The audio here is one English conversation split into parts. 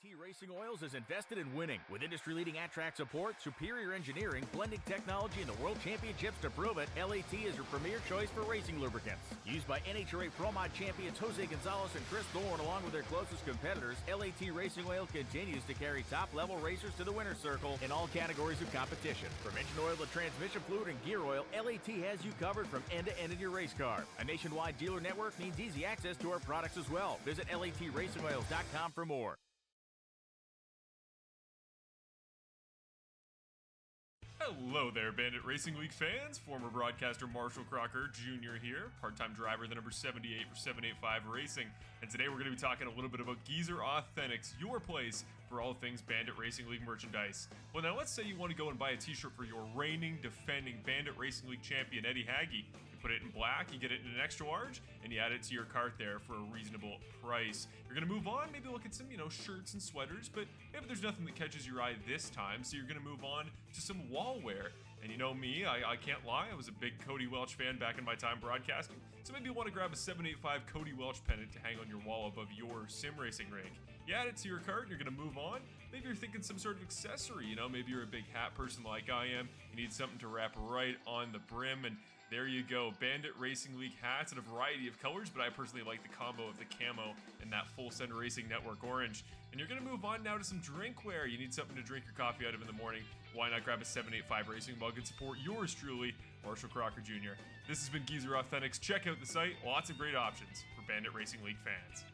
LAT Racing Oils is invested in winning. With industry-leading at-track support, superior engineering, blending technology, and the World Championships to prove it, LAT is your premier choice for racing lubricants. Used by NHRA Pro Mod champions Jose Gonzalez and Chris Thorne, along with their closest competitors, LAT Racing Oil continues to carry top-level racers to the winner's circle in all categories of competition. From engine oil to transmission fluid and gear oil, LAT has you covered from end to end in your race car. A nationwide dealer network means easy access to our products as well. Visit LATRacingOils.com for more. Hello there, Bandit Racing League fans. Former broadcaster Marshall Crocker Jr. here, part-time driver, the number 78 for 785 Racing. And today we're going to be talking a little bit about Geezer Authentics, your place for all things Bandit Racing League merchandise. Well, now let's say you want to go and buy a t-shirt for your reigning, defending Bandit Racing League champion, Eddie Hagge. You put it in black, you get it in an extra large, and you add it to your cart there for a reasonable price. You're going to move on, maybe look at some, shirts and sweaters, but maybe there's nothing that catches your eye this time, so you're going to move on to some wall wear. And you know me, I can't lie, I was a big Cody Welch fan back in my time broadcasting, so maybe you want to grab a 785 Cody Welch pennant to hang on your wall above your sim racing rig. You add it to your cart, you're going to move on. Maybe you're thinking some sort of accessory, maybe you're a big hat person like I am, you need something to wrap right on the brim, and there you go, Bandit Racing League hats in a variety of colors, but I personally like the combo of the camo and that Full Send Racing Network orange. And you're going to move on now to some drinkware. You need something to drink your coffee out of in the morning. Why not grab a 785 Racing mug and support yours truly, Marshall Crocker Jr. This has been Geezer Authentics. Check out the site. Lots of great options for Bandit Racing League fans.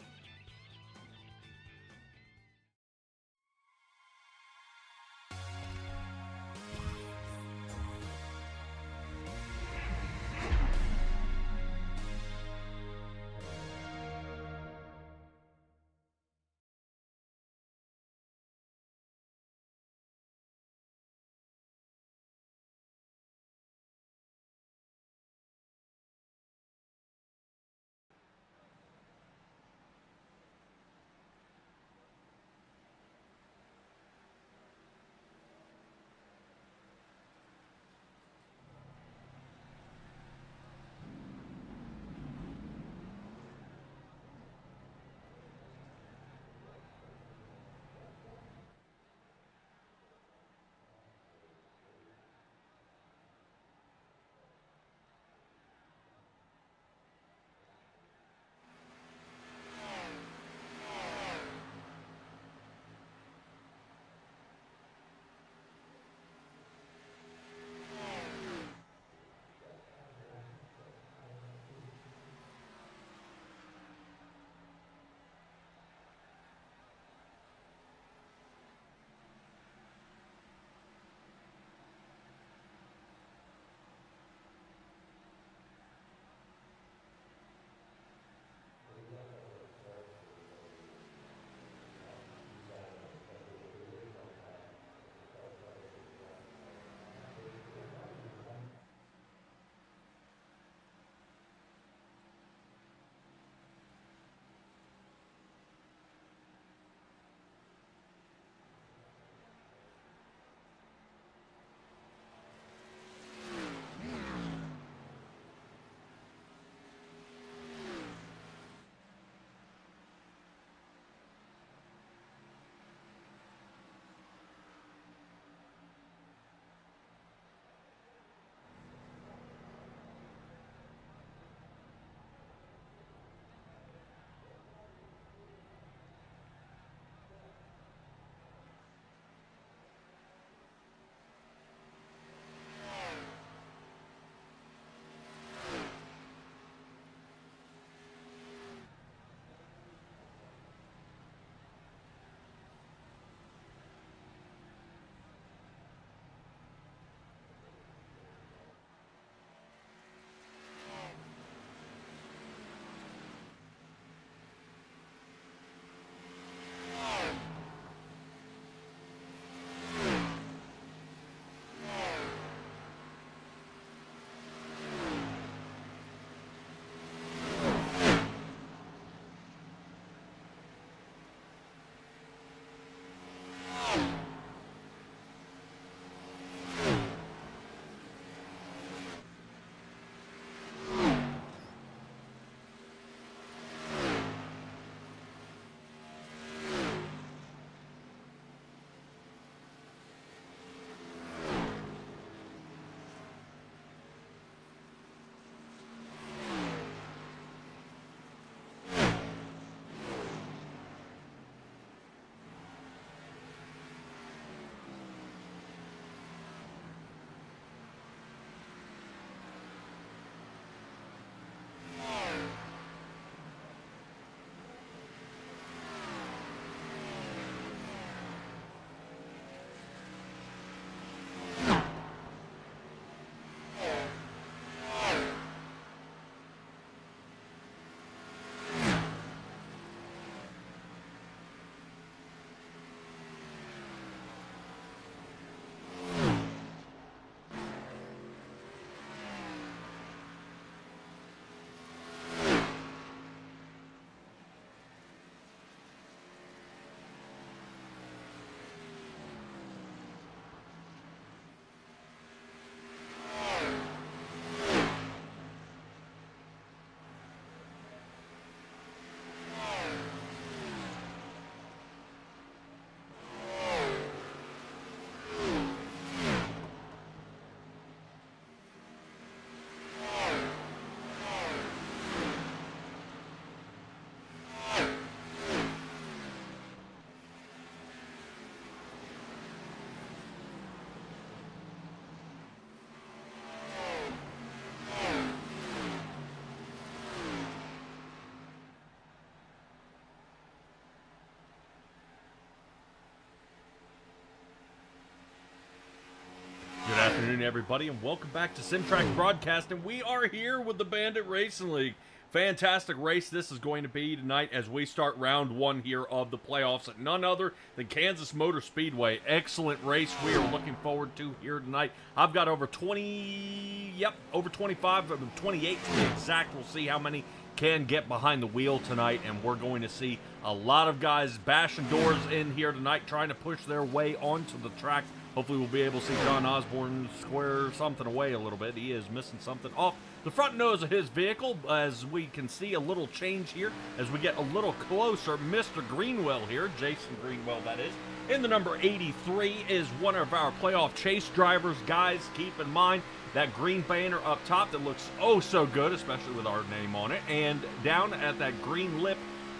afternoon, everybody, and welcome back to SimTrack Broadcasting. We are here with the Bandit Racing League. Fantastic race this is going to be tonight as we start round one here of the playoffs at none other than Kansas Motor Speedway. Excellent race we are looking forward to here tonight. I've got over 25, 28 to be exact. We'll see how many can get behind the wheel tonight, and we're going to see a lot of guys bashing doors in here tonight, trying to push their way onto the track. Hopefully we'll be able to see John Osborne square something away a little bit. He is missing something off the front nose of his vehicle, as we can see a little change here as we get a little closer. Mr. Greenwell here, Jason Greenwell that is, in the number 83 is one of our playoff chase drivers. Guys, keep in mind that green banner up top that looks oh so good, especially with our name on it, and down at that green lip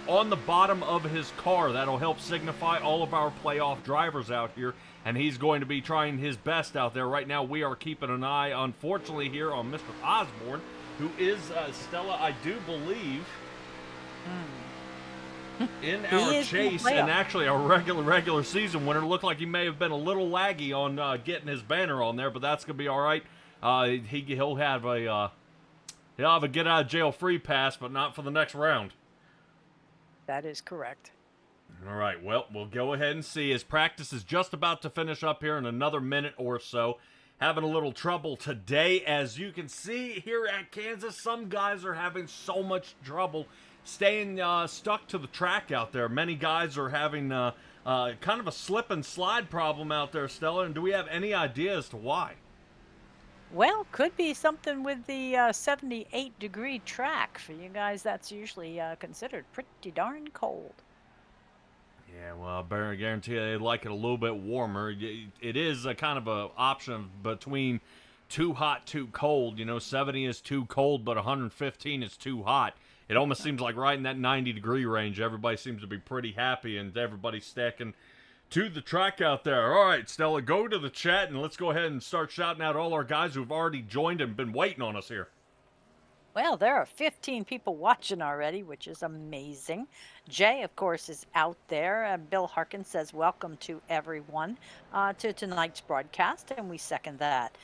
on the bottom of his car. That'll help signify all of our playoff drivers out here, and he's going to be trying his best out there. Right now, we are keeping an eye, unfortunately, here on Mr. Osborne, who is, Stella, I do believe, in our chase, and actually a regular season winner. Looked like he may have been a little laggy on getting his banner on there, but that's going to be all right. He'll have a get out of jail free pass, but not for the next round. That is correct. All right, well, we'll go ahead and see. His practice is just about to finish up here in another minute or so. Having a little trouble today, as you can see here at Kansas. Some guys are having so much trouble staying stuck to the track out there. Many guys are having kind of a slip and slide problem out there, Stella, and do we have any idea as to why? Well, could be something with the 78-degree track. For you guys, that's usually considered pretty darn cold. Yeah, well, I guarantee you they like it a little bit warmer. It is a kind of a option between too hot, too cold. You know, 70 is too cold, but 115 is too hot. It almost seems like right in that 90-degree range. Everybody seems to be pretty happy, and everybody's stacking to the track out there. All right, Stella, go to the chat, and let's go ahead and start shouting out all our guys who've already joined and been waiting on us here. Well, there are 15 people watching already, which is amazing. Jay, of course, is out there. Bill Harkin says, welcome to everyone to tonight's broadcast, and we second that.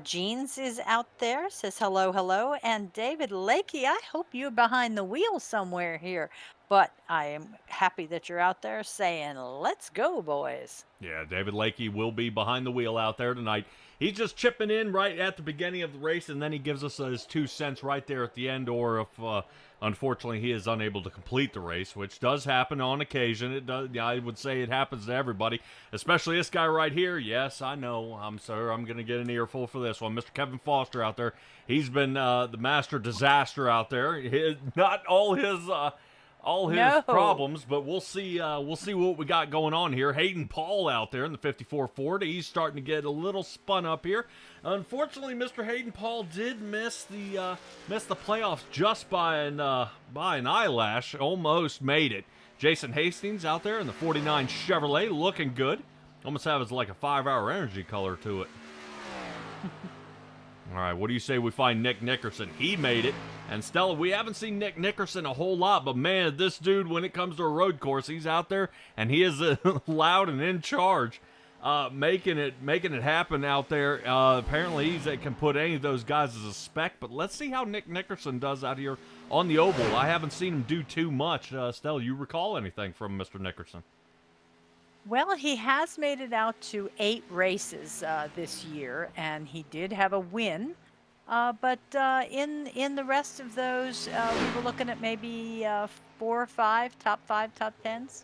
Jeans is out there, says hello, hello. And David Lakey, I hope you're behind the wheel somewhere here. But I am happy that you're out there saying, let's go, boys. Yeah, David Lakey will be behind the wheel out there tonight. He's just chipping in right at the beginning of the race, and then he gives us his 2 cents right there at the end, or if, unfortunately, he is unable to complete the race, which does happen on occasion. It does. I would say it happens to everybody, especially this guy right here. Yes, I know. I'm going to get an earful for this one. Mr. Kevin Foster out there. He's been the master disaster out there. Not all his problems, but we'll see what we got going on here. Hayden Paul out there in the 54 Ford. He's starting to get a little spun up here. Unfortunately, Mr. Hayden Paul did miss the playoffs just by an eyelash. Almost made it. Jason Hastings out there in the 49 Chevrolet, looking good. Almost has like a 5-hour energy color to it. All right, what do you say we find Nick Nickerson? He made it. And Stella, we haven't seen Nick Nickerson a whole lot, but man, this dude, when it comes to a road course, he's out there and he is loud and in charge, making it happen out there. Apparently, he can put any of those guys as a spec, but let's see how Nick Nickerson does out here on the oval. I haven't seen him do too much. Stella, you recall anything from Mr. Nickerson? Well, he has made it out to 8 races this year, and he did have a win. But in the rest of those, we were looking at maybe 4 or 5, top 10s.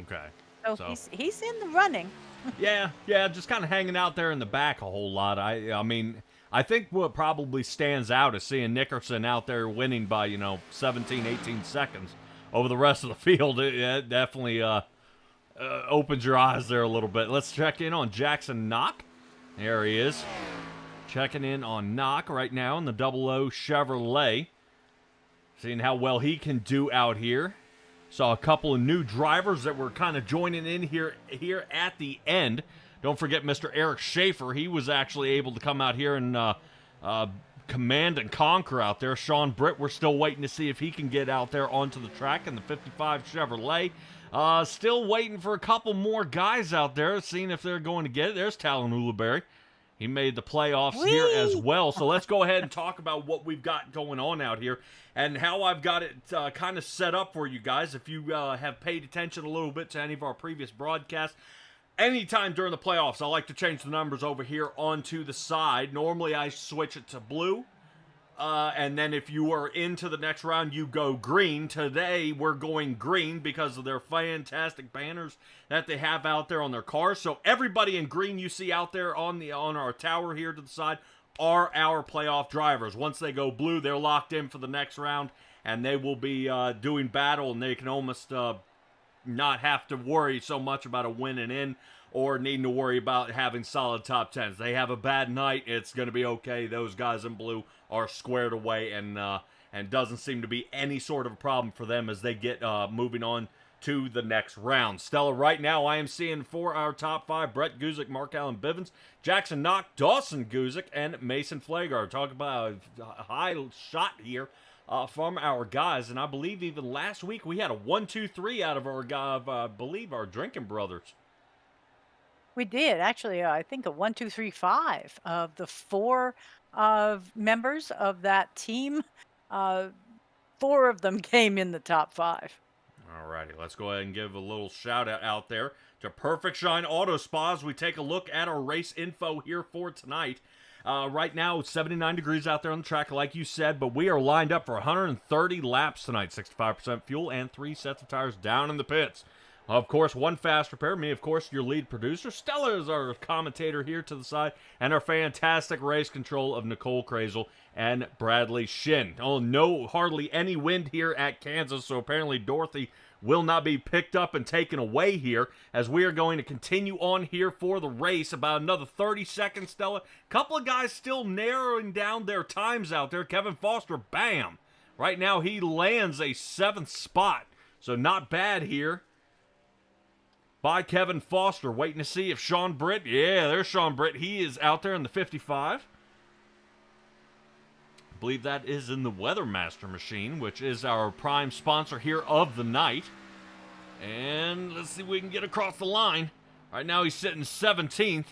Okay. So he's in the running. yeah, just kind of hanging out there in the back a whole lot. I mean, I think what probably stands out is seeing Nickerson out there winning by 17, 18 seconds over the rest of the field. It definitely opens your eyes there a little bit. Let's check in on Jackson Knock. There he is. Checking in on Knock right now in the 00 Chevrolet. Seeing how well he can do out here. Saw a couple of new drivers that were kind of joining in here at the end. Don't forget Mr. Eric Schaefer. He was actually able to come out here and command and conquer out there. Sean Britt, we're still waiting to see if he can get out there onto the track in the 55 Chevrolet. Still waiting for a couple more guys out there, seeing if they're going to get it. There's Talon Ulibarri He made the playoffs here as well. So let's go ahead and talk about what we've got going on out here and how I've got it kind of set up for you guys. If you have paid attention a little bit to any of our previous broadcasts, anytime during the playoffs, I like to change the numbers over here onto the side. Normally, I switch it to blue. And then if you are into the next round, you go green. Today, we're going green because of their fantastic banners that they have out there on their cars. So everybody in green you see out there on our tower here to the side are our playoff drivers. Once they go blue, they're locked in for the next round, and they will be doing battle, and they can almost not have to worry so much about a win and in or needing to worry about having solid top tens. They have a bad night, it's going to be okay. Those guys in blue are squared away, and doesn't seem to be any sort of a problem for them as they get moving on to the next round. Stella, right now I am seeing for our top five, Brett Guzik, Mark Allen Bivens, Jackson Knock, Dawson Guzik, and Mason Flagard. Talk about a high shot here from our guys, and I believe even last week we had a 1-2-3 out of our guy, I believe our drinking brothers. We did actually. I think a 1, 2, 3, 5 of the 4 members of that team. 4 of them came in the top 5. Alrighty, let's go ahead and give a little shout out there to Perfect Shine Auto Spa as we take a look at our race info here for tonight. Right now, it's 79 degrees out there on the track, like you said, but we are lined up for 130 laps tonight, 65% fuel, and 3 sets of tires down in the pits. Of course, one fast repair. Me, of course, your lead producer. Stella is our commentator here to the side. And our fantastic race control of Nicole Krazel and Bradley Shin. Oh, no, hardly any wind here at Kansas. So apparently Dorothy will not be picked up and taken away here, as we are going to continue on here for the race. About another 30 seconds, Stella. Couple of guys still narrowing down their times out there. Kevin Foster, bam. Right now he lands a 7th spot. So not bad here by Kevin Foster. Waiting to see if Sean Britt, yeah, there's Sean Britt. He is out there in the 55. I believe that is in the Weathermaster machine, which is our prime sponsor here of the night. And let's see if we can get across the line. Right now he's sitting 17th.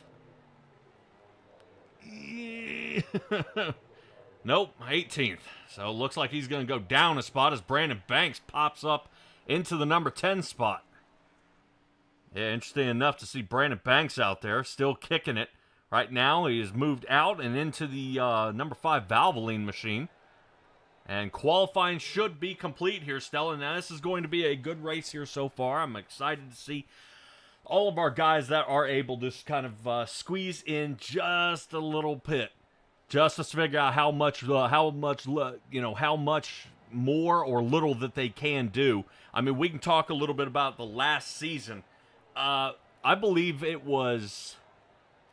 Nope, 18th. So it looks like he's going to go down a spot as Brandon Banks pops up into the number 10 spot. Yeah, interesting enough to see Brandon Banks out there still kicking it. Right now, he has moved out and into the number 5 Valvoline machine. And qualifying should be complete here, Stella. Now, this is going to be a good race here so far. I'm excited to see all of our guys that are able to kind of squeeze in just a little bit, just to figure out how much more or little that they can do. I mean, we can talk a little bit about the last season. I believe it was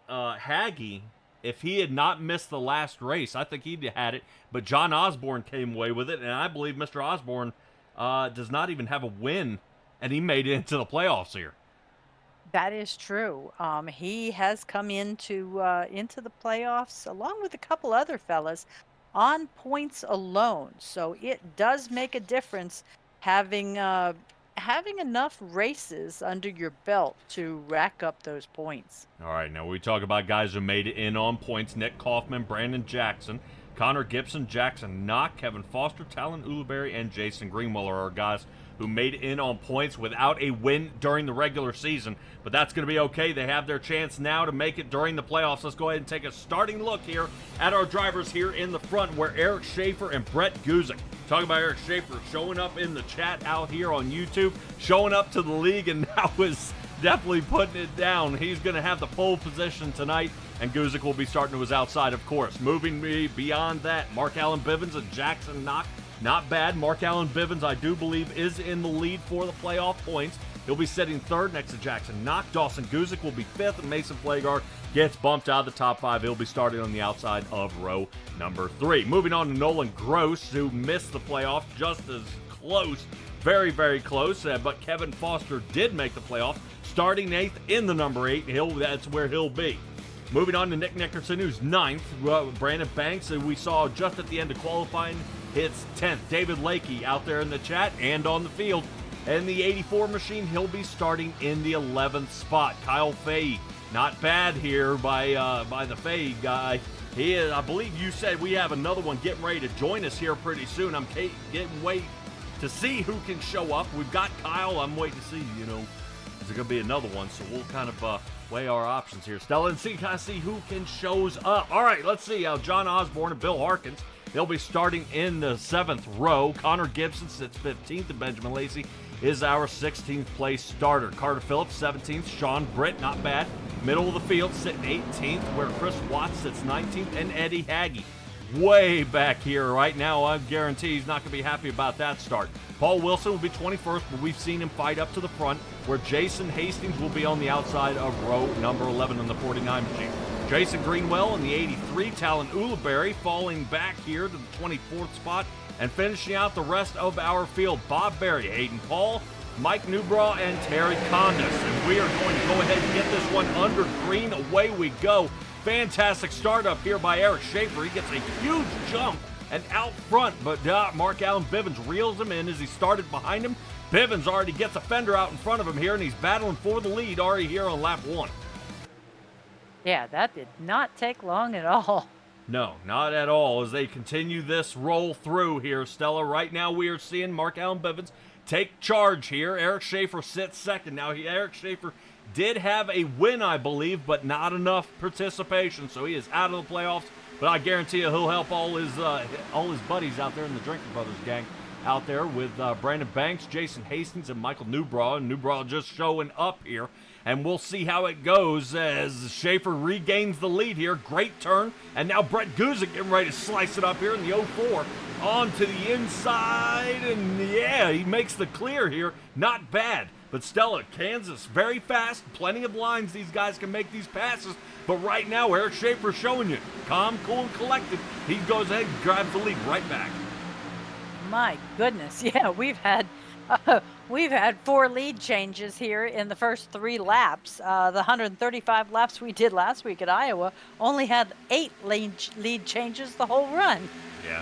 Haggy. If he had not missed the last race, I think he'd had it. But John Osborne came away with it, and I believe Mr. Osborne does not even have a win, and he made it into the playoffs here. That is true. He has come into the playoffs along with a couple other fellas on points alone. So it does make a difference having enough races under your belt to rack up those points. All right, now we talk about guys who made it in on points. Nick Kaufman, Brandon Jackson, Connor Gibson, Jackson Knock, Kevin Foster, Talon Ulibarri, and Jason Greenwell are our guys who made it in on points without a win during the regular season. But that's going to be okay. They have their chance now to make it during the playoffs. Let's go ahead and take a starting look here at our drivers here in the front, where Eric Schaefer and Brett Guzik. Talk about Eric Schaefer showing up in the chat out here on YouTube, showing up to the league, and now is definitely putting it down. He's going to have the pole position tonight, and Guzik will be starting to his outside, of course. Moving me beyond that, Mark Allen Bivens and Jackson Knock. Not bad. Mark Allen Bivens, I do believe, is in the lead for the playoff points. He'll be sitting 3rd next to Jackson Knock. Dawson Guzik will be 5th, and Mason Flagard gets bumped out of the top 5. He'll be starting on the outside of row number 3. Moving on to Nolan Gross, who missed the playoffs just as close. Very, very close. But Kevin Foster did make the playoffs, starting 8th in the number 8. That's where he'll be. Moving on to Nick Nickerson, who's 9th. Brandon Banks, who we saw just at the end of qualifying, hits 10th. David Lakey out there in the chat and on the field. And the 84 machine, he'll be starting in the 11th spot. Kyle Fahey Not bad here by the Fade guy. He is, I believe you said we have another one getting ready to join us here pretty soon. I'm waiting to see who can show up. We've got Kyle. I'm waiting to see, is there going to be another one? So we'll kind of weigh our options here, Stella, and see who can shows up. All right, let's see. John Osborne and Bill Harkins, they'll be starting in the 7th row. Connor Gibson sits 15th, and Benjamin Lacey is our 16th place starter. Carter Phillips, 17th. Sean Britt, not bad. Middle of the field, sitting 18th, where Chris Watts sits 19th, and Eddie Haggy way back here right now. I guarantee he's not going to be happy about that start. Paul Wilson will be 21st, but we've seen him fight up to the front, where Jason Hastings will be on the outside of row number 11 on the 49 machine. Jason Greenwell in the 83, Talon Ulibarri falling back here to the 24th spot, and finishing out the rest of our field, Bob Berry, Hayden Paul, Mike Newbraw, and Terry Condis. And we are going to go ahead and get this one under green. Away we go. Fantastic start up here by Eric Schaefer. He gets a huge jump and out front, but Mark Allen Bivens reels him in as he started behind him. Bivens already gets a fender out in front of him here, and he's battling for the lead already here on lap 1. Yeah, that did not take long at all. No, not at all, as they continue this roll through here, Stella. Right now we are seeing Mark Allen Bivens take charge here. Eric Schaefer sits second. Now, Eric Schaefer did have a win, I believe, but not enough participation, so he is out of the playoffs. But I guarantee you he'll help all his buddies out there in the Drinker Brothers gang out there with Brandon Banks, Jason Hastings, and Michael Newbraw. And Newbraw just showing up here. And we'll see how it goes as Schaefer regains the lead here. Great turn. And now Brett Guzik getting ready to slice it up here in the 04. On to the inside. And yeah, he makes the clear here. Not bad. But Stella, Kansas, very fast. Plenty of lines these guys can make these passes. But right now, Eric Schaefer's showing you. Calm, cool, and collected. He goes ahead and grabs the lead right back. My goodness. Yeah, we've had 4 lead changes here in the first 3 laps. The 135 laps we did last week at Iowa only had 8 lead changes the whole run. Yeah.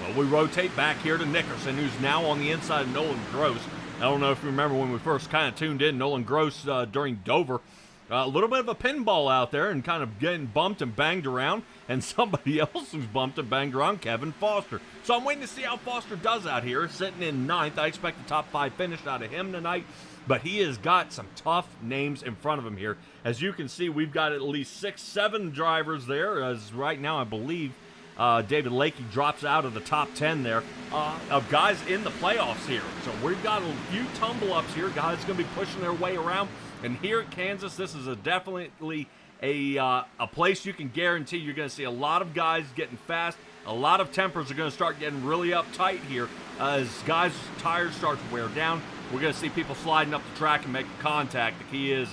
Well, we rotate back here to Nickerson, who's now on the inside of Nolan Gross. I don't know if you remember when we first kind of tuned in, Nolan Gross during Dover. A little bit of a pinball out there and kind of getting bumped and banged around. And somebody else who's bumped and banged around, Kevin Foster. So I'm waiting to see how Foster does out here, sitting in 9th. I expect a top 5 finish out of him tonight. But he has got some tough names in front of him here. As you can see, we've got at least 6, 7 drivers there. As right now, I believe David Lakey drops out of the top 10 there of guys in the playoffs here. So we've got a few tumble-ups here. Guys going to be pushing their way around. And here at Kansas, this is definitely a place you can guarantee you're going to see a lot of guys getting fast. A lot of tempers are going to start getting really uptight here as guys' tires start to wear down. We're going to see people sliding up the track and making contact. The key is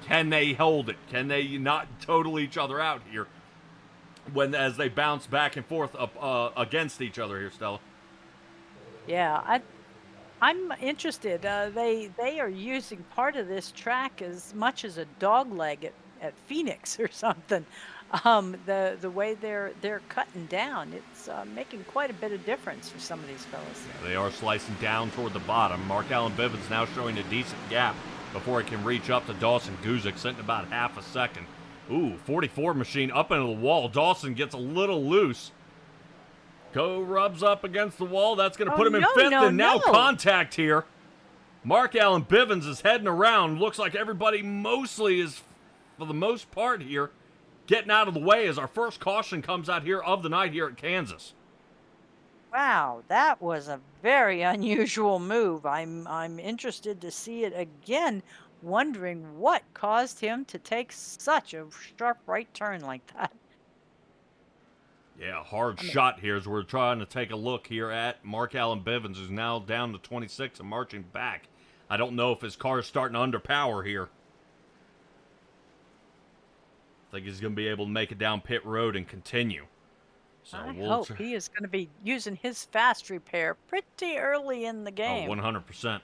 can they hold it? Can they not total each other out here as they bounce back and forth up against each other here, Stella? Yeah, I'm interested. They are using part of this track as much as a dog leg at Phoenix or something. The way they're cutting down, it's making quite a bit of difference for some of these fellas. Yeah, they are slicing down toward the bottom. Mark Allen Bivens now showing a decent gap before he can reach up to Dawson Guzik, sitting about half a second. Ooh, 44 machine up into the wall. Dawson gets a little loose. Rubs up against the wall. That's going to put him in 5th, and now contact here. Mark Allen Bivens is heading around. Looks like everybody mostly is, for the most part here, getting out of the way as our first caution comes out here of the night here at Kansas. Wow, that was a very unusual move. I'm interested to see it again, wondering what caused him to take such a sharp right turn like that. Yeah, hard shot here as we're trying to take a look here at Mark Allen Bivens, who's now down to 26 and marching back. I don't know if his car is starting to underpower here. I think he's going to be able to make it down pit road and continue. So I hope he is going to be using his fast repair pretty early in the game. Oh, 100%.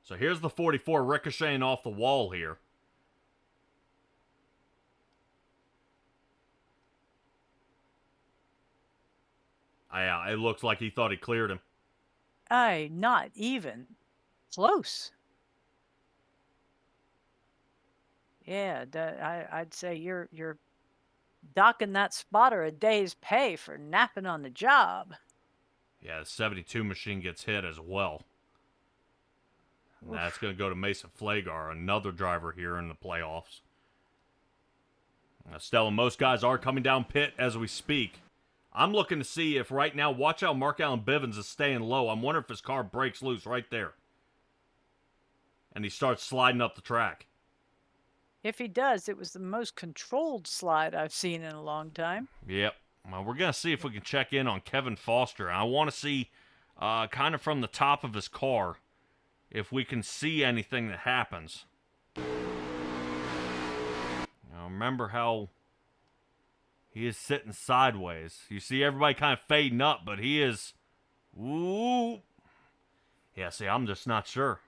So here's the 44 ricocheting off the wall here. Yeah, it looks like he thought he cleared him. Not even close. Yeah, I'd say you're docking that spotter a day's pay for napping on the job. Yeah, the 72 machine gets hit as well. And that's going to go to Mason Flagar, another driver here in the playoffs. Stella, most guys are coming down pit as we speak. I'm looking to see if right now, watch how Mark Allen Bivens is staying low. I'm wondering if his car breaks loose right there. And he starts sliding up the track. If he does, it was the most controlled slide I've seen in a long time. Yep. Well, we're going to see if we can check in on Kevin Foster. I want to see kind of from the top of his car if we can see anything that happens. Now, remember how he is sitting sideways. You see everybody kind of fading up, but he is... Ooh. Yeah, see, I'm just not sure.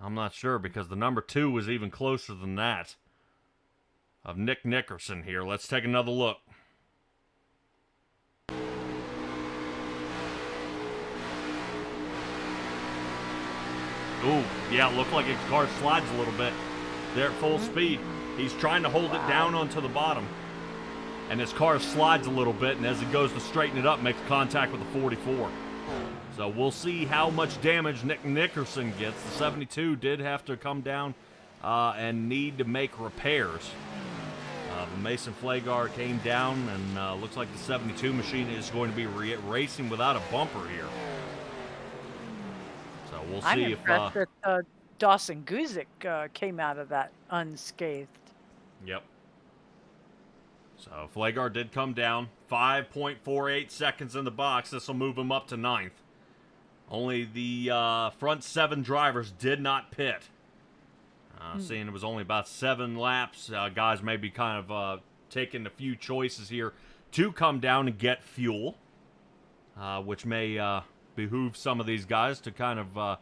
I'm not sure because the number 2 was even closer than that of Nick Nickerson here. Let's take another look. Ooh, yeah, it looked like his car slides a little bit. There at full speed. He's trying to hold it down onto the bottom. And his car slides a little bit, and as he goes to straighten it up, makes contact with the 44. So we'll see how much damage Nick Nickerson gets. The 72 did have to come down and need to make repairs. Mason Flagar came down, and looks like the 72 machine is going to be racing without a bumper here. So we'll see I'm if... impressed that Dawson Guzik came out of that unscathed. Yep. So Flagar did come down. 5.48 seconds in the box. This will move him up to 9th. Only the front 7 drivers did not pit. Seeing it was only about 7 laps, guys may be kind of taking a few choices here to come down and get fuel, which may behoove some of these guys to kind of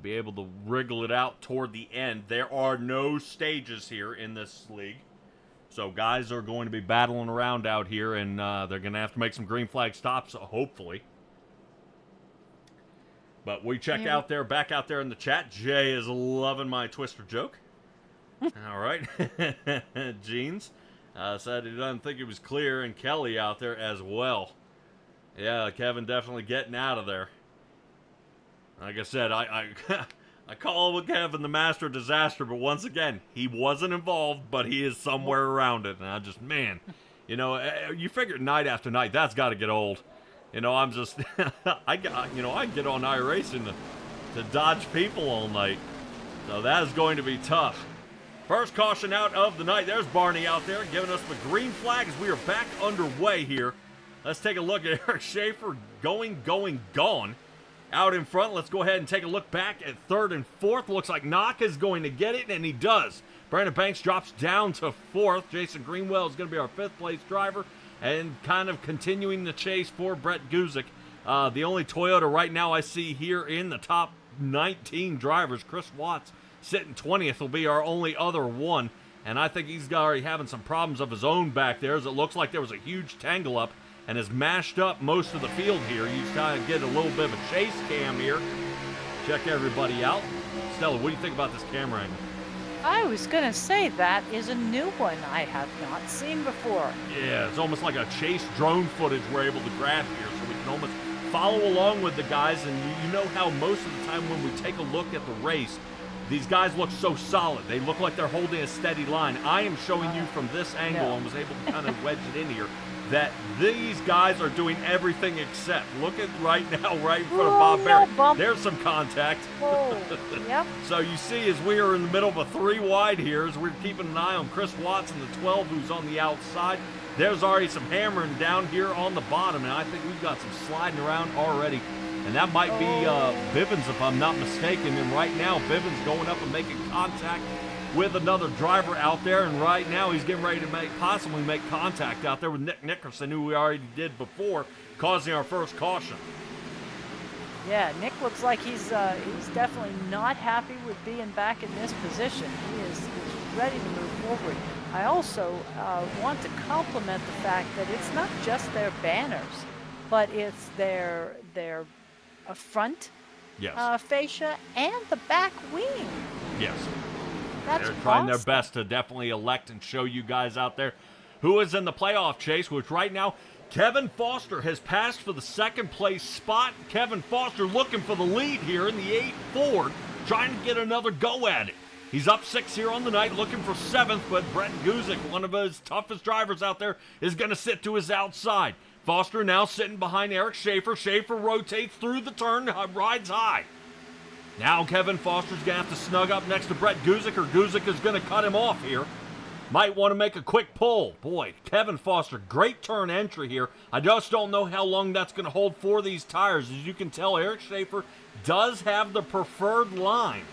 be able to wriggle it out toward the end. There are no stages here in this league. So guys are going to be battling around out here, and they're going to have to make some green flag stops, hopefully. But we check out there, back out there in the chat. Jay is loving my Twister joke. All right. Jeans said he doesn't think it was clear, and Kelly out there as well. Yeah, Kevin definitely getting out of there. Like I said, I call Kevin the master of disaster, but once again, he wasn't involved, but he is somewhere around it. And I just, man, you know, you figure night after night, that's got to get old. You know, I'm just, I get on iRacing to dodge people all night. So that is going to be tough. First caution out of the night. There's Barney out there giving us the green flag as we are back underway here. Let's take a look at Eric Schaefer gone. Out in front, let's go ahead and take a look back at 3rd and 4th. Looks like Knock is going to get it, and he does. Brandon Banks drops down to 4th. Jason Greenwell is going to be our 5th place driver. And kind of continuing the chase for Brett Guzik. The only Toyota right now I see here in the top 19 drivers, Chris Watts, sitting 20th, will be our only other one. And I think he's already having some problems of his own back there, as it looks like there was a huge tangle up and has mashed up most of the field here. You kind of get a little bit of a chase cam here. Check everybody out. Stella, what do you think about this camera angle? I was going to say that is a new one I have not seen before. Yeah, it's almost like a chase drone footage we're able to grab here, so we can almost follow along with the guys. And you know how most of the time when we take a look at the race, these guys look so solid. They look like they're holding a steady line. I am showing you from this angle and was able to kind of wedge it in here that these guys are doing everything except. Look at right now, right in front of Bob Barry. There's some contact. Yep. So you see, as we are in the middle of a 3 wide here, as we're keeping an eye on Chris Watts in the 12, who's on the outside. There's already some hammering down here on the bottom, and I think we've got some sliding around already. And that might be Bivens, if I'm not mistaken. And right now, Bivens going up and making contact with another driver out there, and right now he's getting ready to possibly make contact out there with Nick Nickerson, who we already did before, causing our first caution. Yeah, Nick looks like he's definitely not happy with being back in this position. He is ready to move forward. I also want to compliment the fact that it's not just their banners, but it's their front fascia and the back wing. Yes. That's They're trying their awesome. best to definitely elect and show you guys out there who is in the playoff chase, which right now Kevin Foster has passed for the second place spot. Kevin Foster looking for the lead here in the 8 Ford, trying to get another go at it. He's up 6 here on the night, looking for 7th, but Brett Guzik, one of his toughest drivers out there, is going to sit to his outside. Foster now sitting behind Eric Schaefer. Schaefer rotates through the turn, rides high. Now Kevin Foster's going to have to snug up next to Brett Guzik, or Guzik is going to cut him off here. Might want to make a quick pull. Boy, Kevin Foster, great turn entry here. I just don't know how long that's going to hold for these tires. As you can tell, Eric Schaefer does have the preferred line.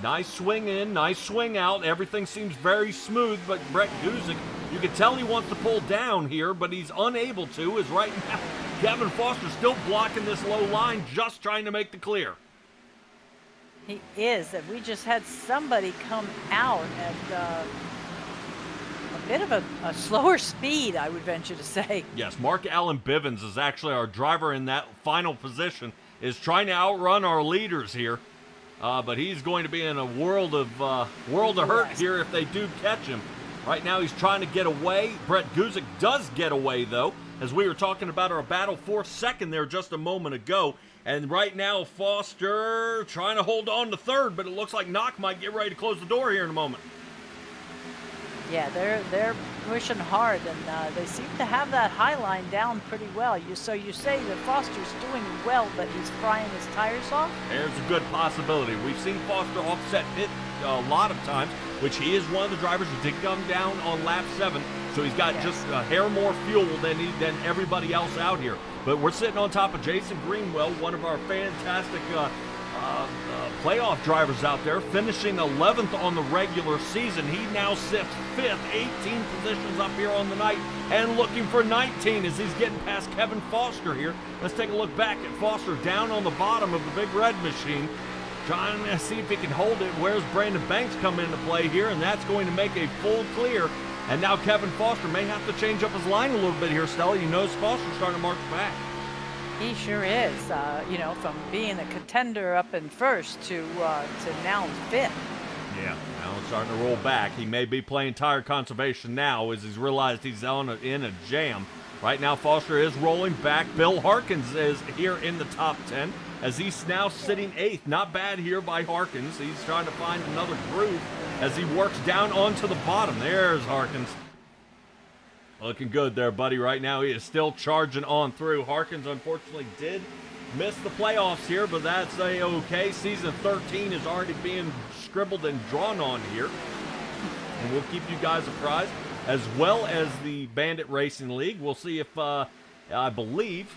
Nice swing in, nice swing out. Everything seems very smooth, but Brett Guzik, you can tell he wants to pull down here, but he's unable to, as right now Kevin Foster's still blocking this low line, just trying to make the clear. He is, and we just had somebody come out at a bit of a slower speed, I would venture to say. Yes, Mark Allen Bivens is actually our driver in that final position, is trying to outrun our leaders here. But he's going to be in a world of hurt here if they do catch him. Right now he's trying to get away. Brett Guzik does get away, though, as we were talking about our battle for second there just a moment ago. And right now Foster trying to hold on to third, but it looks like Knock might get ready to close the door here in a moment. Yeah, they're pushing hard, and they seem to have that high line down pretty well. So you say that Foster's doing well, but he's frying his tires off? There's a good possibility. We've seen Foster offset it a lot of times, which he is one of the drivers who did come down on lap 7, so he's got just a hair more fuel than everybody else out here. But we're sitting on top of Jason Greenwell, one of our fantastic playoff drivers out there, finishing 11th on the regular season. He now sits 5th, 18 positions up here on the night, and looking for 19 as he's getting past Kevin Foster here. Let's take a look back at Foster down on the bottom of the big red machine, trying to see if he can hold it. Where's Brandon Banks come into play here, and that's going to make a full clear. And now Kevin Foster may have to change up his line a little bit here, Stella. You notice Foster's starting to march back. He sure is. From being a contender up in first to now 5th. Yeah, now it's starting to roll back. He may be playing tire conservation now as he's realized he's in a jam. Right now, Foster is rolling back. Bill Harkins is here in the top 10 as he's now sitting 8th. Not bad here by Harkins. He's trying to find another groove as he works down onto the bottom. There's Harkins. Looking good there, buddy. Right now, he is still charging on through. Harkins, unfortunately, did miss the playoffs here, but that's a-okay. Season 13 is already being scribbled and drawn on here. And we'll keep you guys apprised, as well as the Bandit Racing League. We'll see if, I believe,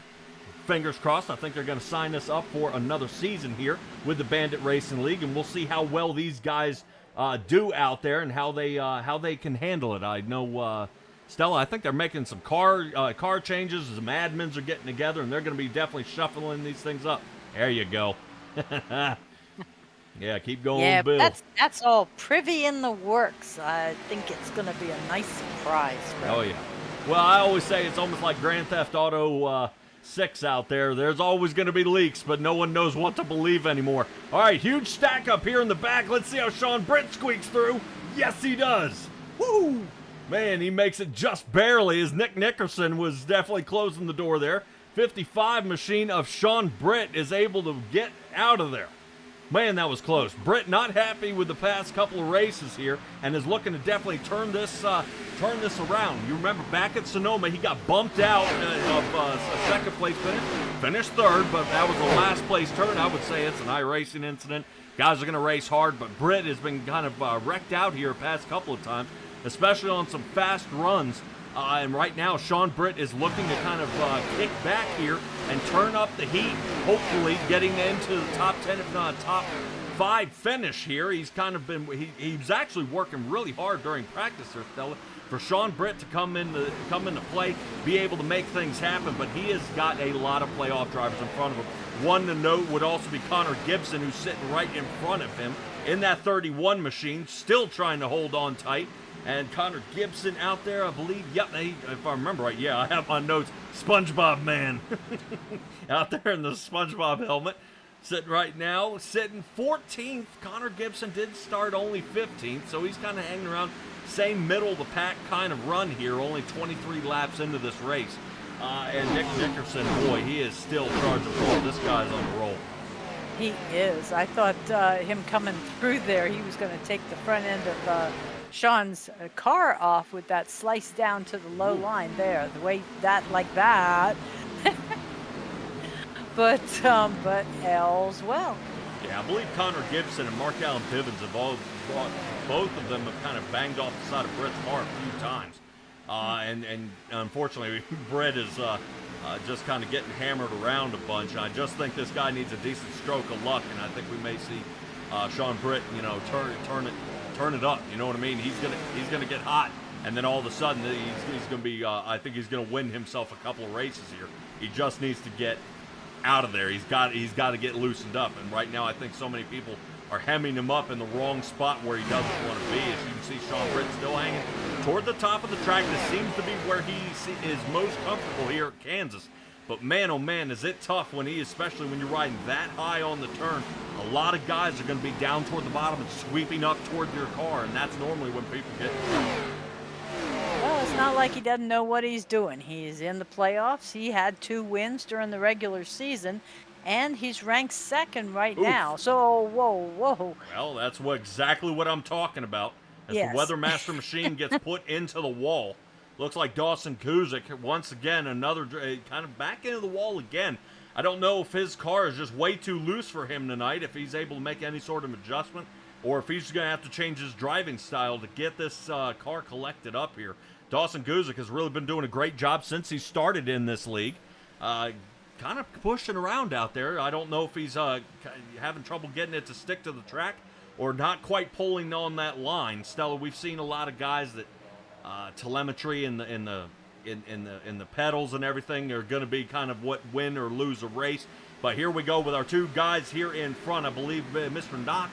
fingers crossed, I think they're going to sign us up for another season here with the Bandit Racing League, and we'll see how well these guys do out there and how they can handle it. I know... Stella, I think they're making some car changes. Some admins are getting together, and they're going to be definitely shuffling these things up. There you go. Yeah, keep going, Bill. Yeah, that's all privy in the works. I think it's going to be a nice surprise. Oh, yeah. Well, I always say it's almost like Grand Theft Auto 6 out there. There's always going to be leaks, but no one knows what to believe anymore. All right, huge stack up here in the back. Let's see how Sean Britt squeaks through. Yes, he does. Woo! Man, he makes it just barely as Nick Nickerson was definitely closing the door there. 55 machine of Sean Britt is able to get out of there. Man, that was close. Britt not happy with the past couple of races here and is looking to definitely turn this around. You remember back at Sonoma, he got bumped out of a second place finish. Finished third, but that was the last place turn. I would say it's an iRacing incident. Guys are going to race hard, but Britt has been kind of wrecked out here the past couple of times, especially on some fast runs. And right now, Sean Britt is looking to kind of kick back here and turn up the heat, hopefully getting into the top 10, if not top 5 finish here. He's kind of been, he's actually working really hard during practice there, Stella, for Sean Britt to come into play, be able to make things happen, but he has got a lot of playoff drivers in front of him. One to note would also be Connor Gibson, who's sitting right in front of him in that 31 machine, still trying to hold on tight. And Connor Gibson out there, I believe, yep, if I remember right, yeah, I have my notes, SpongeBob man out there in the SpongeBob helmet. sitting right now, sitting 14th. Connor Gibson did start only 15th, so he's kind of hanging around. Same middle of the pack kind of run here, only 23 laps into this race. And Nick Dickerson, boy, he is still charging forward. This guy's on the roll. He is. I thought him coming through there, he was going to take the front end of Sean's car off with that slice down to the low line there. The way that, like that. but all's well. Yeah, I believe Connor Gibson and Mark Allen Bivens have both of them have kind of banged off the side of Britt's car a few times. And unfortunately, Britt is just kind of getting hammered around a bunch. I just think this guy needs a decent stroke of luck, and I think we may see Sean Britt, turn it up. You know what I mean? He's gonna get hot, and then all of a sudden he's gonna be. I think he's gonna win himself a couple of races here. He just needs to get out of there. He's got to get loosened up, and right now I think so many people are hemming him up in the wrong spot where he doesn't want to be. As you can see, Sean Britt still hanging toward the top of the track. This seems to be where he is most comfortable here at Kansas. But man, oh man, is it tough especially when you're riding that high on the turn. A lot of guys are going to be down toward the bottom and sweeping up toward your car, and that's normally when people get. Well, it's not like he doesn't know what he's doing. He's in the playoffs. He had 2 wins during the regular season, and he's ranked second right now. So, whoa. Well, that's exactly what I'm talking about. As Yes. the Weathermaster machine gets put into the wall. Looks like Dawson Kuzik, once again, another kind of back into the wall again. I don't know if his car is just way too loose for him tonight, if he's able to make any sort of adjustment, or if he's going to have to change his driving style to get this car collected up here. Dawson Kuzik has really been doing a great job since he started in this league. Kind of pushing around out there. I don't know if he's having trouble getting it to stick to the track or not quite pulling on that line. Stella, we've seen a lot of guys that telemetry in the pedals and everything are going to be kind of what win or lose a race. But here we go with our 2 guys here in front. I believe Mr. Knock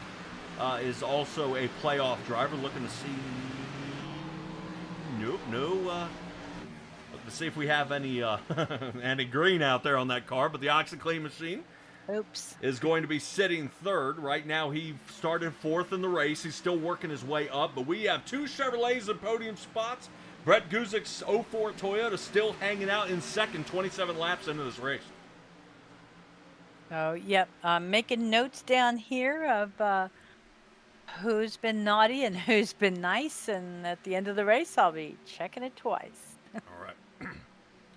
is also a playoff driver. Looking to see. Nope, no. Let's see if we have any any green out there on that car. But the OxyClean machine is going to be sitting third. Right now he started 4th in the race. He's still working his way up. But we have 2 Chevrolets in podium spots. Brett Guzik's 04 Toyota still hanging out in second, 27 laps into this race. Oh, yep. I'm making notes down here of who's been naughty and who's been nice. And at the end of the race, I'll be checking it twice. All right.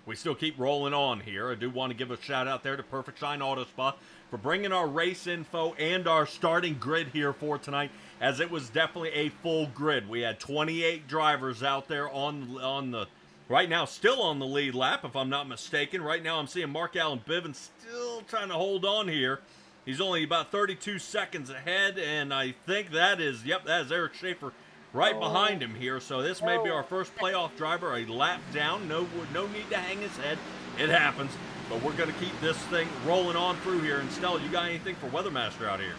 We still keep rolling on here. I do want to give a shout out there to Perfect Shine Auto Spa for bringing our race info and our starting grid here for tonight, as it was definitely a full grid. We had 28 drivers out there on the right now, still on the lead lap, if I'm not mistaken. Right now I'm seeing Mark Allen Bivens still trying to hold on here. He's only about 32 seconds ahead, and I think that is Eric Schaefer right behind him here. So this may be our first playoff driver a lap down. No need to hang his head. It happens. But we're going to keep this thing rolling on through here. And Stella, you got anything for Weathermaster out here?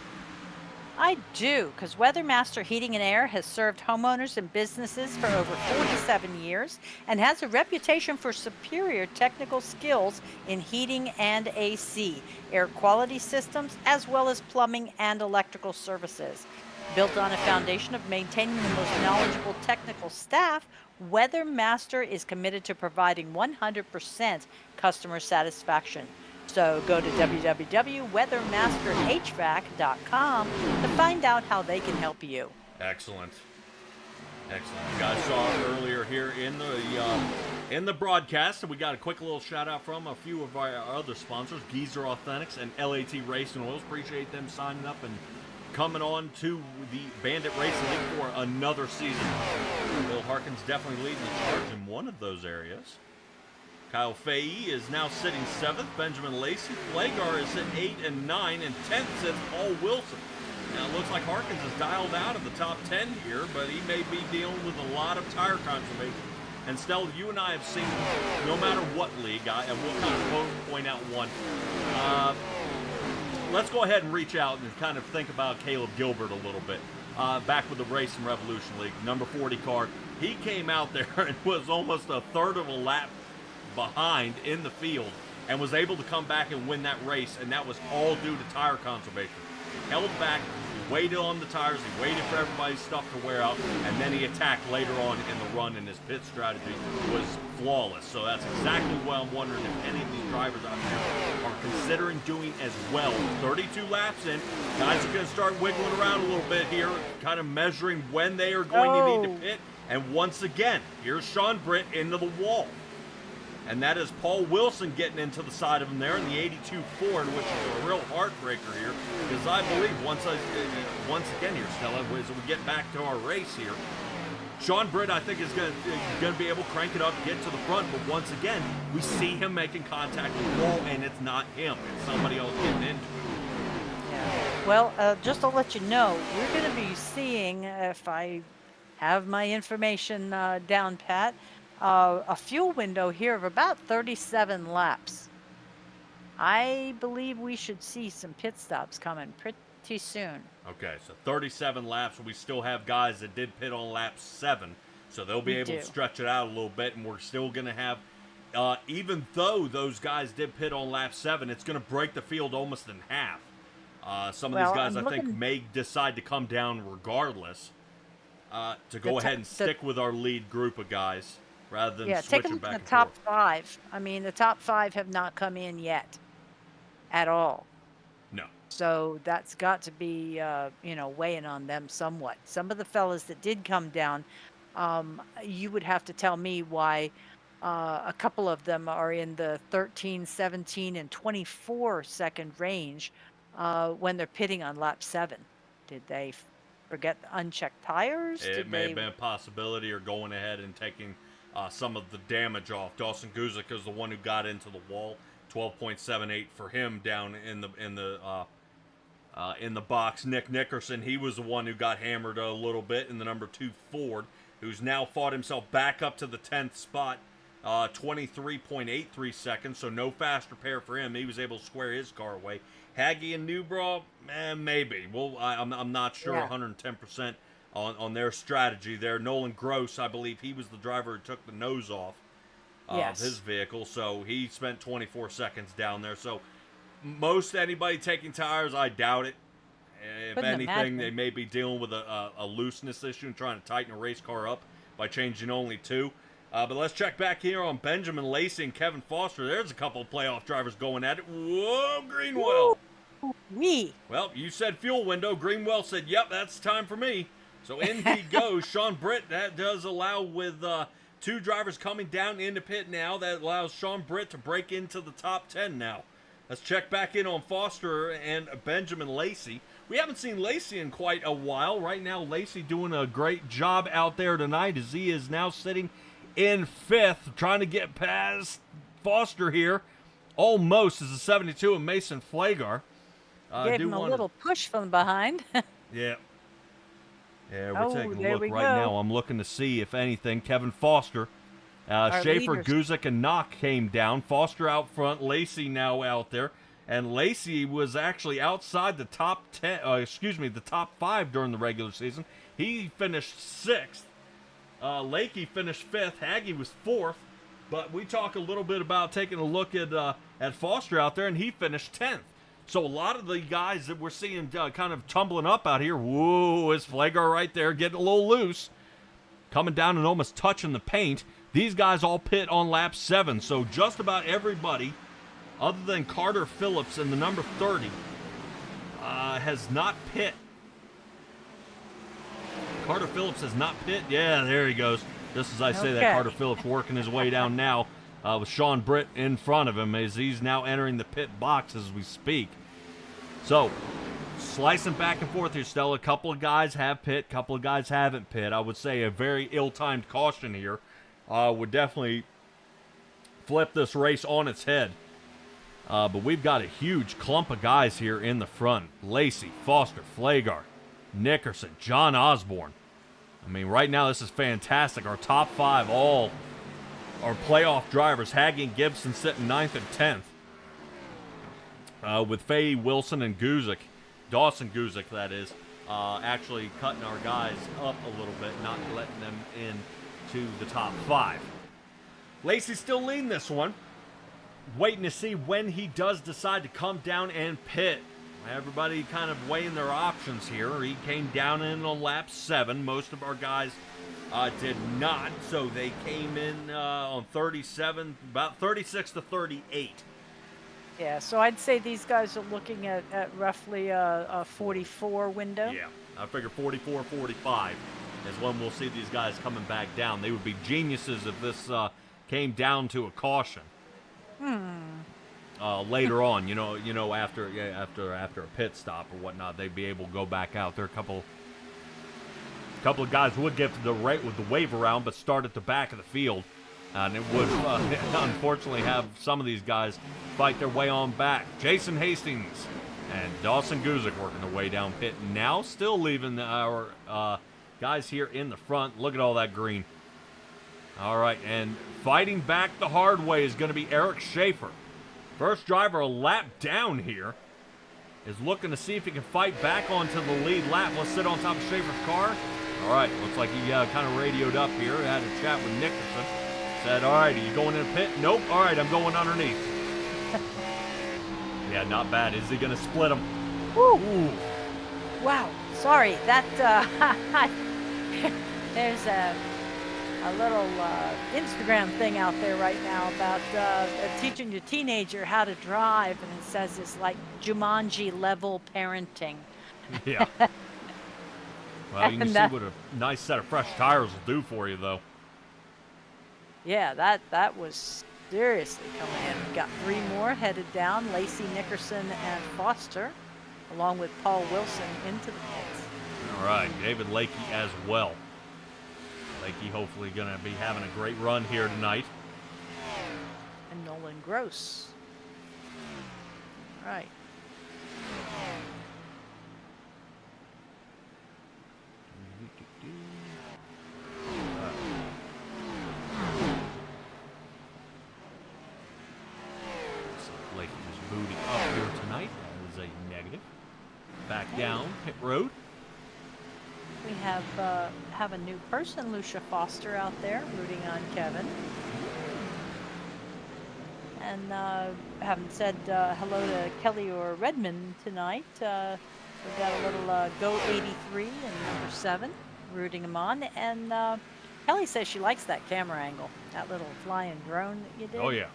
I do, because Weathermaster Heating and Air has served homeowners and businesses for over 47 years and has a reputation for superior technical skills in heating and AC, air quality systems, as well as plumbing and electrical services. Built on a foundation of maintaining the most knowledgeable technical staff, Weathermaster is committed to providing 100% customer satisfaction. So go to www.weathermasterhvac.com to find out how they can help you. Excellent. You guys saw earlier here in the broadcast, and we got a quick little shout out from a few of our other sponsors, Geezer Authentics and LAT Racing Oils. Appreciate them signing up and coming on to the Bandit Racing League for another season. Bill Harkins definitely leading the charge in one of those areas. Kyle Fahey is now sitting 7th. Benjamin Lacey. Flagar is at 8 and 9, and 10th sits Paul Wilson. Now it looks like Harkins is dialed out of the top 10 here, but he may be dealing with a lot of tire conservation. And Stella, you and I have seen, no matter what league, and we'll kind of point out one. Let's go ahead and reach out and kind of think about Caleb Gilbert a little bit. Back with the Racing Revolution League, number 40 car. He came out there and was almost a third of a lap behind in the field. and was able to come back and win that race, and that was all due to tire conservation. He held back, he waited on the tires, he waited for everybody's stuff to wear out, and then he attacked later on in the run, and his pit strategy was flawless. So that's exactly what I'm wondering if any of these drivers out there are considering doing as well. 32 laps in, guys are going to start wiggling around a little bit here, kind of measuring when they are going to need to pit. And once again, here's Sean Britt into the wall. And that is Paul Wilson getting into the side of him there in the 82 Ford, which is a real heartbreaker here. Because I believe once again here, Stella, as we get back to our race here, Sean Britt, I think, is going to be able to crank it up, get to the front. But once again, we see him making contact with the wall, and it's not him. It's somebody else getting into it. Yeah. Well, just to let you know, we're going to be seeing, if I have my information down pat, a fuel window here of about 37 laps. I believe we should see some pit stops coming pretty soon. Okay, so 37 laps. We still have guys that did pit on lap 7, so they'll be able to stretch it out a little bit, and we're still going to have, even though those guys did pit on lap 7, it's going to break the field almost in half. Some of these guys, I think, may decide to come down regardless to go ahead and stick with our lead group of guys, rather than switching back and forth. The top 5. I mean, the top 5 have not come in yet at all. No. So that's got to be, weighing on them somewhat. Some of the fellas that did come down, you would have to tell me why a couple of them are in the 13, 17, and 24 second range when they're pitting on lap 7. Did they forget unchecked tires? It may have been a possibility, or going ahead and taking some of the damage off. Dawson Guzik is the one who got into the wall. 12.78 for him down in the box. Nick Nickerson, he was the one who got hammered a little bit in the number 2 Ford, who's now fought himself back up to the 10th spot. 23.83 seconds, so no faster pair for him. He was able to square his car away. Haggy and Newbraw, maybe. Well, I'm not sure 110% on their strategy there. Nolan Gross, I believe he was the driver who took the nose off of his vehicle, so he spent 24 seconds down there. So most anybody taking tires, I doubt it. If anything, they may be dealing with a looseness issue and trying to tighten a race car up by changing only 2. But let's check back here on Benjamin Lacey and Kevin Foster. There's a couple of playoff drivers going at it. Whoa, Greenwell. Well, you said fuel window. Greenwell said, yep, that's time for me. So in he goes. Sean Britt, that does allow with 2 drivers coming down into pit now. That allows Sean Britt to break into the top 10 now. Let's check back in on Foster and Benjamin Lacey. We haven't seen Lacey in quite a while. Right now, Lacey doing a great job out there tonight as he is now sitting in 5th, trying to get past Foster here. Almost is the 72 of Mason Flagar. Gave him a little push from behind. Yeah. Yeah, we're taking a look right now. I'm looking to see, if anything, Kevin Foster, Schaefer, Guzik, and Knock came down. Foster out front, Lacey now out there. And Lacey was actually outside the top 10, the top 5 during the regular season. He finished 6th. Lakey finished 5th. Haggy was 4th. But we talk a little bit about taking a look at Foster out there, and he finished 10th. So a lot of the guys that we're seeing kind of tumbling up out here, whoa, is Flagar right there getting a little loose. Coming down and almost touching the paint. These guys all pit on lap 7. So just about everybody, other than Carter Phillips and the number 30, has not pit. Carter Phillips has not pit. Yeah, there he goes. Just as I say that, Carter Phillips working his way down now with Sean Britt in front of him as he's now entering the pit box as we speak. So, slicing back and forth here, Stella. A couple of guys have pit, a couple of guys haven't pit. I would say a very ill-timed caution here would definitely flip this race on its head. But we've got a huge clump of guys here in the front. Lacey, Foster, Flagar, Nickerson, John Osborne. I mean, right now this is fantastic. Our top 5 all are playoff drivers. Haggy and Gibson sitting 9th and 10th. With Faye, Wilson, and Guzik, Dawson Guzik, that is, actually cutting our guys up a little bit, not letting them in to the top 5. Lacey's still leading this one. waiting to see when he does decide to come down and pit. Everybody kind of weighing their options here. He came down in on lap 7. Most of our guys did not, so they came in on 37, about 36 to 38. Yeah, so I'd say these guys are looking at roughly a 44 window. Yeah, I figure 44, 45 is when we'll see these guys coming back down. They would be geniuses if this came down to a caution. Later on, after a pit stop or whatnot, they'd be able to go back out there. A couple of guys would get to the right with the wave around, but start at the back of the field, and it would unfortunately have some of these guys fight their way on back. Jason Hastings and Dawson Guzik working their way down pit now, still leaving our guys here in the front. Look at all that green. All right, and fighting back the hard way is going to be Eric Schaefer. First driver a lap down here is looking to see if he can fight back onto the lead lap. Let's sit on top of Schaefer's car. All right, looks like he kind of radioed up here, had a chat with Nickerson. Said, all right, are you going in a pit? Nope. All right, I'm going underneath. Yeah, not bad. Is he going to split him? Woo. Ooh. Wow, sorry. That there's a little Instagram thing out there right now about teaching your teenager how to drive, and it says it's like Jumanji level parenting. Yeah. Well, you can see what a nice set of fresh tires will do for you, though. Yeah, that was seriously coming in. We got 3 more headed down: Lacey, Nickerson, and Foster, along with Paul Wilson into the pits. All right, David Lakey as well. Lakey hopefully going to be having a great run here tonight. And Nolan Gross. All right. Lakey is booting up here tonight. That is a negative. Back down, pit road. We have a new person, Lucia Foster, out there rooting on Kevin. And haven't said hello to Kelly or Redmond tonight. We've got a little Go 83 and number 7 rooting him on. And Kelly says she likes that camera angle, that little flying drone that you did. Oh, yeah.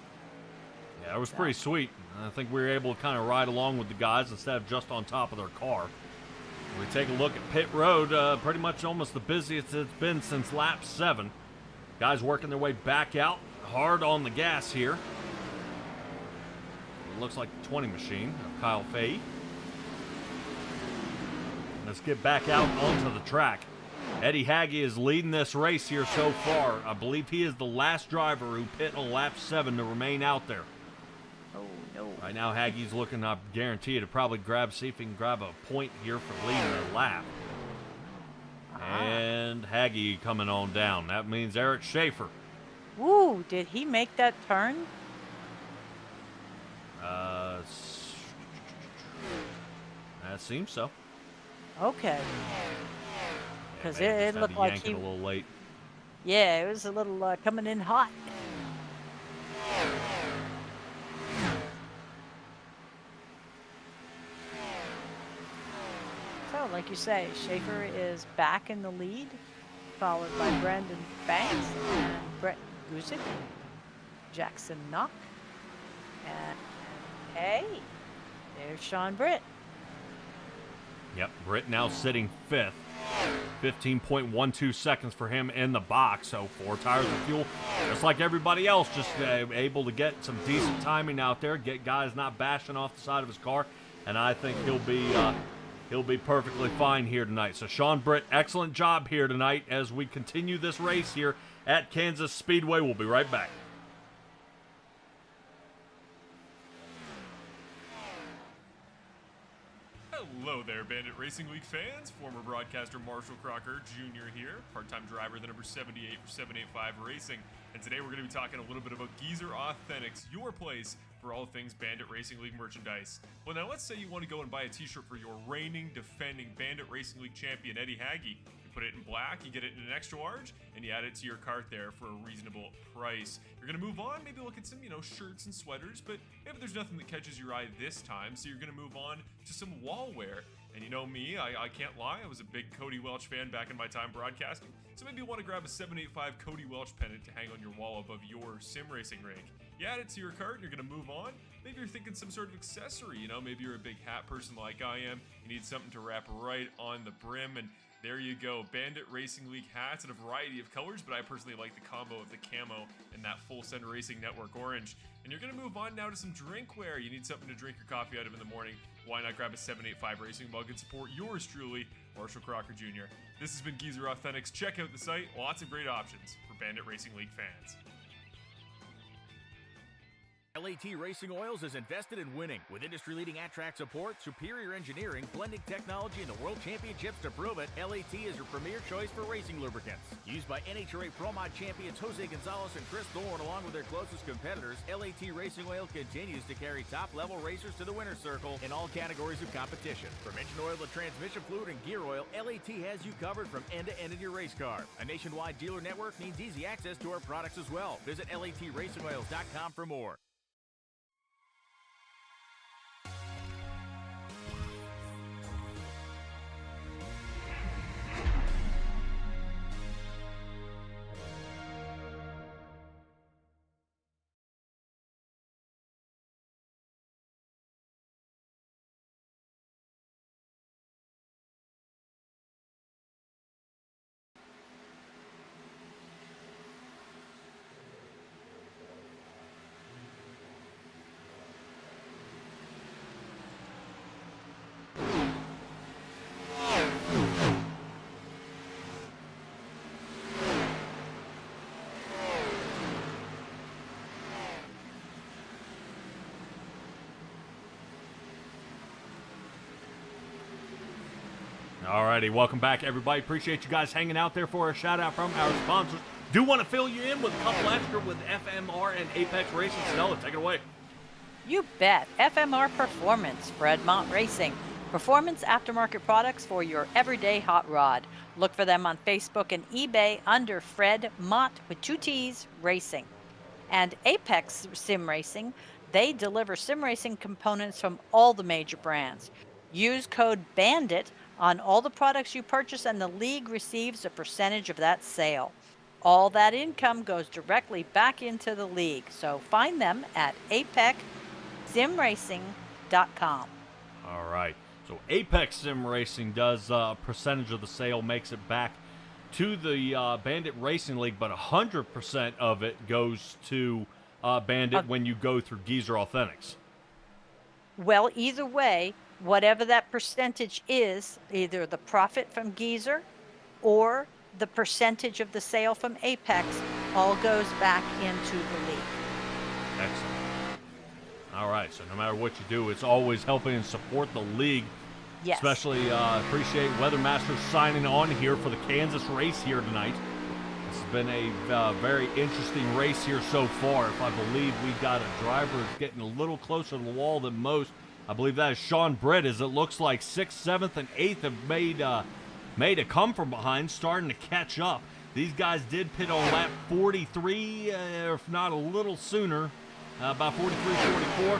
Yeah, it was pretty sweet. I think we were able to kind of ride along with the guys instead of just on top of their car. We take a look at pit road, pretty much almost the busiest it's been since lap 7. Guys working their way back out, hard on the gas here. It looks like the 20 machine of Kyle Fahey. Let's get back out onto the track. Eddie Hagge is leading this race here so far. I believe he is the last driver who pit on lap 7 to remain out there. Oh, no. Right now, Hagge's looking, I guarantee you, to probably see if he can grab a point here for leading the lap. And Hagge coming on down. That means Eric Schaefer. Woo, did he make that turn? That seems so. Okay. Because Yeah, it looked like he a little late. Yeah, it was a little coming in hot. So, like you say, Schaefer is back in the lead, followed by Brandon Banks and Brett Guzik, Jackson Knock, and hey, there's Sean Britt. Yep, Britt now sitting 5th. 15.12 seconds for him in the box. So 4 tires of fuel, just like everybody else, just able to get some decent timing out there, get guys not bashing off the side of his car, and I think he'll be perfectly fine here tonight. So Sean Britt, excellent job here tonight as we continue this race here at Kansas Speedway. We'll be right back. Hello there, Bandit Racing League fans. Former broadcaster Marshall Crocker Jr. here, part-time driver, the number 78 for 785 Racing. And today we're going to be talking a little bit about Geezer Authentics, your place for all things Bandit Racing League merchandise. Well, now let's say you want to go and buy a t-shirt for your reigning, defending Bandit Racing League champion, Eddie Hagge. You put it in black, you get it in an extra large, and you add it to your cart there for a reasonable price. You're going to move on, maybe look at some, shirts and sweaters, but maybe there's nothing that catches your eye this time, so you're going to move on to some wall wear. And you know me, I can't lie, I was a big Cody Welch fan back in my time broadcasting, so maybe you want to grab a 785 Cody Welch pennant to hang on your wall above your sim racing rig. You add it to your cart and you're going to move on. Maybe you're thinking some sort of accessory, maybe you're a big hat person like I am, you need something to wrap right on the brim, and there you go, Bandit Racing League hats in a variety of colors, but I personally like the combo of the camo and that Full Send Racing Network orange. And you're going to move on now to some drinkware. You need something to drink your coffee out of in the morning. Why not grab a 785 Racing mug and support yours truly, Marshall Crocker Jr. This has been Geezer Authentics. Check out the site. Lots of great options for Bandit Racing League fans. LAT Racing Oils is invested in winning. With industry-leading at-track support, superior engineering, blending technology, and the World Championships to prove it, LAT is your premier choice for racing lubricants. Used by NHRA Pro Mod champions Jose Gonzalez and Chris Thorne, along with their closest competitors, LAT Racing Oil continues to carry top-level racers to the winner's circle in all categories of competition. From engine oil to transmission fluid and gear oil, LAT has you covered from end to end in your race car. A nationwide dealer network means easy access to our products as well. Visit LATRacingOils.com for more. Alrighty, welcome back, everybody. Appreciate you guys hanging out there for a shout-out from our sponsors. Do want to fill you in with a couple extra with FMR and Apex Racing. Stella, take it away. You bet. FMR Performance, Fred Mott Racing. Performance aftermarket products for your everyday hot rod. Look for them on Facebook and eBay under Fred Mott with 2 T's Racing. And Apex Sim Racing, they deliver sim racing components from all the major brands. Use code BANDIT on all the products you purchase, and the league receives a percentage of that sale. All that income goes directly back into the league. So find them at apexsimracing.com. All right. So Apex Sim Racing does a percentage of the sale, makes it back to the Bandit Racing League, but 100% of it goes to Bandit when you go through Geezer Authentics. Well, either way, whatever that percentage is, either the profit from Geezer or the percentage of the sale from Apex, all goes back into the league. Excellent. All right, so no matter what you do, it's always helping and support the league. Yes. Especially appreciate Weathermaster signing on here for the Kansas race here tonight. This has been a very interesting race here so far. If I believe we got a driver that's getting a little closer to the wall than most. I believe that is Sean Britt, as it looks like 6th, 7th, and 8th have made a come from behind, starting to catch up. These guys did pit on lap 43, if not a little sooner, about 43, 44.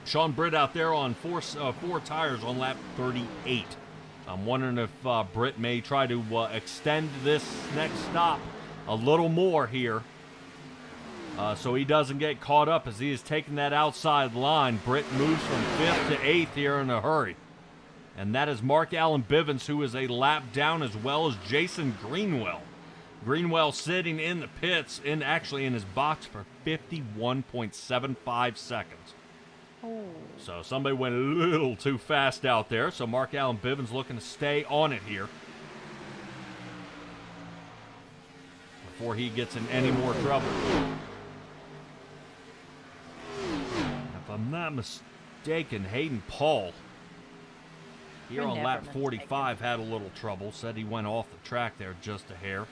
Sean Britt out there on four tires on lap 38. I'm wondering if Britt may try to extend this next stop a little more here. So he doesn't get caught up as he is taking that outside line. Britt moves from 5th to 8th here in a hurry. And that is Mark Allen Bivens, who is a lap down, as well as Jason Greenwell. Greenwell sitting in the pits, actually in his box for 51.75 seconds. Oh. So somebody went a little too fast out there. So Mark Allen Bivens looking to stay on it here before he gets in any more trouble. If I'm not mistaken, Hayden Paul here on lap 45 had a little trouble. Said he went off the track there just a hair.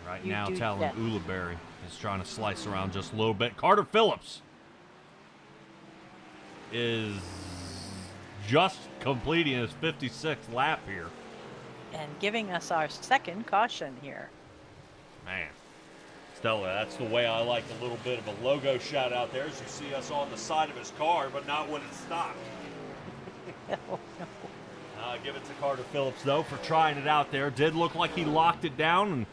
Right right You now, do Talon that. Ulibarri is trying to slice around just a little bit. Carter Phillips is just completing his 56th lap here. And giving us our second caution here. Man, Stella, that's the way I like a little bit of a logo shot out there, as you see us on the side of his car, but not when it stopped. Oh, no. Give it to Carter Phillips, though, for trying it out there. Did look like he locked it down, and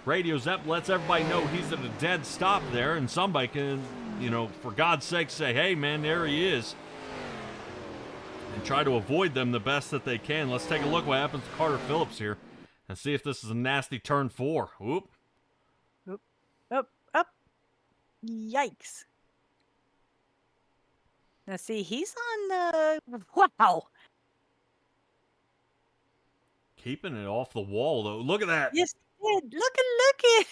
Radio Zep lets everybody know he's at a dead stop there, and somebody can, for God's sake, say, hey, man, there he is, and try to avoid them the best that they can. Let's take a look what happens to Carter Phillips here and see if this is a nasty turn 4. Whoop. Up. Yikes. Now, see, he's on the... Wow. Keeping it off the wall, though. Look at that. Yes, he did. Look it.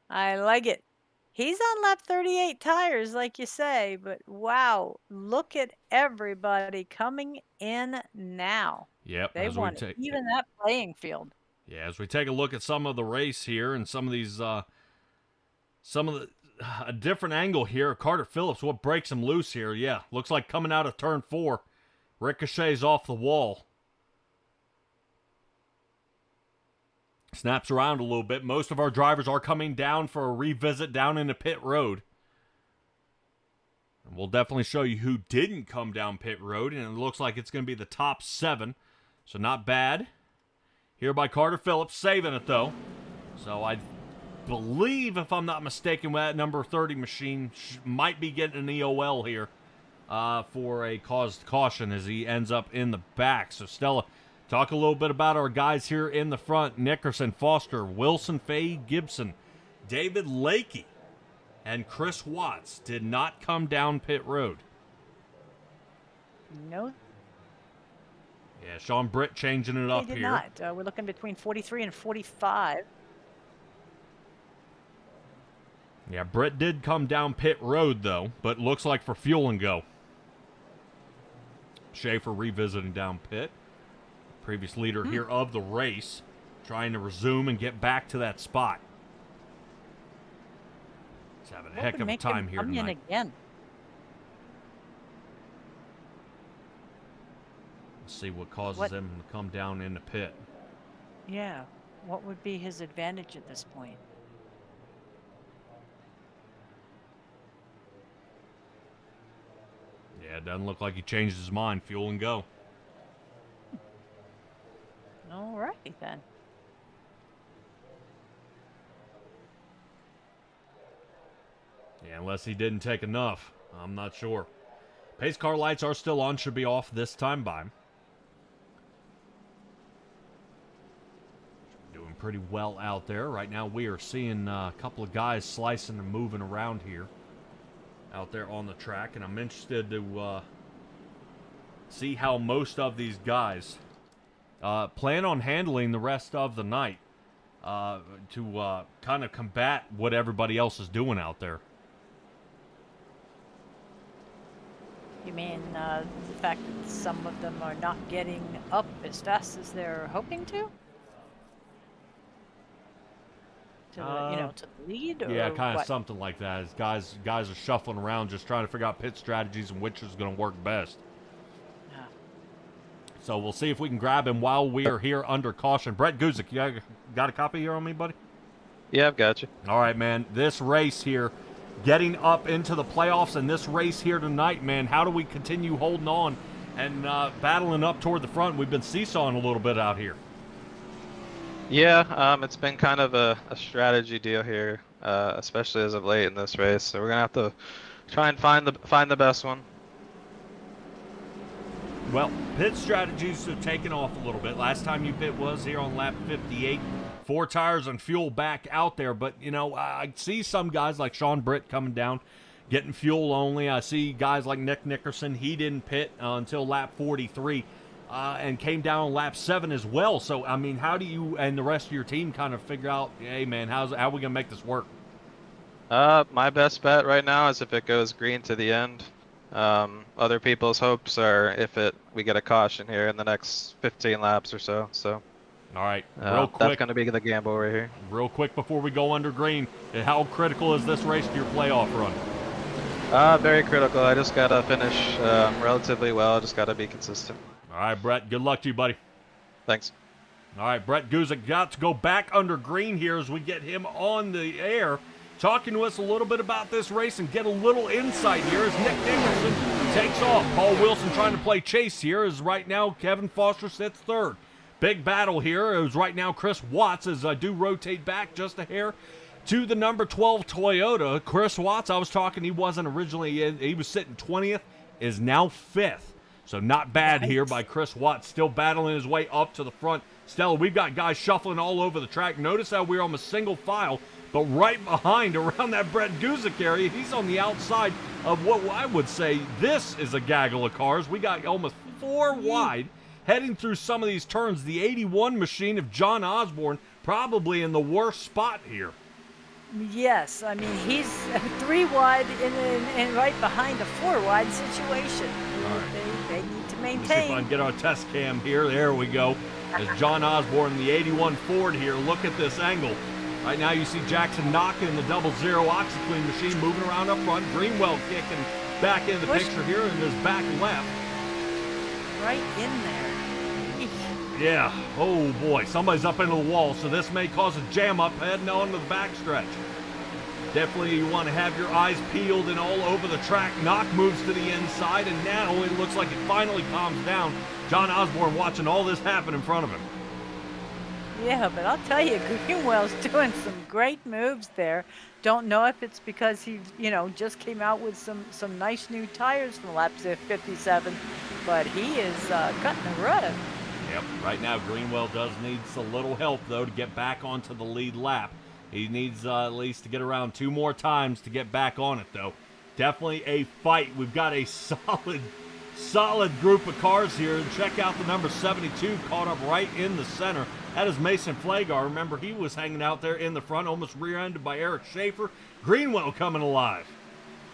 I like it. He's on lap 38 tires, like you say, but wow, look at everybody coming in now. Yep. They want to even that playing field. Yeah, as we take a look at some of the race here and some of these, a different angle here. Carter Phillips, what breaks him loose here? Yeah, looks like coming out of turn 4. Ricochets off the wall. Snaps around a little bit. Most of our drivers are coming down for a revisit down into pit road. And we'll definitely show you who didn't come down pit road, and it looks like it's going to be the top 7. So not bad. Here by Carter Phillips, saving it though. So I believe, if I'm not mistaken, that number 30 machine might be getting an EOL here for a caused caution as he ends up in the back. So Stella, talk a little bit about our guys here in the front. Nickerson, Foster, Wilson, Fay, Gibson, David Lakey, and Chris Watts did not come down pit road. No, Yeah, Sean Britt changing it up they did here. not. We're looking between 43 and 45. Yeah, Britt did come down pit road, though, but looks like for fuel and go. Schaefer revisiting down pit. Previous leader here of the race, trying to resume and get back to that spot. He's having a What heck would of a make him time here come in tonight. again? Let's see what causes What- him to come down in the pit. Yeah. What would be his advantage at this point? Yeah, it doesn't look like he changed his mind. Fuel and go. All right, then. Yeah, unless he didn't take enough. I'm not sure. Pace car lights are still on. Should be off this time by. Doing pretty well out there. Right now we are seeing a couple of guys slicing and moving around here. Out there on the track. And I'm interested to see how most of these guys plan on handling the rest of the night. To kind of combat what everybody else is doing out there. You mean the fact that some of them are not getting up as fast as they're hoping to? To the lead? Or Yeah, kind of what? something like that. As guys are shuffling around, just trying to figure out pit strategies and which is going to work best. Yeah. So we'll see if we can grab him while we are here under caution. Brett Guzik, you got a copy here on me, buddy? Yeah, I've got you. All right, man. This race here, getting up into the playoffs, and this race here tonight, man, how do we continue holding on and battling up toward the front? We've been seesawing a little bit out here. Yeah, it's been kind of a strategy deal here, especially as of late in this race. So we're gonna have to try and find the best one. Well, pit strategies have taken off a little bit. Last time you pit was here on lap 58. 4 tires and fuel back out there. But, I see some guys like Sean Britt coming down, getting fuel only. I see guys like Nick Nickerson. He didn't pit until lap 43 and came down on lap 7 as well. So, I mean, how do you and the rest of your team kind of figure out, hey, man, how are we going to make this work? My best bet right now is if it goes green to the end. Other people's hopes are if we get a caution here in the next 15 laps or so. So. All right, real quick. That's going to be the gamble right here. Real quick before we go under green, how critical is this race to your playoff run? Very critical. I just got to finish relatively well. Just got to be consistent. All right, Brett, good luck to you, buddy. Thanks. All right, Brett Guzik got to go back under green here as we get him on the air, talking to us a little bit about this race and get a little insight here as Nick Nicholson takes off. Paul Wilson trying to play chase here as right now Kevin Foster sits third. Big battle here is right now Chris Watts as I do rotate back just a hair to the number 12 Toyota. Chris Watts, I was talking, he wasn't originally in. He was sitting 20th, is now 5th. So not bad here by Chris Watts, still battling his way up to the front. Stella, we've got guys shuffling all over the track. Notice how we're almost single file, but right behind, around that Brett Guzik area, he's on the outside of what I would say this is a gaggle of cars. We got almost 4 wide heading through some of these turns. The 81 machine of John Osborne probably in the worst spot here. Yes, I mean, he's 3 wide and right behind a 4 wide situation. They need to Let's see if I maintain. can get our test cam here. There we go. As John Osborne in the 81 Ford here. Look at this angle. Right now you see Jackson knocking the 00 OxyClean machine moving around up front. Greenwell kicking back into the picture here in his back left. Right in there. Eek. Yeah. Oh boy, somebody's up into the wall, so this may cause a jam up heading on to the backstretch. Definitely you want to have your eyes peeled and all over the track. Knock moves to the inside, and now it looks like it finally calms down. John Osborne watching all this happen in front of him. Yeah, but I'll tell you, Greenwell's doing some great moves there. Don't know if it's because he, just came out with some nice new tires from lap 57, but he is cutting a run. Yep, right now Greenwell does need a little help, though, to get back onto the lead lap. He needs at least to get around 2 more times to get back on it, though. Definitely a fight. We've got a solid group of cars here. And check out the number 72 caught up right in the center. That is Mason Flagar. Remember, he was hanging out there in the front, almost rear-ended by Eric Schaefer. Greenwell coming alive.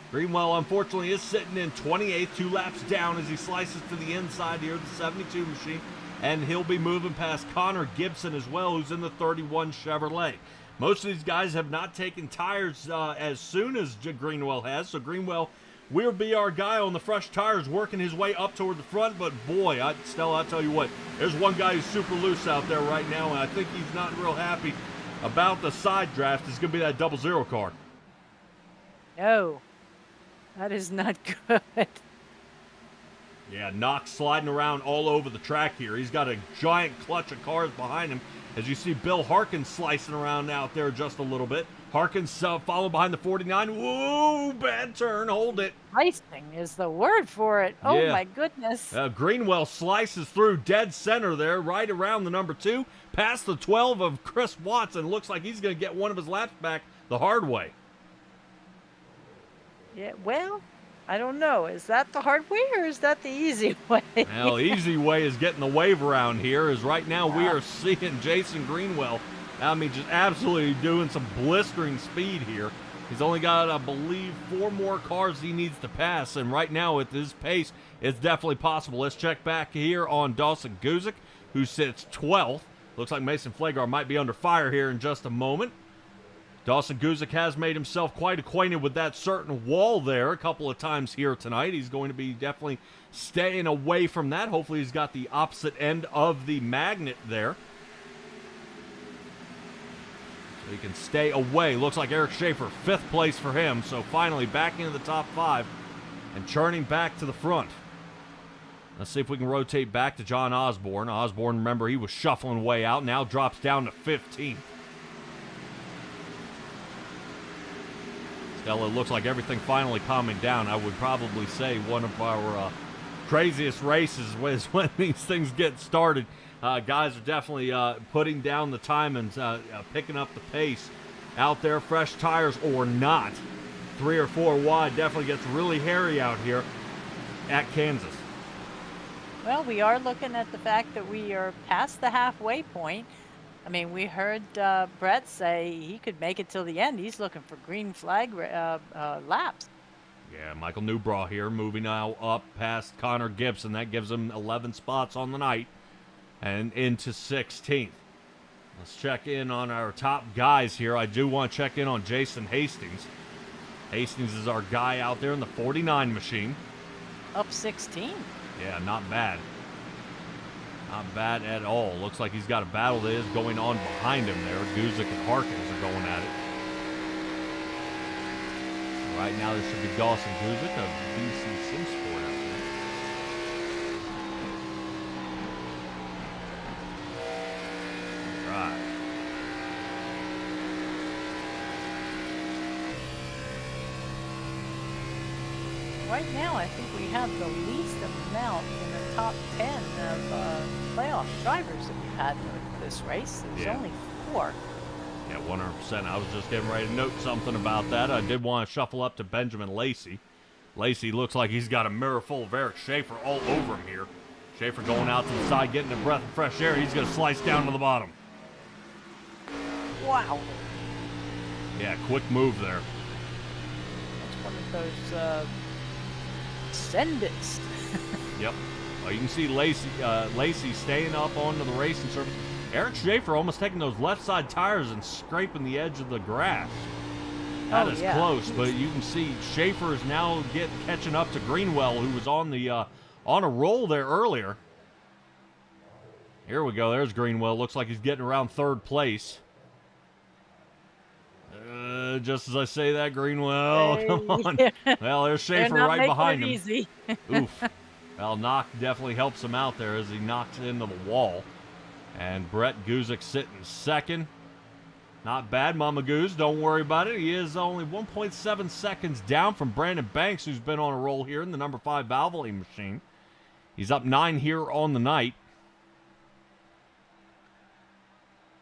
Greenwell, unfortunately, is sitting in 28th, 2 laps down as he slices to the inside here of the 72 machine. And he'll be moving past Connor Gibson as well, who's in the 31 Chevrolet. Most of these guys have not taken tires as soon as Greenwell has. So Greenwell will be our guy on the fresh tires, working his way up toward the front. But boy, Stella, I'll tell you what, there's one guy who's super loose out there right now, and I think he's not real happy about the side draft. It's going to be that 00 car. No, that is not good. Yeah, Knox sliding around all over the track here. He's got a giant clutch of cars behind him. As you see Bill Harkins slicing around out there just a little bit. Harkins followed behind the 49. Whoa, bad turn. Hold it. Slicing is the word for it. Oh, Yeah. my goodness. Greenwell slices through dead center there, right around the number 2, past the 12 of Chris Watson. Looks like he's going to get one of his laps back the hard way. Yeah, well, I don't know. Is that the hard way or is that the easy way? Well, easy way is getting the wave around here, as right now we are seeing Jason Greenwell, just absolutely doing some blistering speed here. He's only got, I believe, 4 more cars he needs to pass, and right now at this pace, it's definitely possible. Let's check back here on Dawson Guzik, who sits 12th. Looks like Mason Flagar might be under fire here in just a moment. Dawson Guzik has made himself quite acquainted with that certain wall there a couple of times here tonight. He's going to be definitely staying away from that. Hopefully he's got the opposite end of the magnet there, so he can stay away. Looks like Eric Schaefer, 5th place for him. So finally back into the top 5 and churning back to the front. Let's see if we can rotate back to John Osborne. Osborne, remember, he was shuffling way out. Now drops down to 15th. Stella, it looks like everything finally calming down. I would probably say one of our craziest races is when these things get started. Guys are definitely putting down the time and picking up the pace out there, fresh tires or not. 3 or 4 wide definitely gets really hairy out here at Kansas. Well, we are looking at the fact that we are past the halfway point. I mean, we heard Brett say he could make it till the end. He's looking for green flag laps. Yeah, Michael Newbraw here moving now up past Connor Gibson. That gives him 11 spots on the night and into 16th. Let's check in on our top guys here. I do want to check in on Jason Hastings. Hastings is our guy out there in the 49 machine. Up 16. Yeah, not bad. Not bad at all. Looks like he's got a battle that is going on behind him there. Guzik and Harkins are going at it. Right now there should be Dawson Guzik of BC Simsport out there. All right. Right now, I think we have the least amount in the top 10 of playoff drivers that we've had in this race. There's only 4. Yeah, 100%. I was just getting ready to note something about that. I did want to shuffle up to Benjamin Lacey. Lacey looks like he's got a mirror full of Eric Schaefer all over him here. Schaefer going out to the side, getting a breath of fresh air. He's going to slice down to the bottom. Wow. Yeah, quick move there. That's one of those sendits. Yep. Well, you can see Lacey staying up onto the racing surface. Eric Schaefer almost taking those left side tires and scraping the edge of the grass. That is close, but you can see Schaefer is now catching up to Greenwell, who was on the on a roll there earlier. Here we go. There's Greenwell. Looks like he's getting around 3rd place. Just as I say that, Greenwell, Hey. come on. Well, there's Schaefer right behind him. Easy. Oof. Well, Knock definitely helps him out there as he knocks into the wall. And Brett Guzik sitting 2nd. Not bad, Mama Goose. Don't worry about it. He is only 1.7 seconds down from Brandon Banks, who's been on a roll here in the number 5 Valvoline machine. He's up 9 here on the night.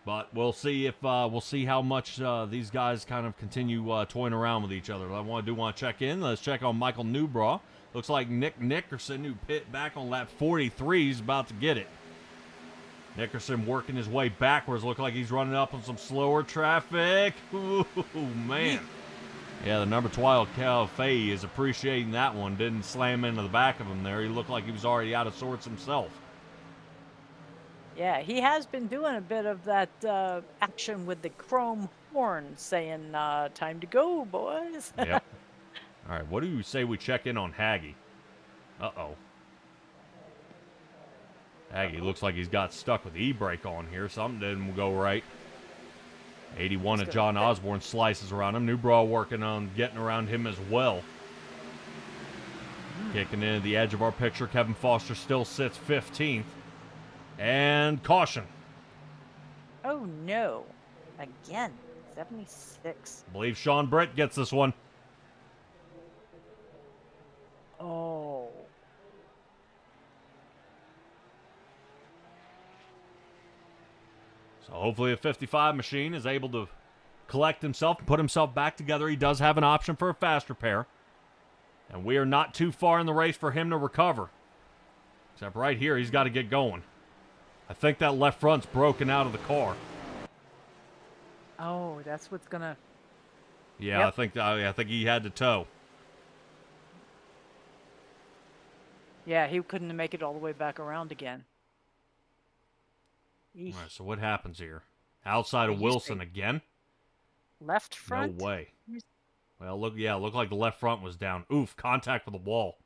But we'll see if we'll see how much these guys kind of continue toying around with each other. I want to check in. Let's check on Michael Newbraw. Looks like Nick Nickerson, who pit back on lap 43, is about to get it. Nickerson working his way backwards. Look like he's running up on some slower traffic. Ooh, man. Yeah, the number 12 Cal Fay is appreciating that one. Didn't slam into the back of him there. He looked like he was already out of sorts himself. Yeah, he has been doing a bit of that action with the chrome horn, saying, time to go, boys. Yep. All right, what do you say we check in on Haggy? Uh-oh. Haggy looks like he's got stuck with the e-brake on here. Something didn't go right. 81 of John Osborne slices around him. Newbraw working on getting around him as well. Kicking into the edge of our picture. Kevin Foster still sits 15th. And caution. Oh, no. Again. 76. I believe Sean Britt gets this one. Oh. So hopefully a 55 machine is able to collect himself and put himself back together. He does have an option for a fast repair. And we are not too far in the race for him to recover. Except right here, he's got to get going. I think that left front's broken out of the car. Oh, that's what's going to... Yeah, Yep. I think he had to tow. Yeah, he couldn't make it all the way back around again. Eesh. All right, so what happens here? Outside of He's Wilson big. again? Left front? No way. Here's- Well, looked like the left front was down. Oof, contact with the wall.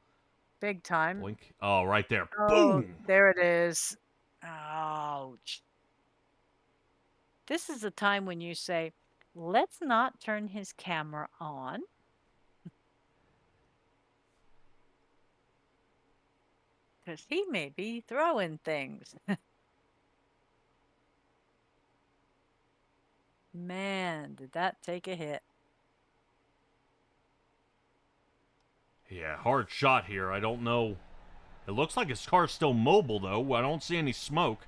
Big time. Blink. Oh, right there. Oh, Boom! there it is. Ouch. This is the time when you say, let's not turn his camera on. Because he may be throwing things. Man, did that take a hit. Yeah, hard shot here. I don't know. It looks like his car's still mobile, though. I don't see any smoke.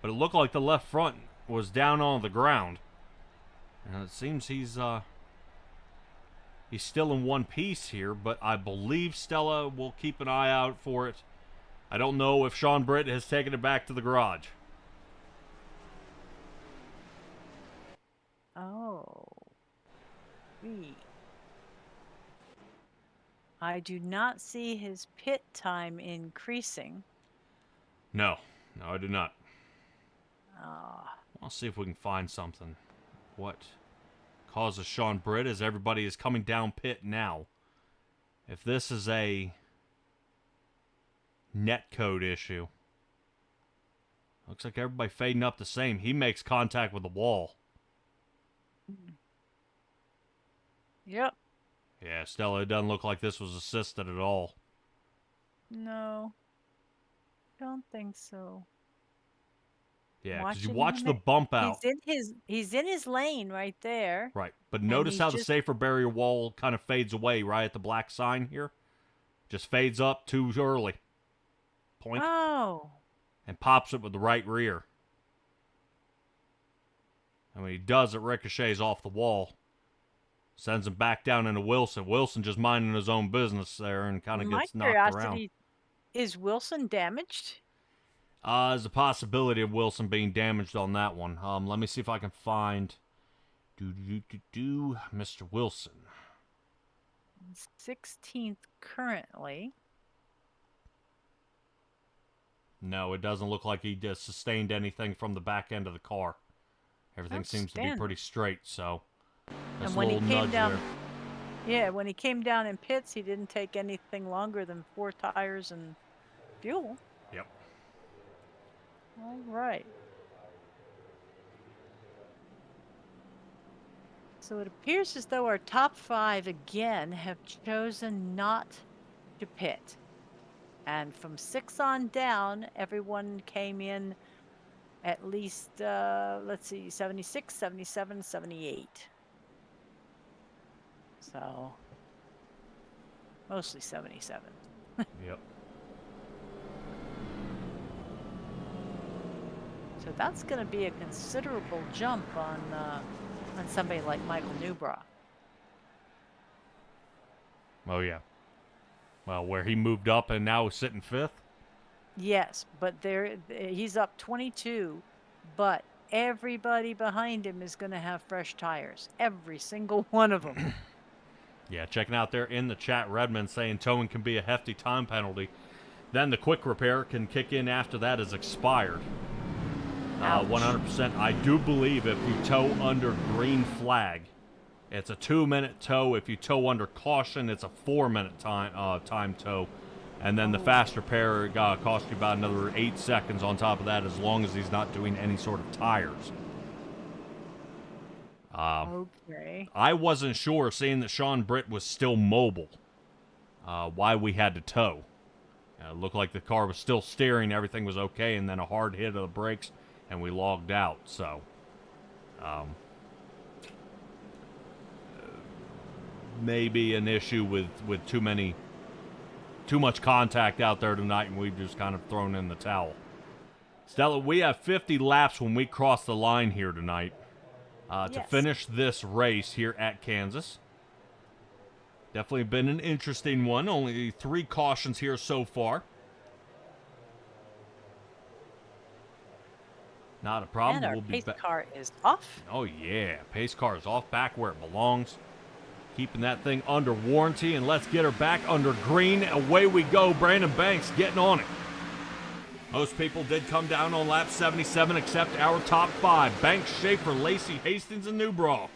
But it looked like the left front was down on the ground. And it seems he's still in one piece here, but I believe Stella will keep an eye out for it. I don't know if Sean Britt has taken it back to the garage. Oh. Wee. I do not see his pit time increasing. No, I do not. Ah. I'll see if we can find something. What causes Sean Britt as everybody is coming down pit now. If this is a netcode issue. Looks like everybody fading up the same. He makes contact with the wall. Yep. Yeah, Stella, it doesn't look like this was assisted at all. No. Don't think so. Yeah, because you Watching watch him the bump out. He's in his lane right there. Right, but notice he's how the just- safer barrier wall kind of fades away right at the black sign here. Just fades up too early. Point. Oh. And pops it with the right rear. And when he does, it ricochets off the wall. Sends him back down into Wilson. Wilson just minding his own business there and kind of My gets knocked around. curiosity, is Wilson damaged? There's a possibility of Wilson being damaged on that one. Let me see if I can find Mr. Wilson. 16th currently. No, it doesn't look like he just sustained anything from the back end of the car. Everything seems to be Outstanding. pretty straight, so that's And a when he little came nudge down, there. yeah, when he came down in pits, he didn't take anything longer than 4 tires and fuel. Yep. All right. So it appears as though our top 5 again have chosen not to pit. And from 6 on down, everyone came in at least, let's see, 76, 77, 78. So, mostly 77. Yep. So that's going to be a considerable jump on somebody like Michael Newbrough. Oh, yeah. Well, where he moved up and now is sitting 5th? Yes, but he's up 22, but everybody behind him is going to have fresh tires. Every single one of them. Yeah, checking out there in the chat, Redmond saying towing can be a hefty time penalty. Then the quick repair can kick in after that is expired. Ouch. 100%. I do believe if you tow under green flag, it's a 2-minute tow. If you tow under caution, it's a 4-minute time tow. And then the fast repair costs you about another 8 seconds on top of that, as long as he's not doing any sort of tires. Okay. I wasn't sure, seeing that Sean Britt was still mobile, why we had to tow. It looked like the car was still steering, everything was okay, and then a hard hit of the brakes, and we logged out. So, maybe an issue with too much contact out there tonight, and we've just kind of thrown in the towel. Stella, we have 50 laps when we cross the line here tonight to Yes. finish this race here at Kansas. Definitely been an interesting one. Only 3 cautions here so far. Not a problem. And our We'll be pace back. car is off. Oh, yeah. Pace car is off back where it belongs. Keeping that thing under warranty, and let's get her back under green. Away we go. Brandon Banks getting on it. Most people did come down on lap 77 except our top 5. Banks, Schaefer, Lacey, Hastings, and Newbrough.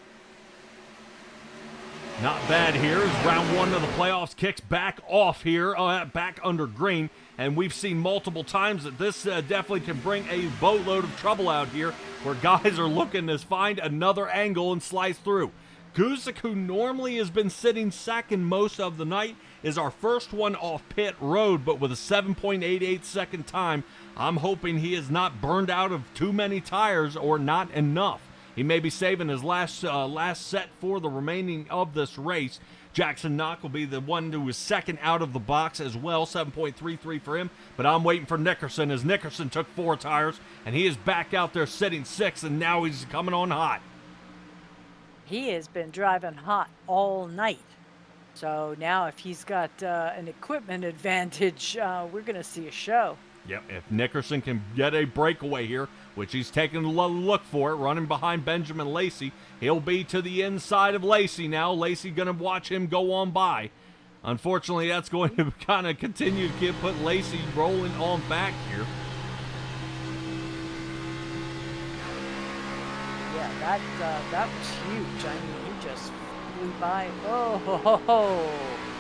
Not bad here as round 1 of the playoffs kicks back off here, back under green. And we've seen multiple times that this definitely can bring a boatload of trouble out here, where guys are looking to find another angle and slice through. Guzik, who normally has been sitting second most of the night, is our first one off pit road, but with a 7.88 second time, I'm hoping he is not burned out of too many tires or not enough. He may be saving his last set for the remaining of this race. Jackson Knock will be the one who is second out of the box as well, 7.33 for him. But I'm waiting for Nickerson, as Nickerson took 4 tires, and he is back out there sitting 6th, and now he's coming on hot. He has been driving hot all night. So now if he's got an equipment advantage, we're going to see a show. Yep, if Nickerson can get a breakaway here, which he's taking a look for, running behind Benjamin Lacey, he'll be to the inside of Lacey now. Lacey going to watch him go on by. Unfortunately, that's going to kind of continue to put Lacey rolling on back here. That was huge. I mean, he just flew by. Oh, ho, ho, ho.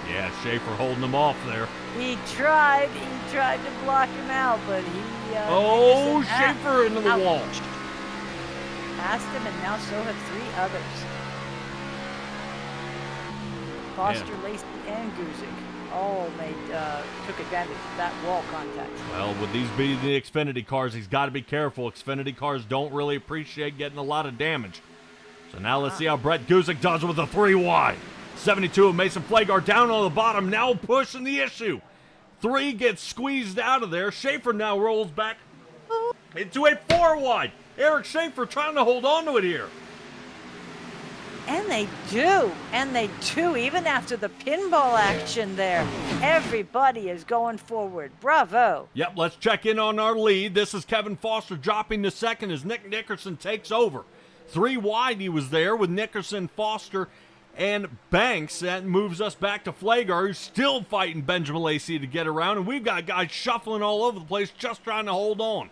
Yeah, Schaefer holding him off there. He tried to block him out, but he. Oh, Nickerson, Schaefer into the wall. Passed him, and now so have 3 others. Foster, Lacey, and Guzik all took advantage of that wall contact. Well, with these being the Xfinity cars, he's got to be careful. Xfinity cars don't really appreciate getting a lot of damage. So now let's see how Brett Guzik does with a 3 wide. 72 of Mason Flagar down on the bottom, now pushing the issue. 3 gets squeezed out of there. Schaefer now rolls back into a 4 wide. Eric Schaefer trying to hold on to it here. And they do, even after the pinball action there. Everybody is going forward. Bravo. Yep, let's check in on our lead. This is Kevin Foster dropping to second as Nick Nickerson takes over. 3 wide he was there with Nickerson, Foster, and Banks. That moves us back to Flagar, who's still fighting Benjamin Lacey to get around, and we've got guys shuffling all over the place just trying to hold on.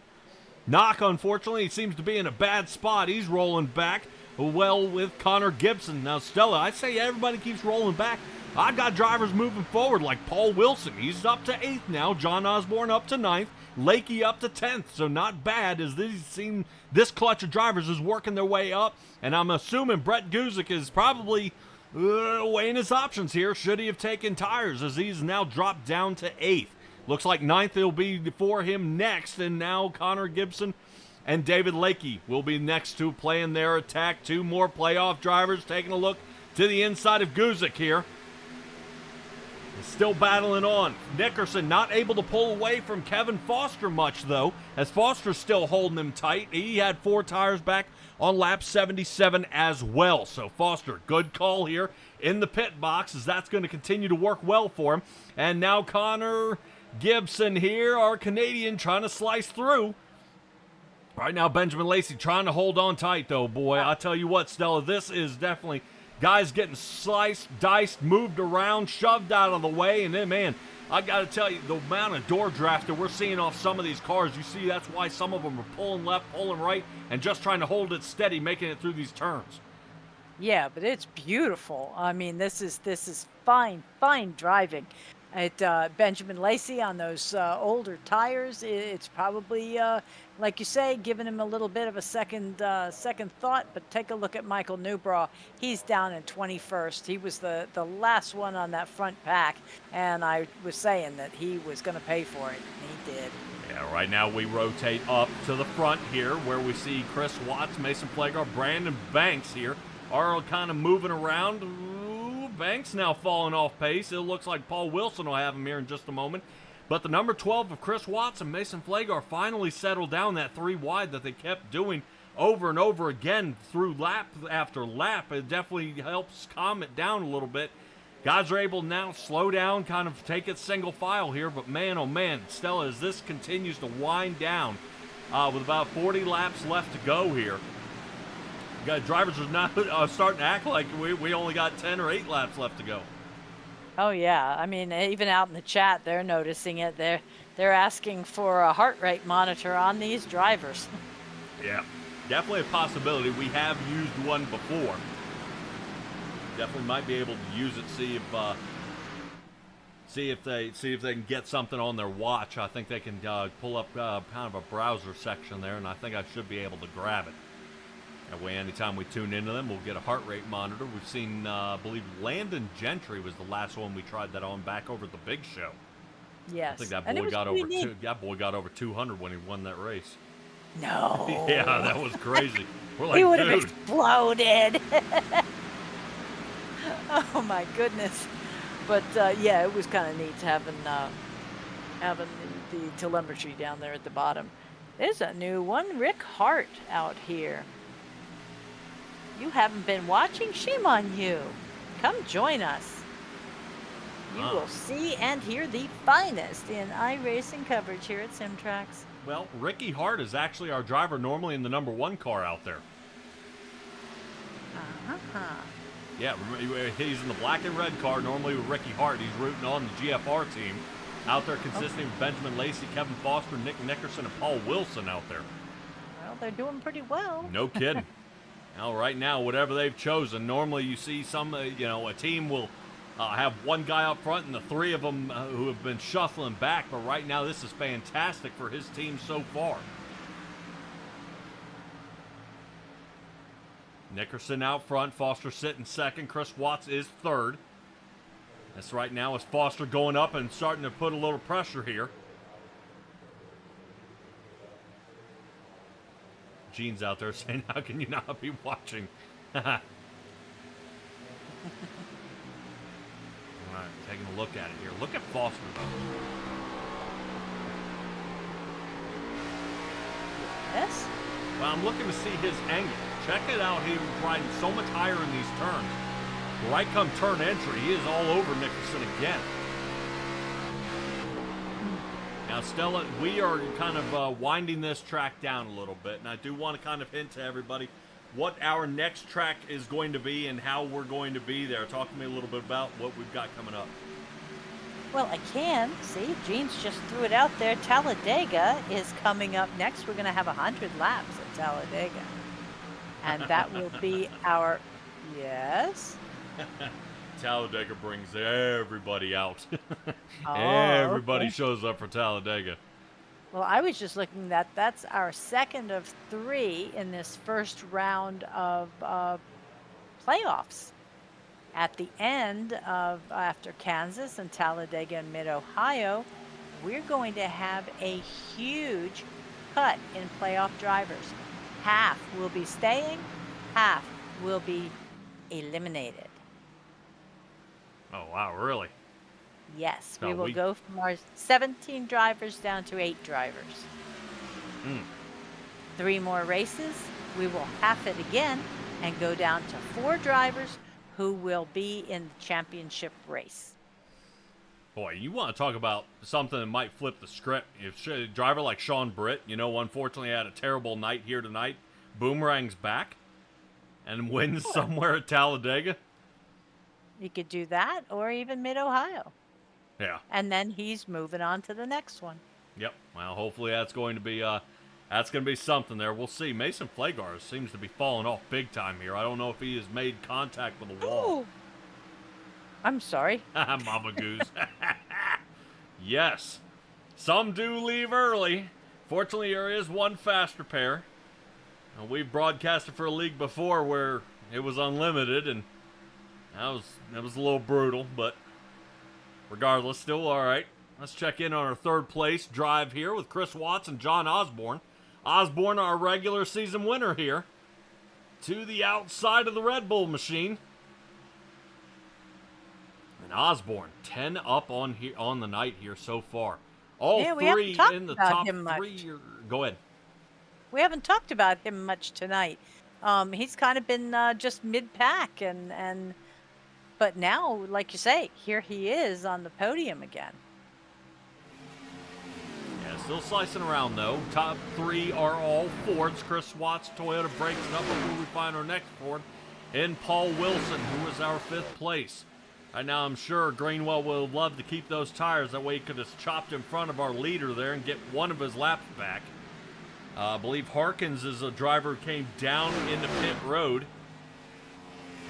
Knock, unfortunately, he seems to be in a bad spot. He's rolling back well with Connor Gibson. Now, Stella, I say everybody keeps rolling back. I've got drivers moving forward like Paul Wilson. He's up to 8th now. John Osborne up to 9th. Lakey up to 10th. So not bad as this clutch of drivers is working their way up. And I'm assuming Brett Guzik is probably weighing his options here. Should he have taken tires as he's now dropped down to 8th. Looks like 9th will be for him next. And now Connor Gibson and David Lakey will be next to playing their attack. 2 more playoff drivers taking a look to the inside of Guzik here. Still battling on. Nickerson not able to pull away from Kevin Foster much, though, as Foster's still holding him tight. He had 4 tires back on lap 77 as well. So Foster, good call here in the pit box, as that's going to continue to work well for him. And now Connor Gibson here, our Canadian, trying to slice through. Right now, Benjamin Lacey trying to hold on tight, though, boy. I tell you what, Stella, this is definitely guys getting sliced, diced, moved around, shoved out of the way. And then, man, I got to tell you, the amount of door draft that we're seeing off some of these cars, you see that's why some of them are pulling left, pulling right, and just trying to hold it steady, making it through these turns. Yeah, but it's beautiful. I mean, this is fine driving. Benjamin Lacey on those older tires, it's probably, like you say, giving him a little bit of a second thought. But take a look at Michael Newbraw. He's down in 21st. He was the last one on that front pack, and I was saying that he was going to pay for it, and he did. Yeah, right now we rotate up to the front here where we see Chris Watts, Mason Flagar, Brandon Banks here are kind of moving around. Ooh, Banks now falling off pace. It looks like Paul Wilson will have him here in just a moment. But the number 12 of Chris Watts and Mason Flagar finally settled down that 3 wide that they kept doing over and over again through lap after lap. It definitely helps calm it down a little bit. Guys are able to now slow down, kind of take it single file here. But man, oh man, Stella, as this continues to wind down with about 40 laps left to go here. Drivers are not starting to act like we only got 10 or 8 laps left to go. Oh yeah, I mean, even out in the chat, they're noticing it. They're asking for a heart rate monitor on these drivers. Yeah, definitely a possibility. We have used one before. Definitely might be able to use it. See if they can get something on their watch. I think they can pull up kind of a browser section there, and I think I should be able to grab it. That way, anytime we tune into them, we'll get a heart rate monitor. We've seen, I believe, Landon Gentry was the last one we tried that on back over at the Big Show. Yes. I think that boy got over 200 when he won that race. No. Yeah, that was crazy. We're like, he would have dude. exploded. Oh my goodness. But yeah, it was kind of neat having the telemetry down there at the bottom. There's a new one, Rick Hart out here. You haven't been watching? Shame on you. Come join us. You will see and hear the finest in iRacing coverage here at Simtrax. Well, Ricky Hart is actually our driver normally in the number 1 car out there. Yeah, he's in the black and red car normally with Ricky Hart. He's rooting on the GFR team. Out there consisting of Benjamin Lacey, Kevin Foster, Nick Nickerson, and Paul Wilson out there. Well, they're doing pretty well. No kidding. Now, right now, whatever they've chosen, normally you see some, a team will have one guy up front and the three of them who have been shuffling back. But right now, this is fantastic for his team so far. Nickerson out front, Foster sitting second, Chris Watts is third. This right now is Foster going up and starting to put a little pressure here. Gene's out there saying, how can you not be watching? All right, taking a look at it here. Look at Foster, though. Yes? Well, I'm looking to see his angle. Check it out. He was riding so much higher in these turns. Right come turn entry, he is all over Nickerson again. Now, Stella, we are kind of winding this track down a little bit, and I do want to kind of hint to everybody what our next track is going to be and how we're going to be there. Talk to me a little bit about what we've got coming up. Well, I can. See, Jeans just threw it out there. Talladega is coming up next. We're going to have 100 laps at Talladega. And that will be our... Yes? Talladega brings everybody out. Oh, Everybody okay. shows up for Talladega. Well, I was just looking at that's our second of 3 in this first round of playoffs. At the end of after Kansas and Talladega and Mid-Ohio, we're going to have a huge cut in playoff drivers. Half will be staying, half will be eliminated. Oh, wow, really? Yes, No, we will we- go from our 17 drivers down to 8 drivers. 3 more races, we will half it again and go down to 4 drivers who will be in the championship race. Boy, you want to talk about something that might flip the script. If a driver like Sean Britt, unfortunately had a terrible night here tonight, boomerangs back and wins somewhere at Talladega. You could do that or even Mid-Ohio. Yeah. And then he's moving on to the next one. Yep. Well, hopefully that's going to be something there. We'll see. Mason Flagar seems to be falling off big time here. I don't know if he has made contact with the wall. Oh, I'm sorry. Mama Goose. Yes. Some do leave early. Fortunately, there is one faster pair. We've broadcasted for a league before where it was unlimited, and that was a little brutal, but regardless, still all right. Let's check in on our third place drive here with Chris Watts and John Osborne. Osborne, our regular season winner here, to the outside of the Red Bull machine. And Osborne, 10 up on the night here so far. All Yeah, we haven't 3 talked in the about top him much. 3. Go ahead. We haven't talked about him much tonight. He's kind of been just mid-pack, but now, like you say, here he is on the podium again. Yeah, still slicing around though. Top 3 are all Fords. Chris Watts, Toyota breaks it up before we find our next Ford in Paul Wilson, who is our 5th place. Right now, I'm sure Greenwell will love to keep those tires. That way he could have chopped in front of our leader there and get one of his laps back. I believe Harkins is a driver who came down into pit road.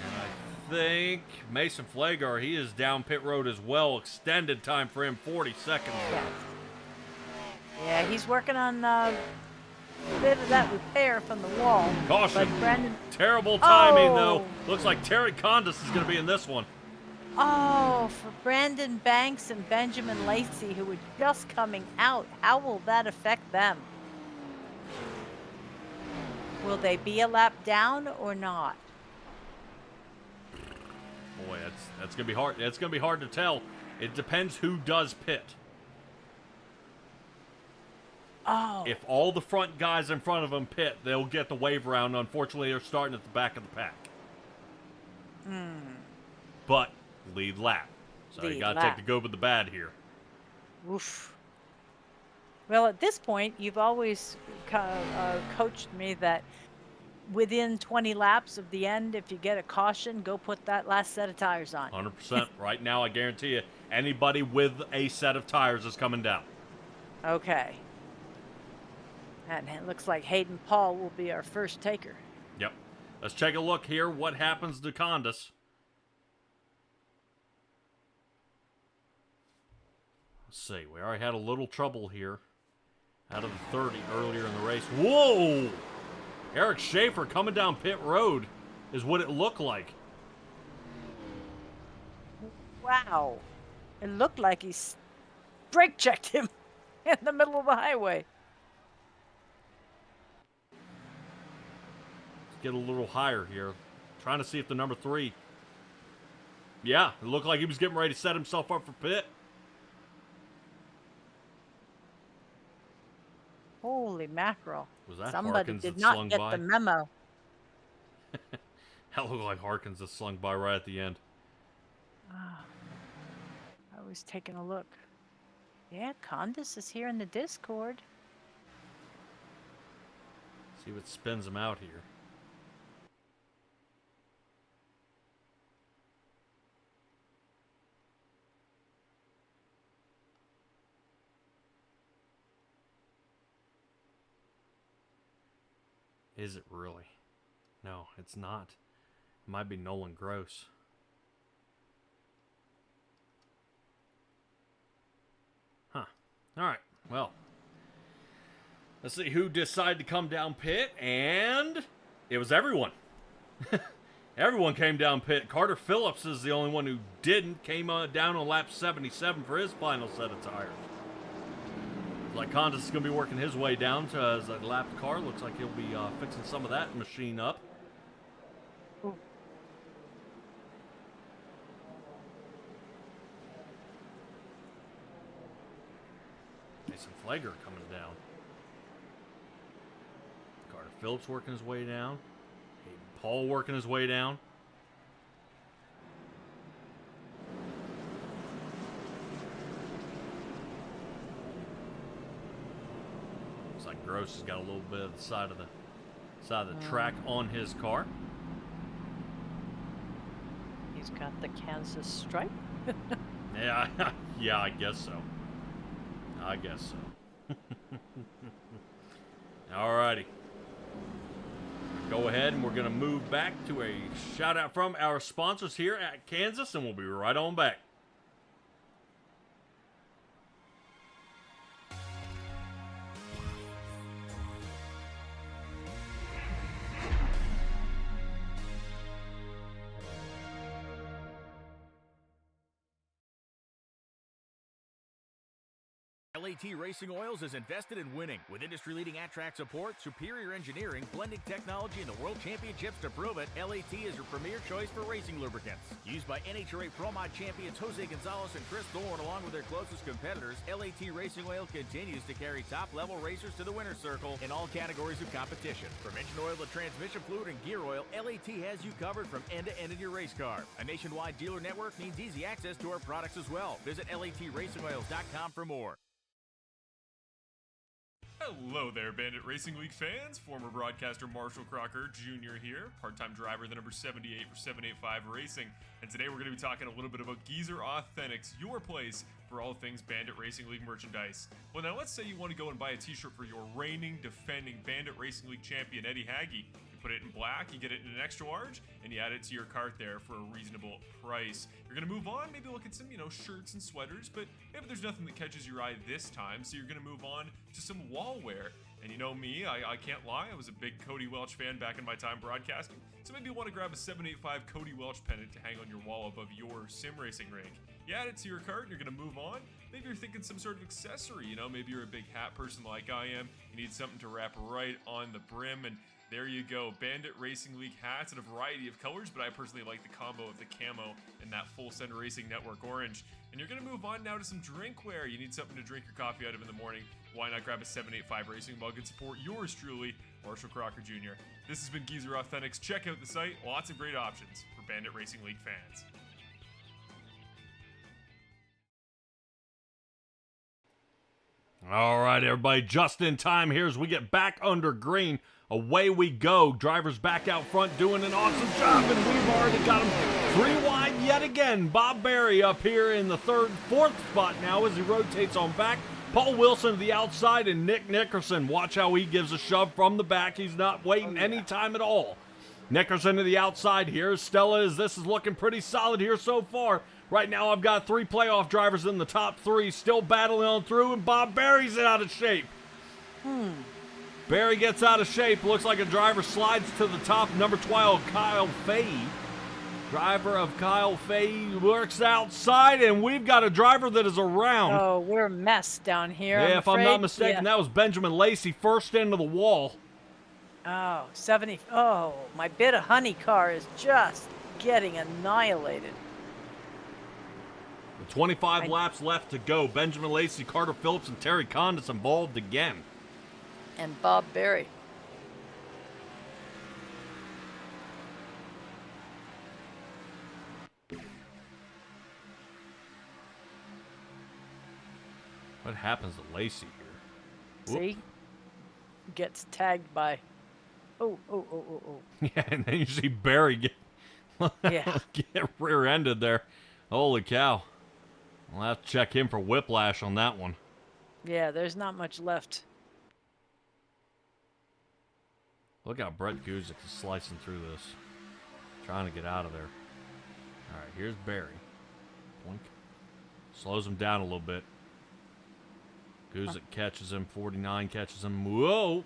And I think Mason Flagar, he is down pit road as well. Extended time for him, 40 seconds. Yeah, he's working on a bit of that repair from the wall. Caution. But Brandon, Terrible timing, though. Oh. Looks like Terry Condis is going to be in this one. oh, for Brandon Banks and Benjamin Lacey, who were just coming out, how will that affect them? Will they be a lap down or not? Boy, that's going to be hard. It's going to be hard to tell. It depends who does pit. Oh, If all the front guys in front of them pit, they'll get the wave around. Unfortunately, they're starting at the back of the pack. But lead lap. So you Lead got to take lap. the good with the bad here. oof. Well, at this point, you've always coached me that within 20 laps of the end, if you get a caution, go put that last set of tires on. 100%. Right now, I guarantee you, anybody with a set of tires is coming down. Okay. And it looks like Hayden Paul will be our first taker. Yep. Let's take a look here. What happens to Condis? Let's see. We already had a little trouble here. Out of the 30 earlier in the race. Whoa! Eric Schaefer coming down pit road is what it looked like. Wow. It looked like he brake checked him in the middle of the highway. Let's get a little higher here. Trying to see if the number 3. Yeah, it looked like he was getting ready to set himself up for pit. Holy mackerel. Was that Somebody Harkins did that not slung get by? the memo. That looked like Harkins that slung by right at the end. I was taking a look. Yeah, Condis is here in the Discord. See what spins him out here. Is it really? No, it's not. It might be Nolan Gross. Huh. All right. Well, let's see who decided to come down pit, and it was everyone. Everyone came down pit. Carter Phillips is the only one who didn't. Came down on lap 77 for his final set of tires. Like Condis is going to be working his way down to as a lapped car. Looks like he'll be fixing some of that machine up. Ooh. Mason Flager coming down. Carter Phillips working his way down. Hayden Paul working his way down. Like Gross has got a little bit of the side of the track on his car. He's got the Kansas stripe. Yeah, yeah, I guess so. I guess so. Alrighty. Go ahead and we're gonna move back to a shout out from our sponsors here at Kansas, and we'll be right on back. LAT Racing Oils is invested in winning. With industry-leading at-track support, superior engineering, blending technology, and the World Championships to prove it, LAT is your premier choice for racing lubricants. Used by NHRA Pro Mod champions Jose Gonzalez and Chris Thorne, along with their closest competitors, LAT Racing Oil continues to carry top-level racers to the winner's circle in all categories of competition. From engine oil to transmission fluid and gear oil, LAT has you covered from end to end in your race car. A nationwide dealer network means easy access to our products as well. Visit LATRacingOils.com for more. Hello there, Bandit Racing League fans. Former broadcaster Marshall Crocker Jr. here, part-time driver, the number 78 for 785 Racing. And today we're going to be talking a little bit about Geezer Authentics, your place for all things Bandit Racing League merchandise. Well, now let's say you want to go and buy a t-shirt for your reigning, defending Bandit Racing League champion, Eddie Hagge. You put it in black, you get it in an extra large, and you add it to your cart there for a reasonable price. You're going to move on, maybe look at some, shirts and sweaters, but maybe there's nothing that catches your eye this time, so you're going to move on to some wall wear. And you know me, I can't lie, I was a big Cody Welch fan back in my time broadcasting, so maybe you want to grab a 785 Cody Welch pennant to hang on your wall above your sim racing rink. You add it to your cart, and you're going to move on. Maybe you're thinking some sort of accessory, maybe you're a big hat person like I am, you need something to wrap right on the brim, and there you go, Bandit Racing League hats in a variety of colors, but I personally like the combo of the camo and that Full Send Racing Network orange. And you're going to move on now to some drinkware. You need something to drink your coffee out of in the morning. Why not grab a 785 Racing mug and support yours truly, Marshall Crocker Jr. This has been Geezer Authentics. Check out the site. Lots of great options for Bandit Racing League fans. All right, everybody, just in time here as we get back under green. Away we go. Drivers back out front doing an awesome job, and we've already got him 3 wide yet again. Bob Berry up here in the fourth spot now as he rotates on back. Paul Wilson to the outside, and Nick Nickerson. Watch how he gives a shove from the back. He's not waiting any time at all. Nickers into the outside here. Stella this is looking pretty solid here so far. Right now I've got 3 playoff drivers in the top 3, still battling on through, and Bob Barry's out of shape. Barry gets out of shape. Looks like a driver slides to the top. Number 12, Kyle Fay. Driver of Kyle Fay works outside, and we've got a driver that is around. Oh, we're a mess down here. Yeah, if I'm not afraid. mistaken, that was Benjamin Lacey, first into the wall. Oh, 70. Oh, my bit of honey car is just getting annihilated. With 25 laps left to go, Benjamin Lacey, Carter Phillips, and Terry Condis involved again. And Bob Barry. What happens to Lacey here? See? Gets tagged by... Oh. Yeah, and then you see Barry get, Yeah. get rear-ended there. Holy cow. We'll have to check him for whiplash on that one. Yeah, there's not much left. Look how Brett Guzik is slicing through this. Trying to get out of there. All right, here's Barry. Boink. Slows him down a little bit. Guzik catches him. 49 catches him. Whoa!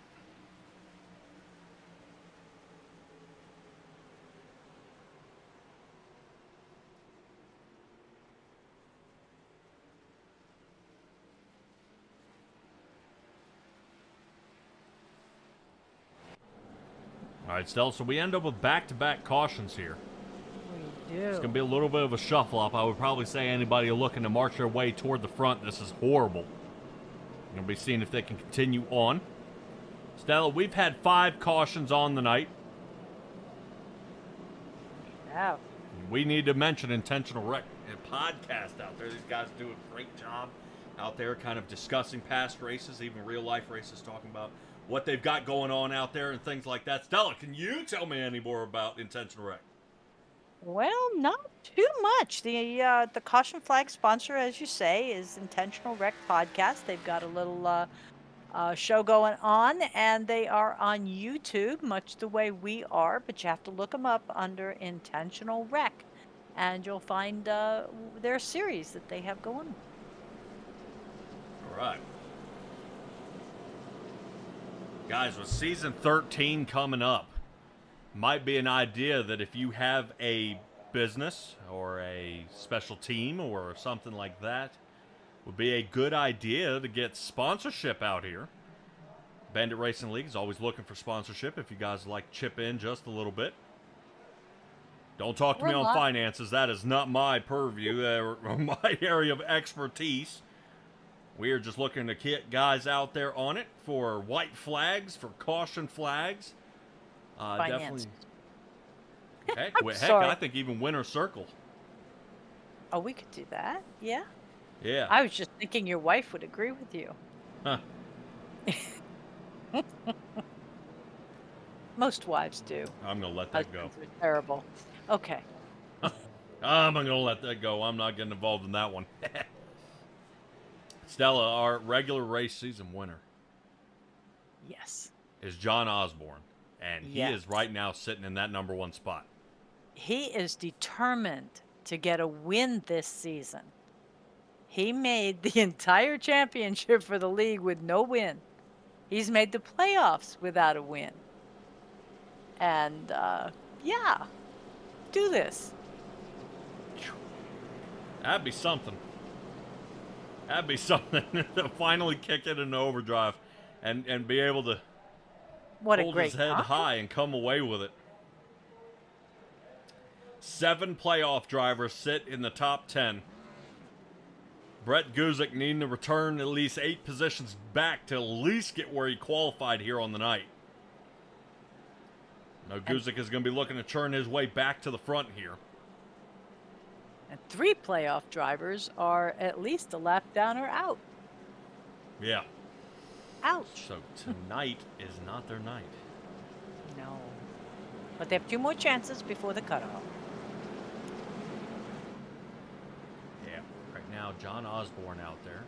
All right, Stella, so we end up with back-to-back cautions here. We do. It's going to be a little bit of a shuffle-up. I would probably say anybody looking to march their way toward the front, this is horrible. We're going to be seeing if they can continue on. Stella, we've had 5 cautions on the night. Yeah. We need to mention Intentional Wreck podcast out there. These guys do a great job out there kind of discussing past races, even real-life races, talking about what they've got going on out there and things like that. Stella, can you tell me any more about Intentional Wreck? Well, not too much. The Caution Flag sponsor, as you say, is Intentional Wreck Podcast. They've got a little show going on, and they are on YouTube, much the way we are, but you have to look them up under Intentional Wreck, and you'll find their series that they have going. All right. Guys, with season 13 coming up, might be an idea that if you have a business or a special team or something like that, would be a good idea to get sponsorship out here. Bandit Racing League is always looking for sponsorship if you guys would like to chip in just a little bit. Don't talk to me on finances. That is not my purview, my area of expertise. We are just looking to get guys out there on it for white flags, for caution flags. Definitely. Heck, I think even winner circle. Oh, we could do that. Yeah. Yeah. I was just thinking your wife would agree with you. Huh. Most wives do. I'm going to let that go. Husbands are terrible. Okay. I'm going to let that go. I'm not getting involved in that one. Stella, our regular race season winner. Yes. Is John Osborne. And he is right now sitting in that number 1 spot. He is determined to get a win this season. He made the entire championship for the league with no win. He's made the playoffs without a win. And, yeah, do this. That'd be something. That'd be something to finally kick it into overdrive and be able to hold his head high and come away with it. 7 playoff drivers sit in the top 10. Brett Guzik needing to return at least 8 positions back to at least get where he qualified here on the night. Now Guzik is going to be looking to churn his way back to the front here. And 3 playoff drivers are at least a lap down or out. Yeah. Ouch. So tonight is not their night. No. But they have 2 more chances before the cutoff. Yeah. Right now, John Osborne out there.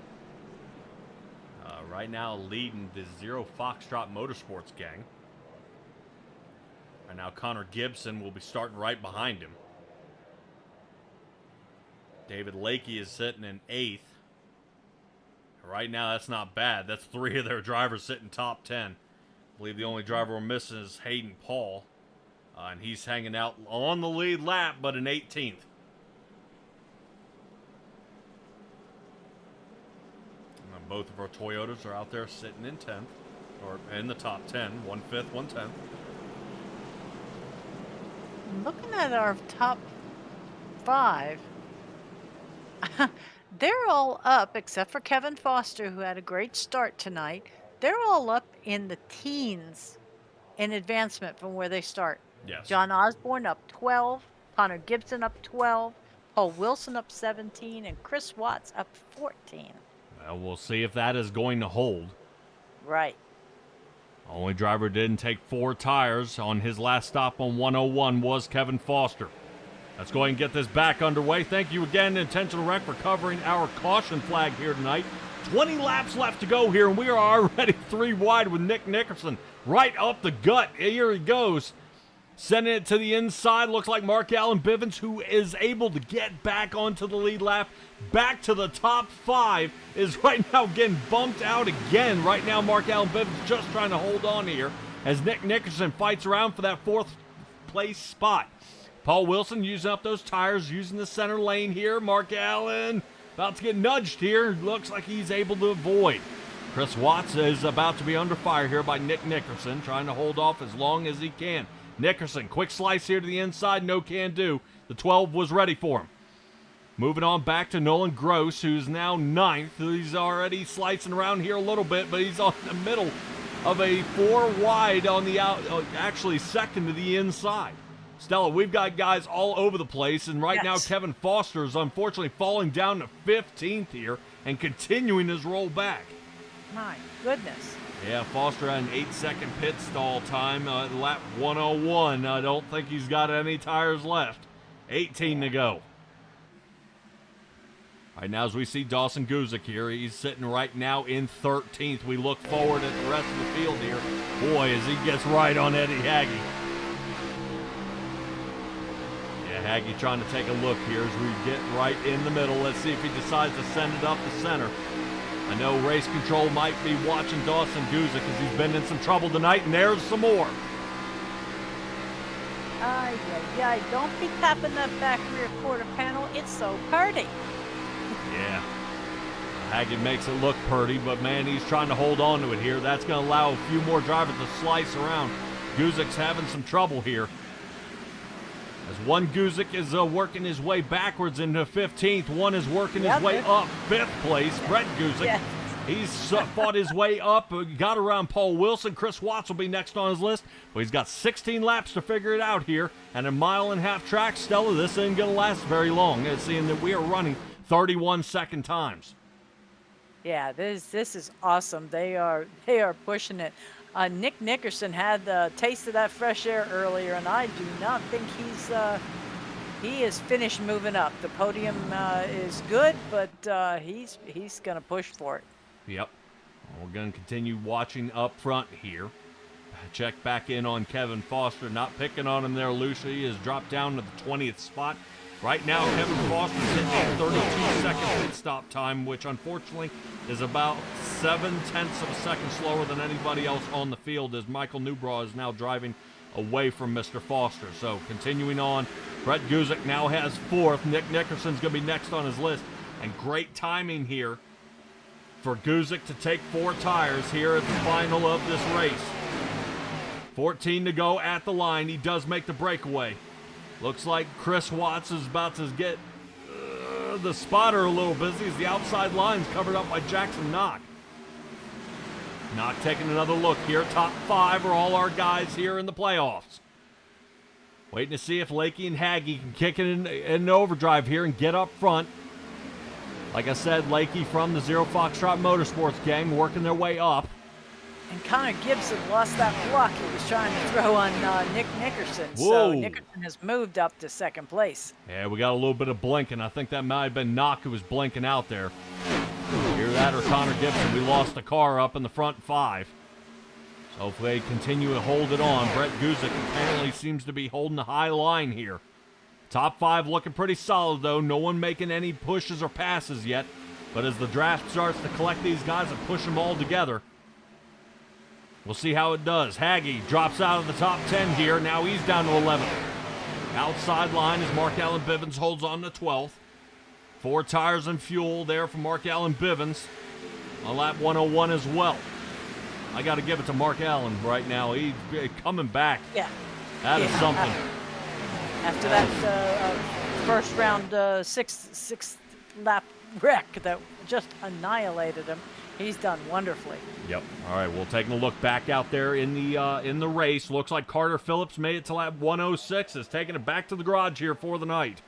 Right now leading the Zero Foxtrot Motorsports gang. And now Connor Gibson will be starting right behind him. David Lakey is sitting in 8th. Right now, that's not bad. That's 3 of their drivers sitting top 10. I believe the only driver we're missing is Hayden Paul. And he's hanging out on the lead lap, but in 18th. And both of our Toyotas are out there sitting in 10th, or in the top 10, 1/5, 1/10. Looking at our top 5, they're all up except for Kevin Foster, who had a great start tonight. They're all up in the teens in advancement from where they start. Yes. John Osborne up 12, Connor Gibson up 12, Paul Wilson up 17, and Chris Watts up 14. Well, we'll see if that is going to hold. Right. Only driver didn't take 4 tires on his last stop on 101 was Kevin Foster. Let's go ahead and get this back underway. Thank you again, Intentional Wreck, for covering our caution flag here tonight. 20 laps left to go here, and we are already 3 wide with Nick Nickerson right up the gut. Here he goes. Sending it to the inside. Looks like Mark Allen Bivens, who is able to get back onto the lead lap. Back to the top 5, is right now getting bumped out again. Right now, Mark Allen Bivens just trying to hold on here as Nick Nickerson fights around for that 4th place spot. Paul Wilson using up those tires, using the center lane here. Mark Allen about to get nudged here. Looks like he's able to avoid. Chris Watts is about to be under fire here by Nick Nickerson, trying to hold off as long as he can. Nickerson, quick slice here to the inside, no can do. The 12 was ready for him. Moving on back to Nolan Gross, who's now 9th. He's already slicing around here a little bit, but he's on the middle of a 4 wide on the out, actually 2nd to the inside. Stella, we've got guys all over the place, and right now Kevin Foster is unfortunately falling down to 15th here and continuing his roll back. My goodness. Yeah, Foster had an 8-second pit stall time, lap 101. I don't think he's got any tires left. 18 to go. All right, now as we see Dawson Guzik here, he's sitting right now in 13th. We look forward at the rest of the field here. Boy, as he gets right on Eddie Hagee. Yeah, Hagee trying to take a look here as we get right in the middle. Let's see if he decides to send it up the center. I know Race Control might be watching Dawson Guzik because he's been in some trouble tonight, and there's some more. Don't be tapping that back rear quarter panel. It's so pretty. Yeah. Haggett makes it look pretty, but man, he's trying to hold on to it here. That's going to allow a few more drivers to slice around. Guzik's having some trouble here. As one Guzik is working his way backwards into 15th, one is working his way up 5th place. Brett Guzik, he's fought his way up, got around Paul Wilson. Chris Watts will be next on his list, but he's got 16 laps to figure it out here. And a 1.5-mile track, Stella, this ain't going to last very long, seeing that we are running 31-second times. Yeah, this is awesome. They are pushing it. Nick Nickerson had the taste of that fresh air earlier, and I do not think he is finished moving up. The podium is good, but he's going to push for it. Yep. We're going to continue watching up front here. Check back in on Kevin Foster. Not picking on him there, Lucia. He has dropped down to the 20th spot. Right now, Kevin Foster's hitting a 32-second pit stop time, which unfortunately is about 0.7 of a second slower than anybody else on the field, as Michael Newbraw is now driving away from Mr. Foster. So continuing on, Brett Guzik now has 4th. Nick Nickerson's going to be next on his list. And great timing here for Guzik to take 4 tires here at the final of this race. 14 to go at the line. He does make the breakaway. Looks like Chris Watts is about to get the spotter a little busy as the outside line's covered up by Jackson Knock. Knock taking another look here. Top 5 are all our guys here in the playoffs. Waiting to see if Lakey and Hagee can kick it in overdrive here and get up front. Like I said, Lakey from the Zero Foxtrot Motorsports gang working their way up. And Connor Gibson lost that block he was trying to throw on Nick Nickerson. Whoa. So Nickerson has moved up to 2nd place. Yeah, we got a little bit of blinking. I think that might have been Knock who was blinking out there. Hear that or Connor Gibson. We lost the car up in the front 5. So if they continue to hold it on, Brett Guzik apparently seems to be holding a high line here. Top 5 looking pretty solid, though. No one making any pushes or passes yet. But as the draft starts to collect these guys and push them all together, we'll see how it does. Haggy drops out of the top 10 here. Now he's down to 11th. Outside line as Mark Allen Bivens holds on to 12th. 4 tires and fuel there for Mark Allen Bivens on lap 101 as well. I got to give it to Mark Allen right now. He's coming back. Yeah. That is something. After that first round sixth lap wreck that just annihilated him, he's done wonderfully. Yep. All right, we'll take a look back out there in the race. Looks like Carter Phillips made it to lap 106. Is taking it back to the garage here for the night.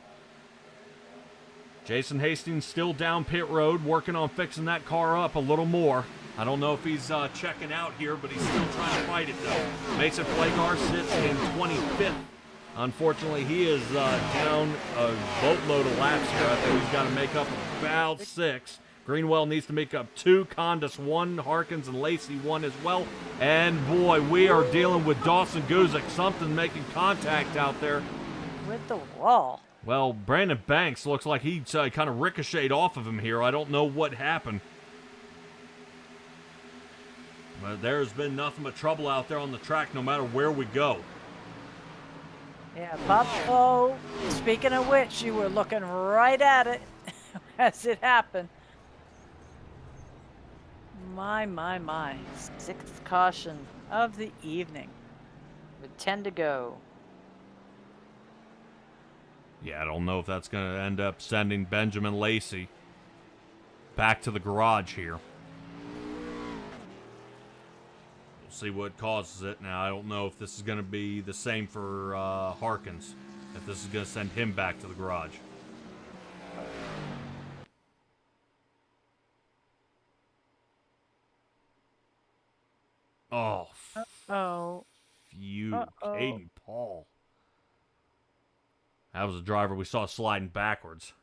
Jason Hastings still down pit road, working on fixing that car up a little more. I don't know if he's checking out here, but he's still trying to fight it, though. Mason Flagar sits in 25th. Unfortunately, he is down a boatload of laps here. I think he's got to make up about 6. Greenwell needs to make up 2, Condis 1, Harkins and Lacey 1 as well. And boy, we are dealing with Dawson Guzik, something making contact out there. With the wall. Well, Brandon Banks looks like he kind of ricocheted off of him here. I don't know what happened. But there's been nothing but trouble out there on the track no matter where we go. Yeah, Bob. Oh, speaking of which, you were looking right at it as it happened. My. 6th caution of the evening with 10 to go. Yeah, I don't know if that's going to end up sending Benjamin Lacey back to the garage here. We'll see what causes it. Now, I don't know if this is going to be the same for Harkins, if this is going to send him back to the garage. Oh, phew, Katie Paul. That was a driver we saw sliding backwards.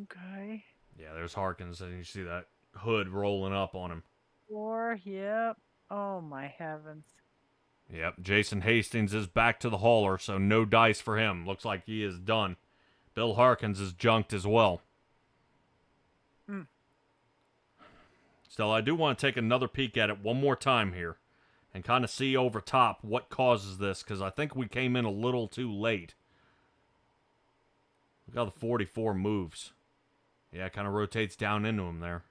Okay. Yeah, there's Harkins, and you see that hood rolling up on him. 4, yep. Oh, my heavens. Yep, Jason Hastings is back to the hauler, so no dice for him. Looks like he is done. Bill Harkins is junked as well. Still, I do want to take another peek at it one more time here and kind of see over top what causes this, because I think we came in a little too late. Look how the 44 moves. Yeah, it kind of rotates down into him there.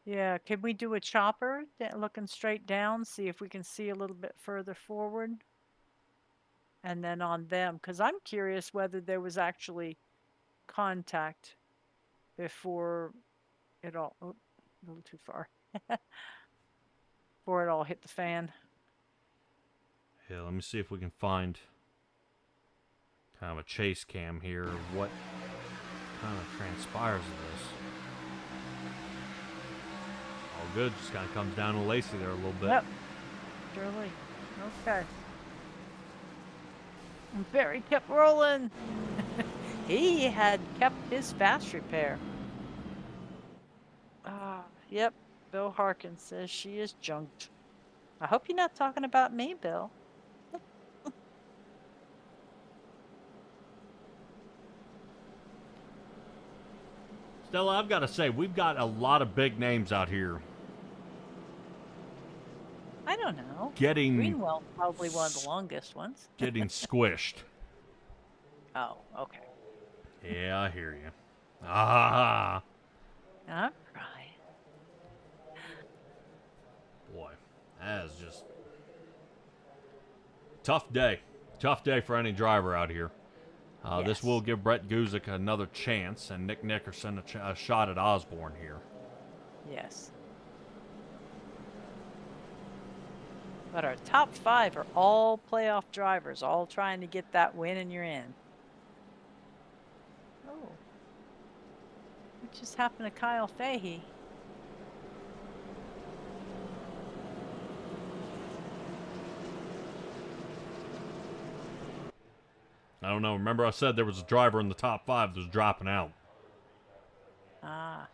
Yeah, can we do a chopper looking straight down, see if we can see a little bit further forward? And then on them, because I'm curious whether there was actually contact before it all... Oh, a little too far. Before it all hit the fan. Yeah, let me see if we can find kind of a chase cam here. What kind of transpires of this? All good. Just kind of comes down to Lacey there a little bit. Yep. Surely. Okay. And Barry kept rolling. He had kept his fast repair. Yep. Bill Harkins says she is junked. I hope you're not talking about me, Bill. Stella, I've got to say, we've got a lot of big names out here. I don't know. Greenwell, probably one of the longest ones. Getting squished. Oh, okay. Yeah, I hear you. Ah. All right. Boy, that is just tough day. Tough day for any driver out here. Yes. This will give Brett Guzik another chance, and Nick Nickerson a shot at Osborne here. Yes. But our top 5 are all playoff drivers, all trying to get that win, and you're in. Oh. What just happened to Kyle Fahey? I don't know. Remember I said there was a driver in the top 5 that was dropping out. Ah.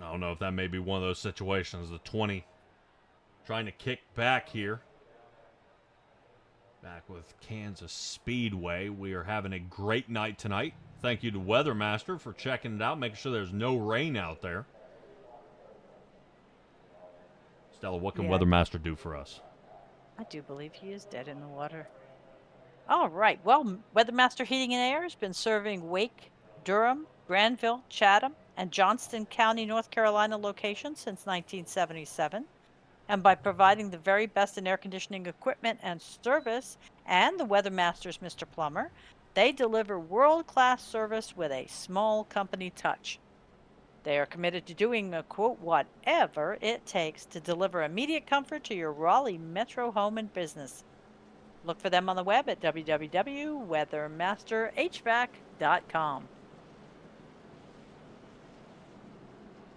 I don't know if that may be one of those situations. The 20 trying to kick back here. Back with Kansas Speedway. We are having a great night tonight. Thank you to Weathermaster for checking it out, making sure there's no rain out there. Stella, what can Weathermaster do for us? I do believe he is dead in the water. All right. Well, Weathermaster Heating and Air has been serving Wake, Durham, Granville, Chatham, and Johnston County, North Carolina locations since 1977. And by providing the very best in air conditioning equipment and service, and the Weathermaster's Mr. Plumber, they deliver world-class service with a small company touch. They are committed to doing, quote, whatever it takes to deliver immediate comfort to your Raleigh metro home and business. Look for them on the web at www.weathermasterhvac.com.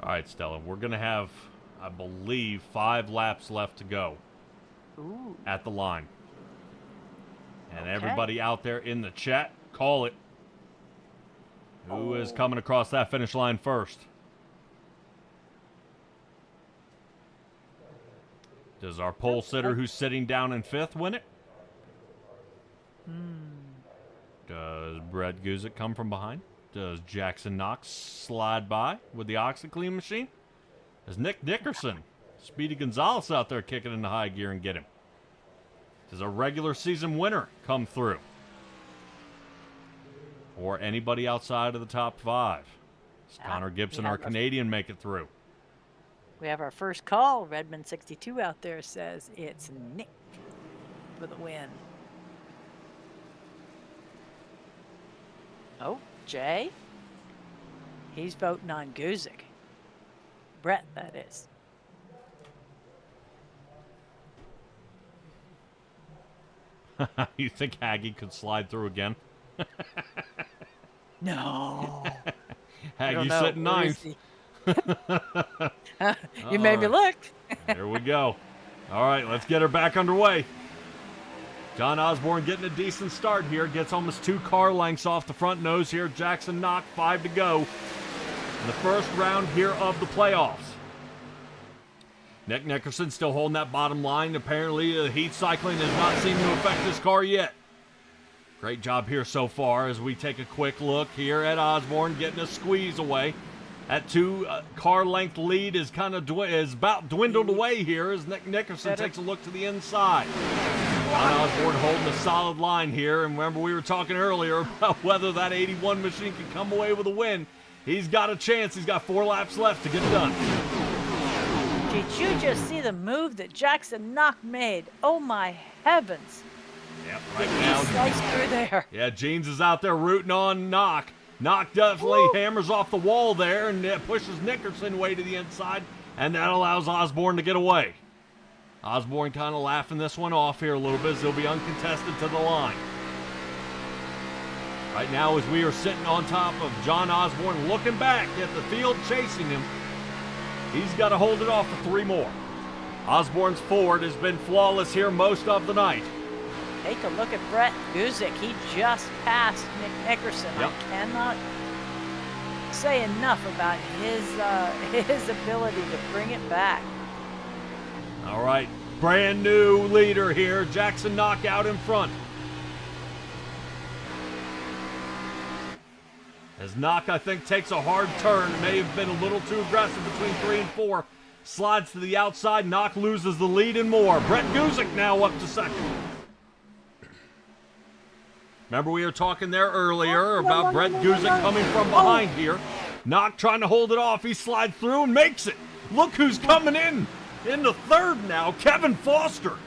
All right, Stella, we're going to have, I believe, 5 laps left to go. Ooh. At the line. And Okay. everybody out there in the chat, call it. Who is coming across that finish line first? Does our pole sitter who's sitting down in 5th win it? Does Brett Guzik come from behind? Does Jackson Knox slide by with the OxyClean machine? Is Nick Nickerson, Speedy Gonzalez out there kicking into high gear and get him? Does a regular season winner come through? Or anybody outside of the top 5? Does Connor Gibson, our Canadian, make it through? We have our first call. Redmond62 out there says it's Nick for the win. Oh, Jay? He's voting on Guzik. Brett, that is. You think Haggy could slide through again? No. Haggy's sitting 9th. You made me look. Here we go. All right, let's get her back underway. John Osborne getting a decent start here. Gets almost 2 car lengths off the front nose here. Jackson Knock, 5 to go in the first round here of the playoffs. Nick Nickerson still holding that bottom line. Apparently, heat cycling has not seemed to affect this car yet. Great job here so far as we take a quick look here at Osborne getting a squeeze away. That 2 car length lead is about dwindled away here as Nick Nickerson takes a look to the inside. John Osborne holding a solid line here. And remember, we were talking earlier about whether that 81 machine can come away with a win. He's got a chance. He's got 4 laps left to get it done. Did you just see the move that Jackson Knock made? Oh my heavens. Yep, right now. He sliced through there. Yeah, Jeans is out there rooting on Knock. Knock definitely hammers off the wall there and pushes Nickerson way to the inside, and that allows Osborne to get away. Osborne kind of laughing this one off here a little bit as he'll be uncontested to the line. Right now, as we are sitting on top of John Osborne, looking back at the field chasing him, he's got to hold it off for 3 more. Osborne's Ford has been flawless here most of the night. Take a look at Brett Guzik. He just passed Nick Nickerson. Yep. I cannot say enough about his ability to bring it back. All right, brand new leader here. Jackson Knock out in front. As Knock, I think, takes a hard turn. May have been a little too aggressive between 3 and 4. Slides to the outside. Knock loses the lead and more. Brett Guzik now up to 2nd. Remember we were talking there earlier about Brett Guzik coming from behind here. Knock trying to hold it off. He slides through and makes it. Look who's coming in the 3rd now, Kevin Foster.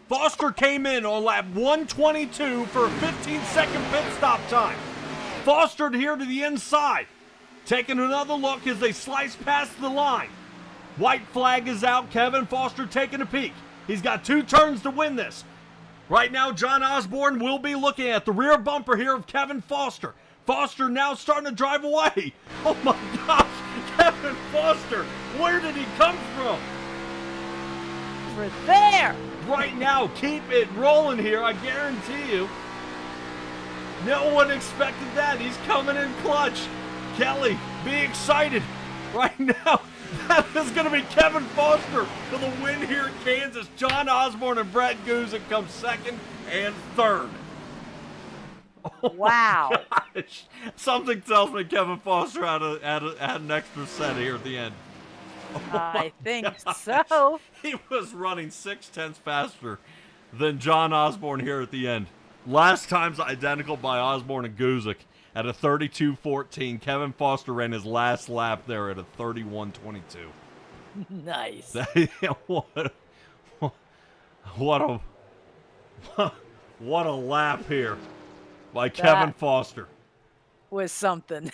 Foster came in on lap 122 for a 15-second pit stop time. Foster here to the inside. Taking another look as they slice past the line. White flag is out. Kevin Foster taking a peek. He's got 2 turns to win this. Right now, John Osborne will be looking at the rear bumper here of Kevin Foster. Foster now starting to drive away. Oh my gosh, Kevin Foster, where did he come from? Over there. Right now, keep it rolling here, I guarantee you. No one expected that. He's coming in clutch. Kelly, be excited. right now. That is going to be Kevin Foster for the win here in Kansas. John Osborne and Brett Guzik come second and third. Wow. Gosh. Something tells me Kevin Foster had an extra set here at the end. I think so. He was running 6/10 faster than John Osborne here at the end. Last time's identical by Osborne and Guzik at a 32:14. Kevin Foster ran his last lap there at a 31:22. Nice. What a lap here by Kevin Foster. Was something.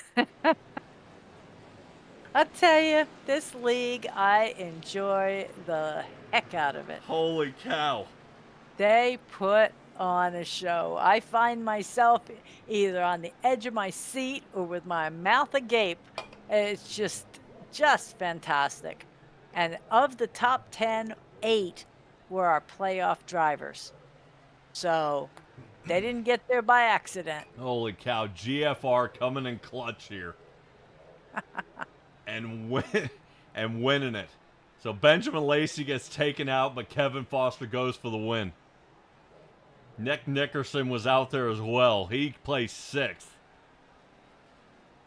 I tell you, this league, I enjoy the heck out of it. Holy cow. They put on a show. I find myself either on the edge of my seat or with my mouth agape. It's just fantastic. And of the top 10, 8 were our playoff drivers. So they didn't get there by accident. Holy cow. GFR coming in clutch here. and winning it. So Benjamin Lacey gets taken out, but Kevin Foster goes for the win. Nick Nickerson was out there as well. He placed 6th.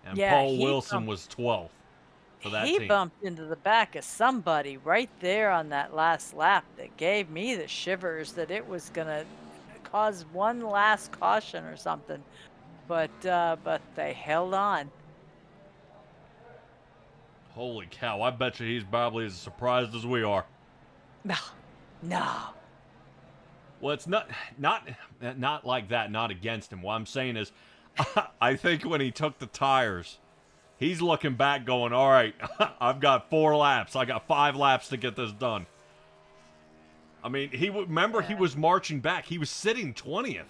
And Paul Wilson was 12th for that team. He bumped into the back of somebody right there on that last lap that gave me the shivers that it was going to cause one last caution or something. But they held on. Holy cow, I bet you he's probably as surprised as we are. No. Well, it's not like that, not against him. What I'm saying is, I think when he took the tires, he's looking back going, all right, I've got 4 laps. I got 5 laps to get this done. I mean, he was marching back. He was sitting 20th.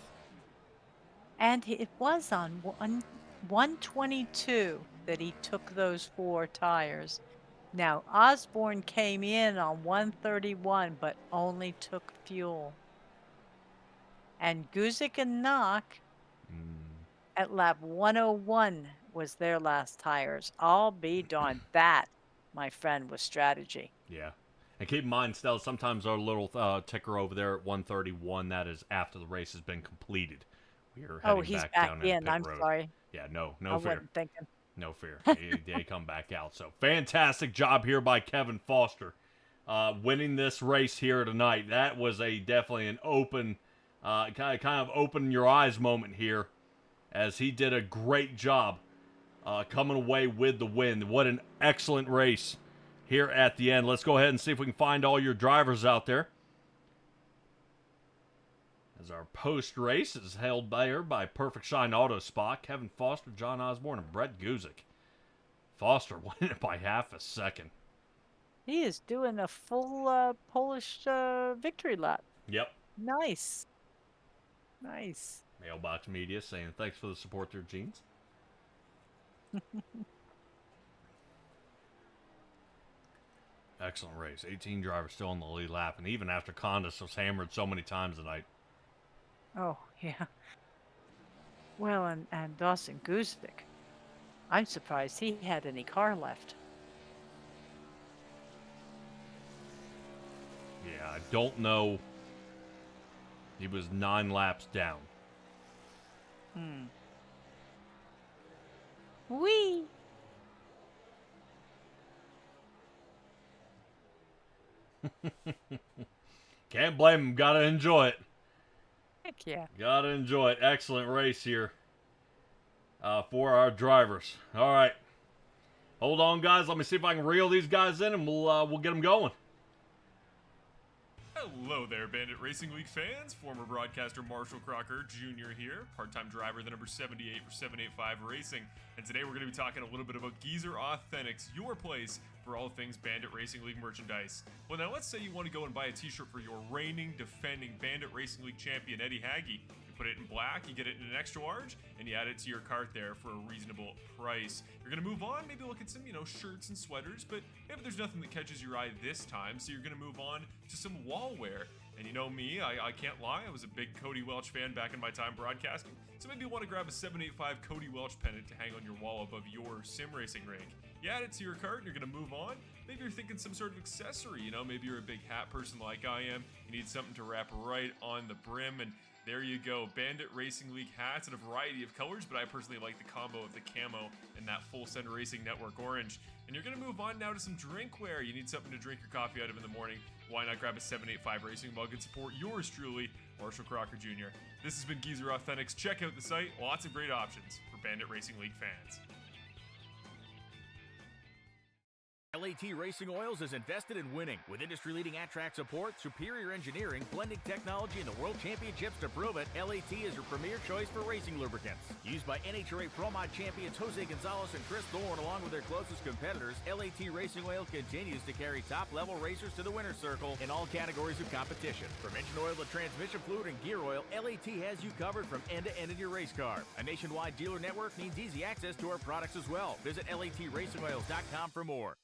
And it was on 122 that he took those 4 tires. Now, Osborne came in on 131, but only took fuel. And Guzik and Knock at lap 101 was their last tires. I'll be darned. That, my friend, was strategy. Yeah. And keep in mind, Stella, sometimes our little ticker over there at 131, that is after the race has been completed. We are heading he's back back down in. pit I'm road. sorry. Yeah, no I fear. wasn't thinking. No fear. They come back out. So fantastic job here by Kevin Foster, winning this race here tonight. That was definitely an open, kind of open your eyes moment here, as he did a great job coming away with the win. What an excellent race here at the end. Let's go ahead and see if we can find all your drivers out there, as our post-race is held there by Perfect Shine Auto Spot, Kevin Foster, John Osborne, and Brett Guzik. Foster winning it by half a second. He is doing a full Polish victory lap. Yep. Nice. Mailbox Media saying thanks for the support there, Jeans. Excellent race. 18 drivers still in the lead lap, and even after Condis was hammered so many times tonight. Oh, yeah. Well, and Dawson Guzik. I'm surprised he had any car left. Yeah, I don't know. He was 9 laps down. Whee! Can't blame him. Gotta enjoy it. Heck yeah. Gotta enjoy it. Excellent race here for our drivers. All right. Hold on, guys. Let me see if I can reel these guys in, and we'll get them going. Hello there, Bandit Racing Week fans. Former broadcaster Marshall Crocker Jr. here, part-time driver, the number 78 for 785 Racing. And today we're going to be talking a little bit about Geezer Authentics, your place for all things Bandit Racing League merchandise. Well, now let's say you want to go and buy a t-shirt for your reigning, defending Bandit Racing League champion, Eddie Hagge. You put it in black, you get it in an extra large, and you add it to your cart there for a reasonable price. You're going to move on, maybe look at some, shirts and sweaters, but maybe there's nothing that catches your eye this time, so you're going to move on to some wall wear. And you know me, I can't lie, I was a big Cody Welch fan back in my time broadcasting. So maybe you want to grab a 785 Cody Welch pennant to hang on your wall above your sim racing rink. You add it to your cart and you're going to move on. Maybe you're thinking some sort of accessory, maybe you're a big hat person like I am. You need something to wrap right on the brim, and there you go. Bandit Racing League hats in a variety of colors, but I personally like the combo of the camo and that full send Racing Network orange. And you're going to move on now to some drinkware. You need something to drink your coffee out of in the morning. Why not grab a 785 Racing mug and support yours truly, Marshall Crocker Jr. This has been Geezer Authentics. Check out the site. Lots of great options for Bandit Racing League fans. LAT Racing Oils is invested in winning. With industry-leading at-track support, superior engineering, blending technology, and the World Championships to prove it, LAT is your premier choice for racing lubricants. Used by NHRA Pro Mod champions Jose Gonzalez and Chris Thorne, along with their closest competitors, LAT Racing Oil continues to carry top-level racers to the winner's circle in all categories of competition. From engine oil to transmission fluid and gear oil, LAT has you covered from end to end in your race car. A nationwide dealer network means easy access to our products as well. Visit LATRacingOils.com for more.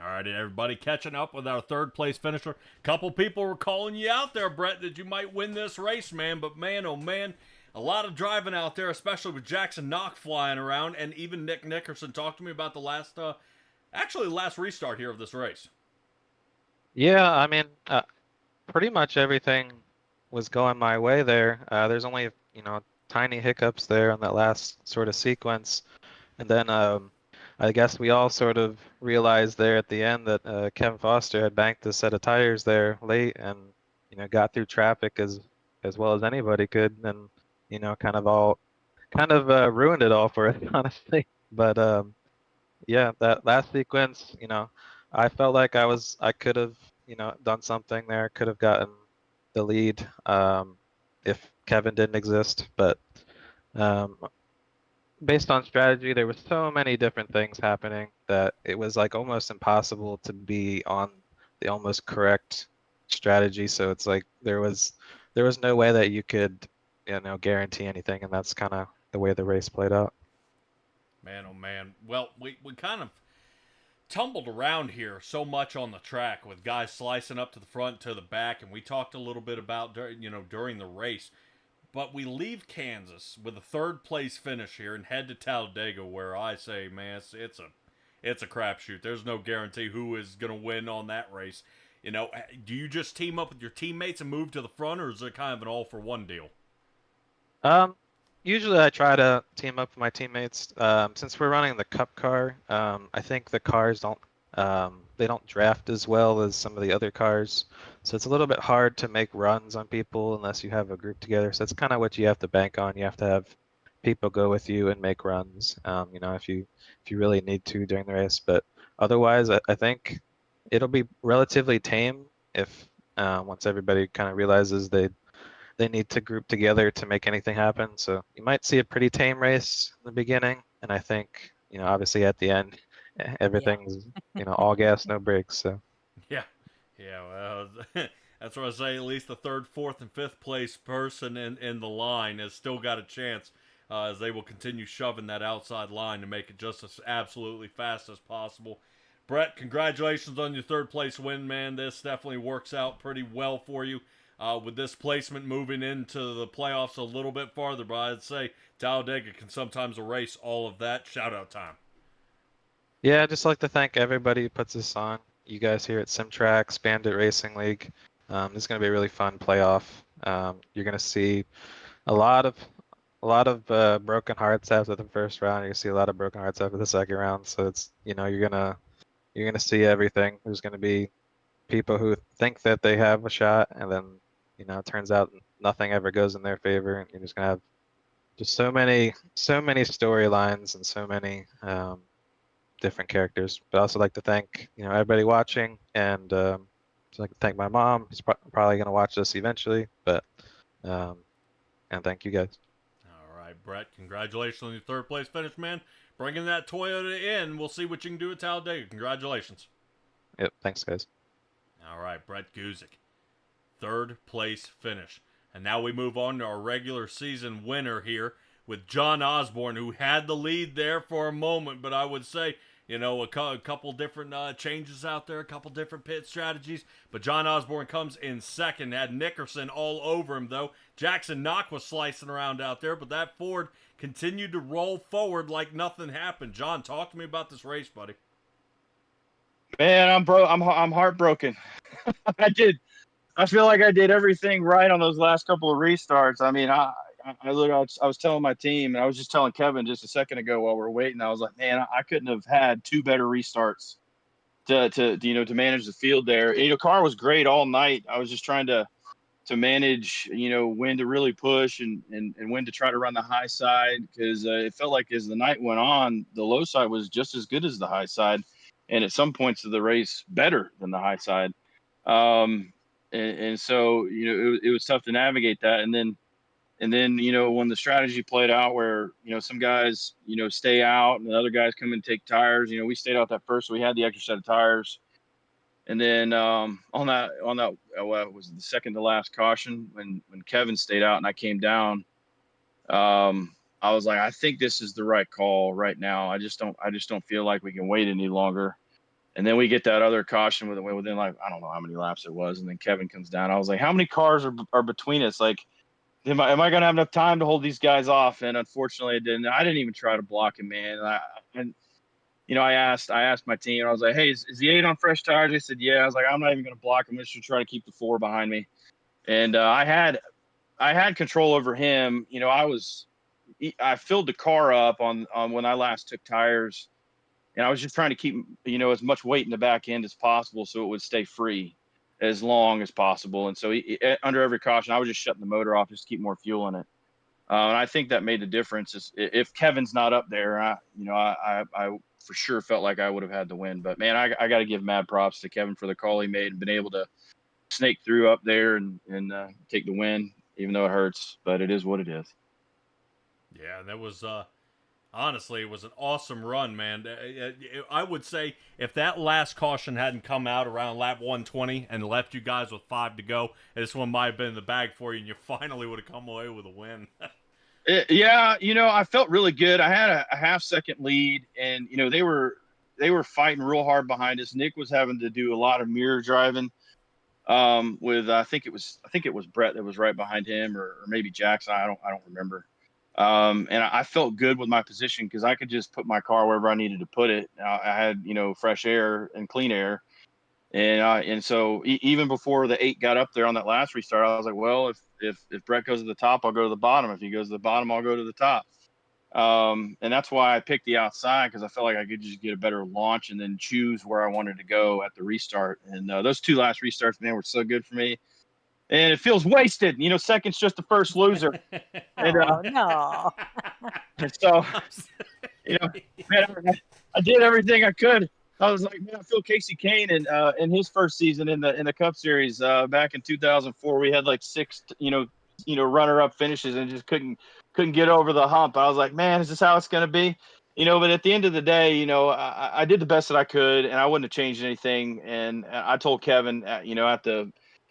All right, everybody, catching up with our third place finisher. Couple people were calling you out there, Brett, that you might win this race, man. But man, oh man, a lot of driving out there, especially with Jackson Knock flying around, and even Nick Nickerson. Talk to me about the last restart here of this race. Yeah, I mean, pretty much everything was going my way there. There's only, tiny hiccups there on that last sort of sequence. And then I guess we all sort of realized there at the end that Kevin Foster had banked a set of tires there late and, got through traffic as well as anybody could, and, kind of ruined it all for us, honestly. But yeah, that last sequence, I felt like I could have, done something there, could have gotten the lead if Kevin didn't exist. But based on strategy, there were so many different things happening that it was like almost impossible to be on the almost correct strategy. So it's like there was no way that you could, guarantee anything, and that's kind of the way the race played out. Man, oh man. Well, we kind of tumbled around here so much on the track with guys slicing up to the front, to the back, and we talked a little bit about during the race. But we leave Kansas with a third place finish here and head to Talladega, where I say, man, it's a crapshoot. There's no guarantee who is going to win on that race. Do you just team up with your teammates and move to the front, or is it kind of an all-for-one deal? Usually I try to team up with my teammates. Since we're running the Cup car, I think the cars they don't draft as well as some of the other cars. So it's a little bit hard to make runs on people unless you have a group together. So that's kind of what you have to bank on. You have to have people go with you and make runs, if you really need to during the race. But otherwise, I think it'll be relatively tame if once everybody kind of realizes they need to group together to make anything happen. So you might see a pretty tame race in the beginning, and I think, obviously at the end, everything's, all gas, no brakes. So Yeah, well, that's what I say. At least the third, fourth, and fifth place person in the line has still got a chance, as they will continue shoving that outside line to make it just as absolutely fast as possible. Brett, congratulations on your third place win, man. This definitely works out pretty well for you. With this placement moving into the playoffs a little bit farther, but I'd say Talladega can sometimes erase all of that. Shout out time. yeah, I'd just like to thank everybody who puts this on. You guys here at Simtrax, Bandit Racing League. This is going to be a really fun playoff. You're going to see a lot of broken hearts after the first round. You're going to see a lot of broken hearts after the second round. So it's, you're gonna see everything. There's going to be people who think that they have a shot, and then it turns out nothing ever goes in their favor, and you're just gonna have just so many storylines and so many different characters. But I also like to thank everybody watching, and just like to thank my mom, who's probably gonna watch this eventually. But and thank you guys. All right, Brett, congratulations on your third place finish, man. Bringing that Toyota in. We'll see what you can do at Talladega. Congratulations. Yep, thanks guys. All right, Brett Guzik. third place finish. And now we move on to our regular season winner here with John Osborne, who had the lead there for a moment, but I would say, a couple different changes out there, a couple different pit strategies. But John Osborne comes in second, had Nickerson all over him, though. Jackson Knock was slicing around out there, but that Ford continued to roll forward like nothing happened. John, talk to me about this race, buddy. Man, I'm heartbroken. I feel like I did everything right on those last couple of restarts. I mean, I was telling my team, and I was just telling Kevin just a second ago while we were waiting. I was like, man, I couldn't have had two better restarts to manage the field there. Car was great all night. I was just trying to manage, when to really push and when to try to run the high side, because it felt like as the night went on, the low side was just as good as the high side, and at some points of the race better than the high side. And so it was tough to navigate that, and then when the strategy played out where some guys stay out and the other guys come and take tires, we stayed out that first, so we had the extra set of tires. And then on that what was the second to last caution, when Kevin stayed out and I came down, I was like, I think this is the right call right now. I just don't feel like we can wait any longer. And then we get that other caution within, like, I don't know how many laps it was, and then Kevin comes down. I was like, how many cars are between us? Like, am I going to have enough time to hold these guys off? And unfortunately, I didn't. I didn't even try to block him, man. I asked my team, and I was like, hey, is the 8 on fresh tires? They said, yeah. I was like, I'm not even going to block him. I'm just going to try to keep the 4 behind me. And I had control over him. I filled the car up on when I last took tires, and I was just trying to keep, as much weight in the back end as possible so it would stay free as long as possible. And so under every caution, I was just shutting the motor off just to keep more fuel in it. And I think that made the difference. If Kevin's not up there, I for sure felt like I would have had the win. But man, I got to give mad props to Kevin for the call he made and been able to snake through up there and take the win, even though it hurts. But it is what it is. Yeah, that was honestly, it was an awesome run, man. I would say if that last caution hadn't come out around lap 120 and left you guys with 5 to go, this one might have been in the bag for you, and you finally would have come away with a win. Yeah, I felt really good. I had a half-second lead, and they were fighting real hard behind us. Nick was having to do a lot of mirror driving with I think it was Brett that was right behind him, or maybe Jackson. I don't remember. And I felt good with my position because I could just put my car wherever I needed to put it. I had, fresh air and clean air. And so even before the 8 got up there on that last restart, I was like, well, if Brett goes to the top, I'll go to the bottom. If he goes to the bottom, I'll go to the top. And that's why I picked the outside, because I felt like I could just get a better launch and then choose where I wanted to go at the restart. And those 2 last restarts, man, were so good for me. And it feels wasted. Second's just the first loser. And, no. And so, man, I did everything I could. I was like, man, I feel Casey Kane in his first season in the Cup Series back in 2004. We had like 6, runner-up finishes and just couldn't get over the hump. I was like, man, is this how it's going to be? But at the end of the day, I did the best that I could, and I wouldn't have changed anything. And I told Kevin,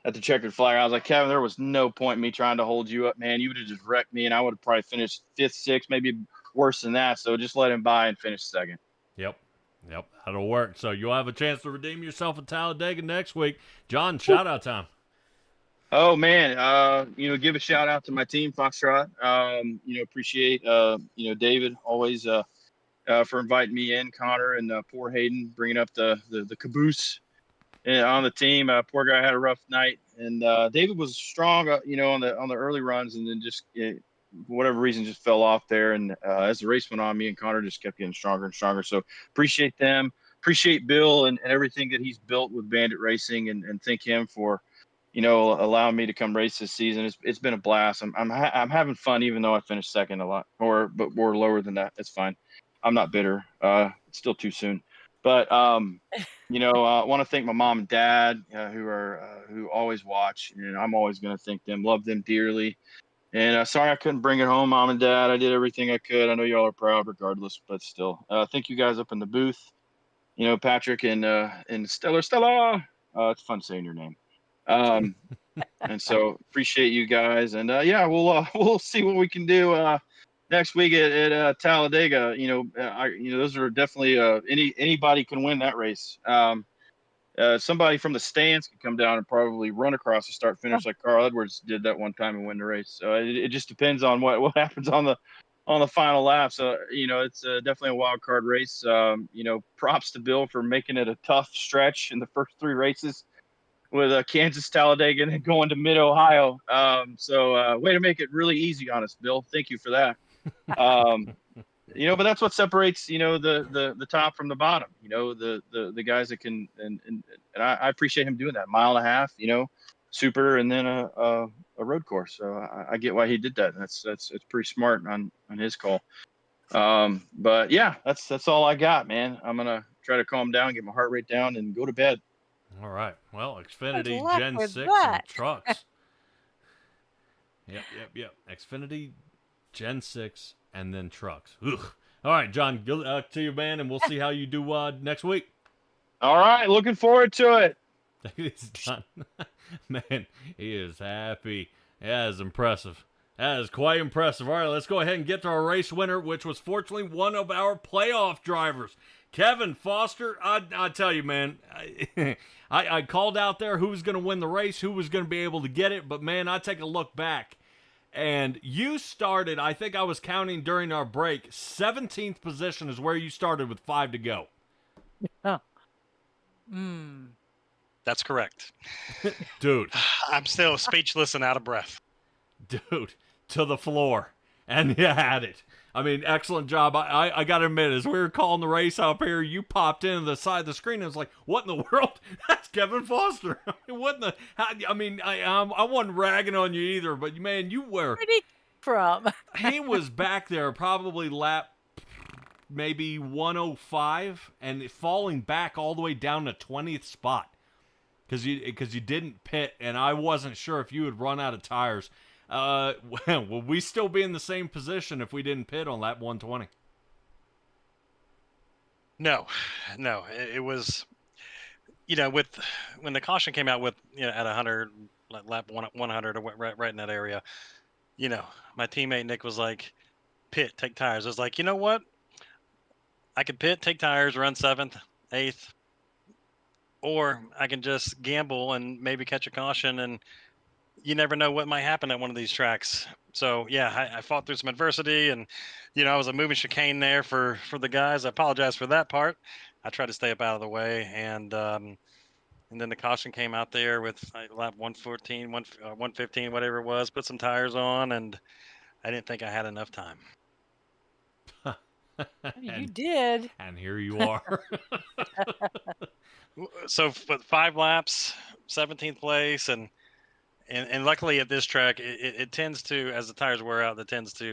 at the checkered flag, I was like, Kevin, there was no point in me trying to hold you up, man. You would have just wrecked me, and I would have probably finished 5th, 6th, maybe worse than that. So just let him by and finish second. Yep, that'll work. So you'll have a chance to redeem yourself in Talladega next week. John, shout-out time. Oh, man, give a shout-out to my team, Foxtrot. Appreciate, David always for inviting me in, Connor, and poor Hayden bringing up the caboose on the team. Poor guy had a rough night, and David was strong, on the early runs, and then just for whatever reason just fell off there. And as the race went on, me and Connor just kept getting stronger and stronger. So appreciate them, appreciate Bill and everything that he's built with Bandit Racing, and thank him for allowing me to come race this season. It's been a blast. I'm having fun, even though I finished second a lot, but more lower than that. It's fine. I'm not bitter. It's still too soon. But I want to thank my mom and dad who always watch, and I'm always going to thank them. Love them dearly. And sorry I couldn't bring it home, Mom and Dad. I did everything I could. I know y'all are proud regardless, but still. Thank you guys up in the booth. Patrick and Stella. It's fun saying your name. And so appreciate you guys. And yeah, we'll see what we can do next week at Talladega. Those are definitely anybody can win that race. Somebody from the stands could come down and probably run across the start finish like Carl Edwards did that one time and win the race. So it just depends on what happens on the final lap. So it's definitely a wild card race. Props to Bill for making it a tough stretch in the first 3 races with Kansas, Talladega, and then going to Mid Ohio. Way to make it really easy on us, Bill. Thank you for that. But that's what separates, the top from the bottom, the guys that can, and I appreciate him doing that 1.5 miles, super, and then a road course. So I get why he did that. It's pretty smart on his call. But yeah, that's all I got, man. I'm going to try to calm down, get my heart rate down, and go to bed. All right. Well, Xfinity luck Gen with 6 that. and trucks. Yep. Xfinity Gen 6 and then trucks. Ugh. All right, John, good luck to you, man, and we'll see how you do next week. All right, looking forward to it. It's done. Man, he is happy. That is impressive. That is quite impressive. All right, let's go ahead and get to our race winner, which was fortunately one of our playoff drivers. Kevin Foster, I tell you, man, I called out there who was going to win the race, who was going to be able to get it, but, man, I take a look back, and you started, I think I was counting during our break, 17th position is where you started with 5 to go. Oh. That's correct. Dude. I'm still speechless and out of breath. Dude, to the floor. And you had it. I mean, excellent job. I got to admit, as we were calling the race up here, you popped into the side of the screen and was like, what in the world? That's Kevin Foster. I mean, what in the... I wasn't ragging on you either, but, man, you were... Where'd he come from? He was back there probably lap maybe 105 and falling back all the way down to 20th spot because you didn't pit, and I wasn't sure if you had run out of tires. Will we still be in the same position if we didn't pit on lap 120? No. It was, when the caution came out with, at 100, lap 100 or right in that area, my teammate Nick was like, pit, take tires. I was like, you know what? I could pit, take tires, run 7th, 8th, or I can just gamble and maybe catch a caution, and you never know what might happen at one of these tracks. So yeah, I fought through some adversity, and I was a moving chicane there for the guys. I apologize for that part. I tried to stay up out of the way, and then the caution came out there with lap 114, 115, whatever it was. Put some tires on, and I didn't think I had enough time. You did. And here you are. So, but 5 laps, 17th place, and luckily at this track, it tends to, as the tires wear out,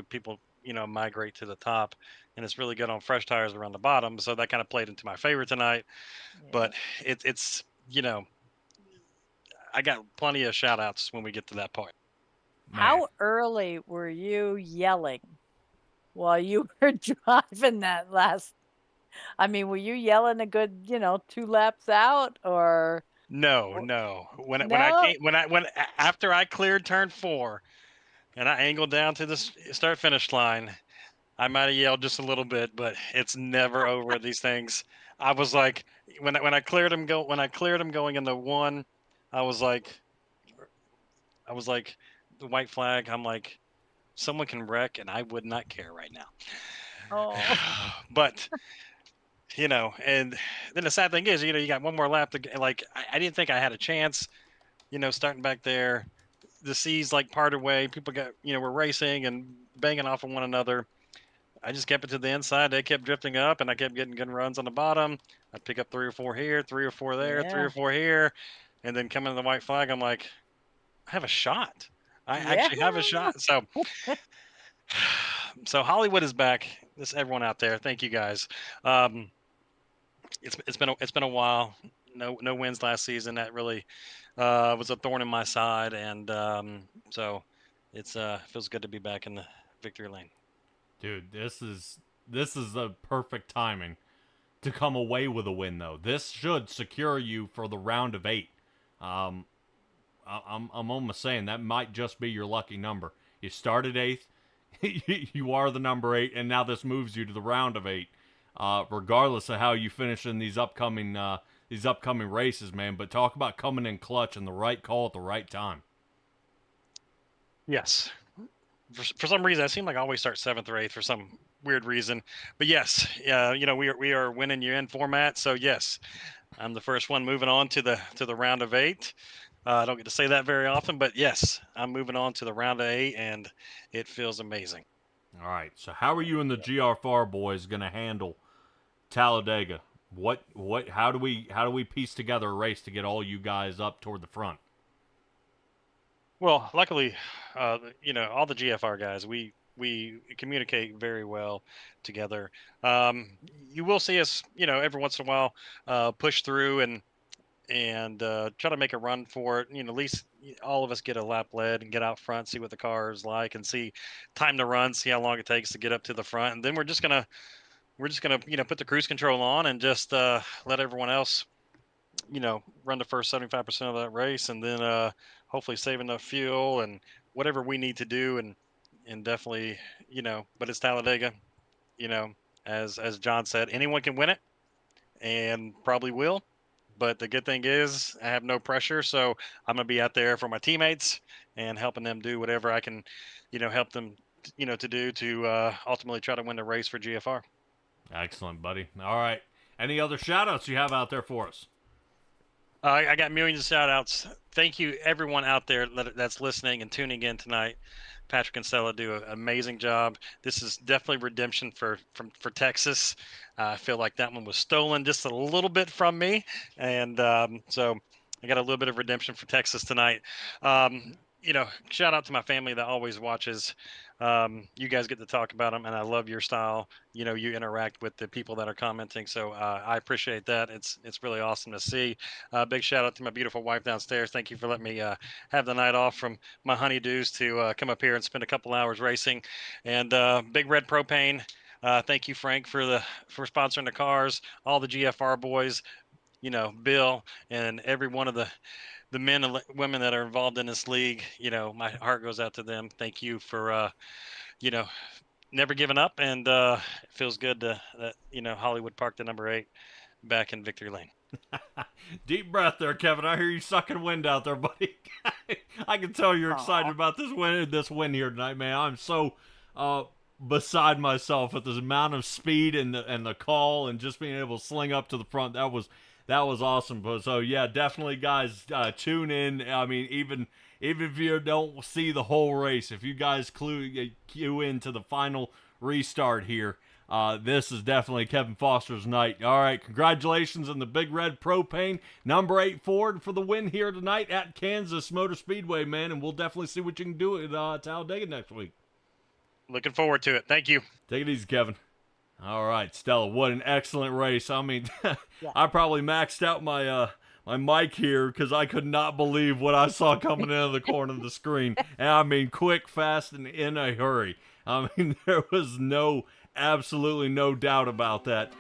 people, migrate to the top, and it's really good on fresh tires around the bottom. So that kind of played into my favor tonight. Yeah. But it's I got plenty of shout outs when we get to that point. Man. How early were you yelling while you were driving that last? I mean, were you yelling a good, 2 laps out, or? No. After I cleared turn 4, and I angled down to the start finish line, I might have yelled just a little bit, but it's never over these things. I was like, when I cleared him going into 1, I was like the white flag. I'm like, someone can wreck, and I would not care right now. Oh, but. And then the sad thing is, you got one more lap to, like, I didn't think I had a chance, starting back there. The seas parted way. People got, were racing and banging off of one another. I just kept it to the inside. They kept drifting up, and I kept getting good runs on the bottom. I'd pick up 3 or 4 here, 3 or 4 there, 3 or 4 here. And then coming to the white flag, I'm like, I have a shot. I actually have a shot. So Hollywood is back. This everyone out there. Thank you guys. It's been a while. No wins last season. That really was a thorn in my side, and so it's feels good to be back in the victory lane. Dude, this is the perfect timing to come away with a win, though. This should secure you for the round of 8. I'm almost saying that might just be your lucky number. You started 8th, you are the number 8, and now this moves you to the round of 8. Regardless of how you finish in these upcoming races, man. But talk about coming in clutch and the right call at the right time. Yes. For some reason, I seem like I always start 7th or 8th for some weird reason. But yes, we are winning you in format. So yes, I'm the first one moving on to the round of 8. I don't get to say that very often, but yes, I'm moving on to the round of 8, and it feels amazing. All right. So how are you and the GR4 boys going to handle Talladega? How do we piece together a race to get all you guys up toward the front? Well, luckily, all the GFR guys, we communicate very well together. You will see us, every once in a while, push through and try to make a run for it. At least all of us get a lap led and get out front, see what the car is like, and see time to run, see how long it takes to get up to the front, and then we're just gonna put the cruise control on and just let everyone else run the first 75% of that race, and then hopefully save enough fuel and whatever we need to do, and definitely but it's Talladega, as John said, anyone can win it and probably will. But the good thing is I have no pressure, so I'm gonna be out there for my teammates and helping them do whatever I can help them to do to ultimately try to win the race for GFR. Excellent, buddy. All right, any other shout outs you have out there for us? I got millions of shout outs. Thank you everyone out there that's listening and tuning in tonight. Patrick and Stella do an amazing job. This is definitely redemption for Texas. I feel like that one was stolen just a little bit from me, and so I got a little bit of redemption for Texas tonight. Shout out to my family that always watches. You guys get to talk about them, and I love your style. You interact with the people that are commenting, so I appreciate that. It's really awesome to see. Big shout out to my beautiful wife downstairs. Thank you for letting me have the night off from my honeydews to come up here and spend a couple hours racing. And Big Red Propane. Thank you, Frank, for sponsoring the cars. All the GFR boys, Bill, and every one of the men and women that are involved in this league. My heart goes out to them. Thank you for never giving up, and it feels good that Hollywood parked the number 8 back in victory lane. Deep breath there, Kevin. I hear you sucking wind out there, buddy. I can tell you're excited about this win here tonight, man. I'm so beside myself with this amount of speed and the call and just being able to sling up to the front. That was awesome. So yeah, definitely, guys, tune in. I mean, even if you don't see the whole race, if you guys cue into the final restart here, this is definitely Kevin Foster's night. All right, congratulations on the Big Red Propane number 8 Ford for the win here tonight at Kansas Motor Speedway, man. And we'll definitely see what you can do at Talladega next week. Looking forward to it. Thank you. Take it easy, Kevin. All right, Stella, what an excellent race. I mean, Yeah. I probably maxed out my my mic here because I could not believe what I saw coming into the corner of the screen. And I mean, quick, fast, and in a hurry. I mean, there was absolutely no doubt about that.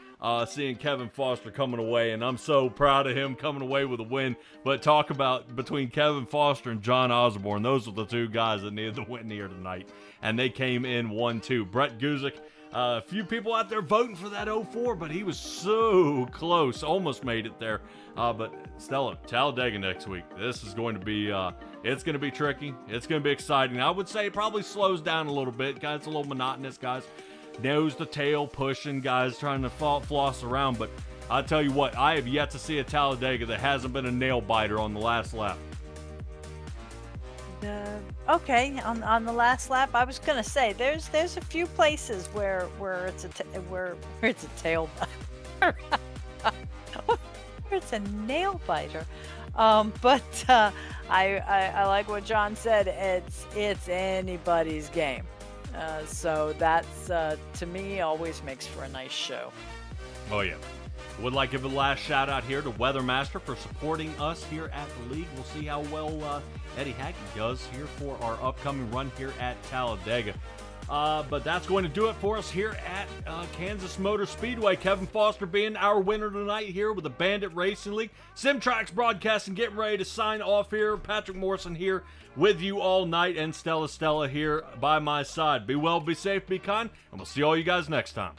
Seeing Kevin Foster coming away, and I'm so proud of him coming away with a win. But talk about between Kevin Foster and John Osborne, those are the two guys that needed the win here tonight, and they came in 1-2. Brett Guzik, a few people out there voting for that 04, but he was so close, almost made it there. But Stella, Talladega next week. This is going to be it's going to be tricky. It's going to be exciting. I would say it probably slows down a little bit. Guys, it's a little monotonous, guys. Nose to tail pushing, guys trying to floss around. But I'll tell you what, I have yet to see a Talladega that hasn't been a nail biter on the last lap. Okay, on the last lap, I was gonna say there's a few places where it's a tail biter, where it's a nail biter. But I like what John said. It's anybody's game. So that's to me always makes for a nice show. Oh yeah. Would like to give a last shout out here to Weathermaster for supporting us here at the league. We'll see how well Eddie Hackey does here for our upcoming run here at Talladega. But that's going to do it for us here at Kansas Motor Speedway. Kevin Foster being our winner tonight here with the Bandit Racing League. Simtrax Broadcasting getting ready to sign off here. Patrick Morrison here with you all night, and Stella here by my side. Be well, be safe, be kind, and we'll see all you guys next time.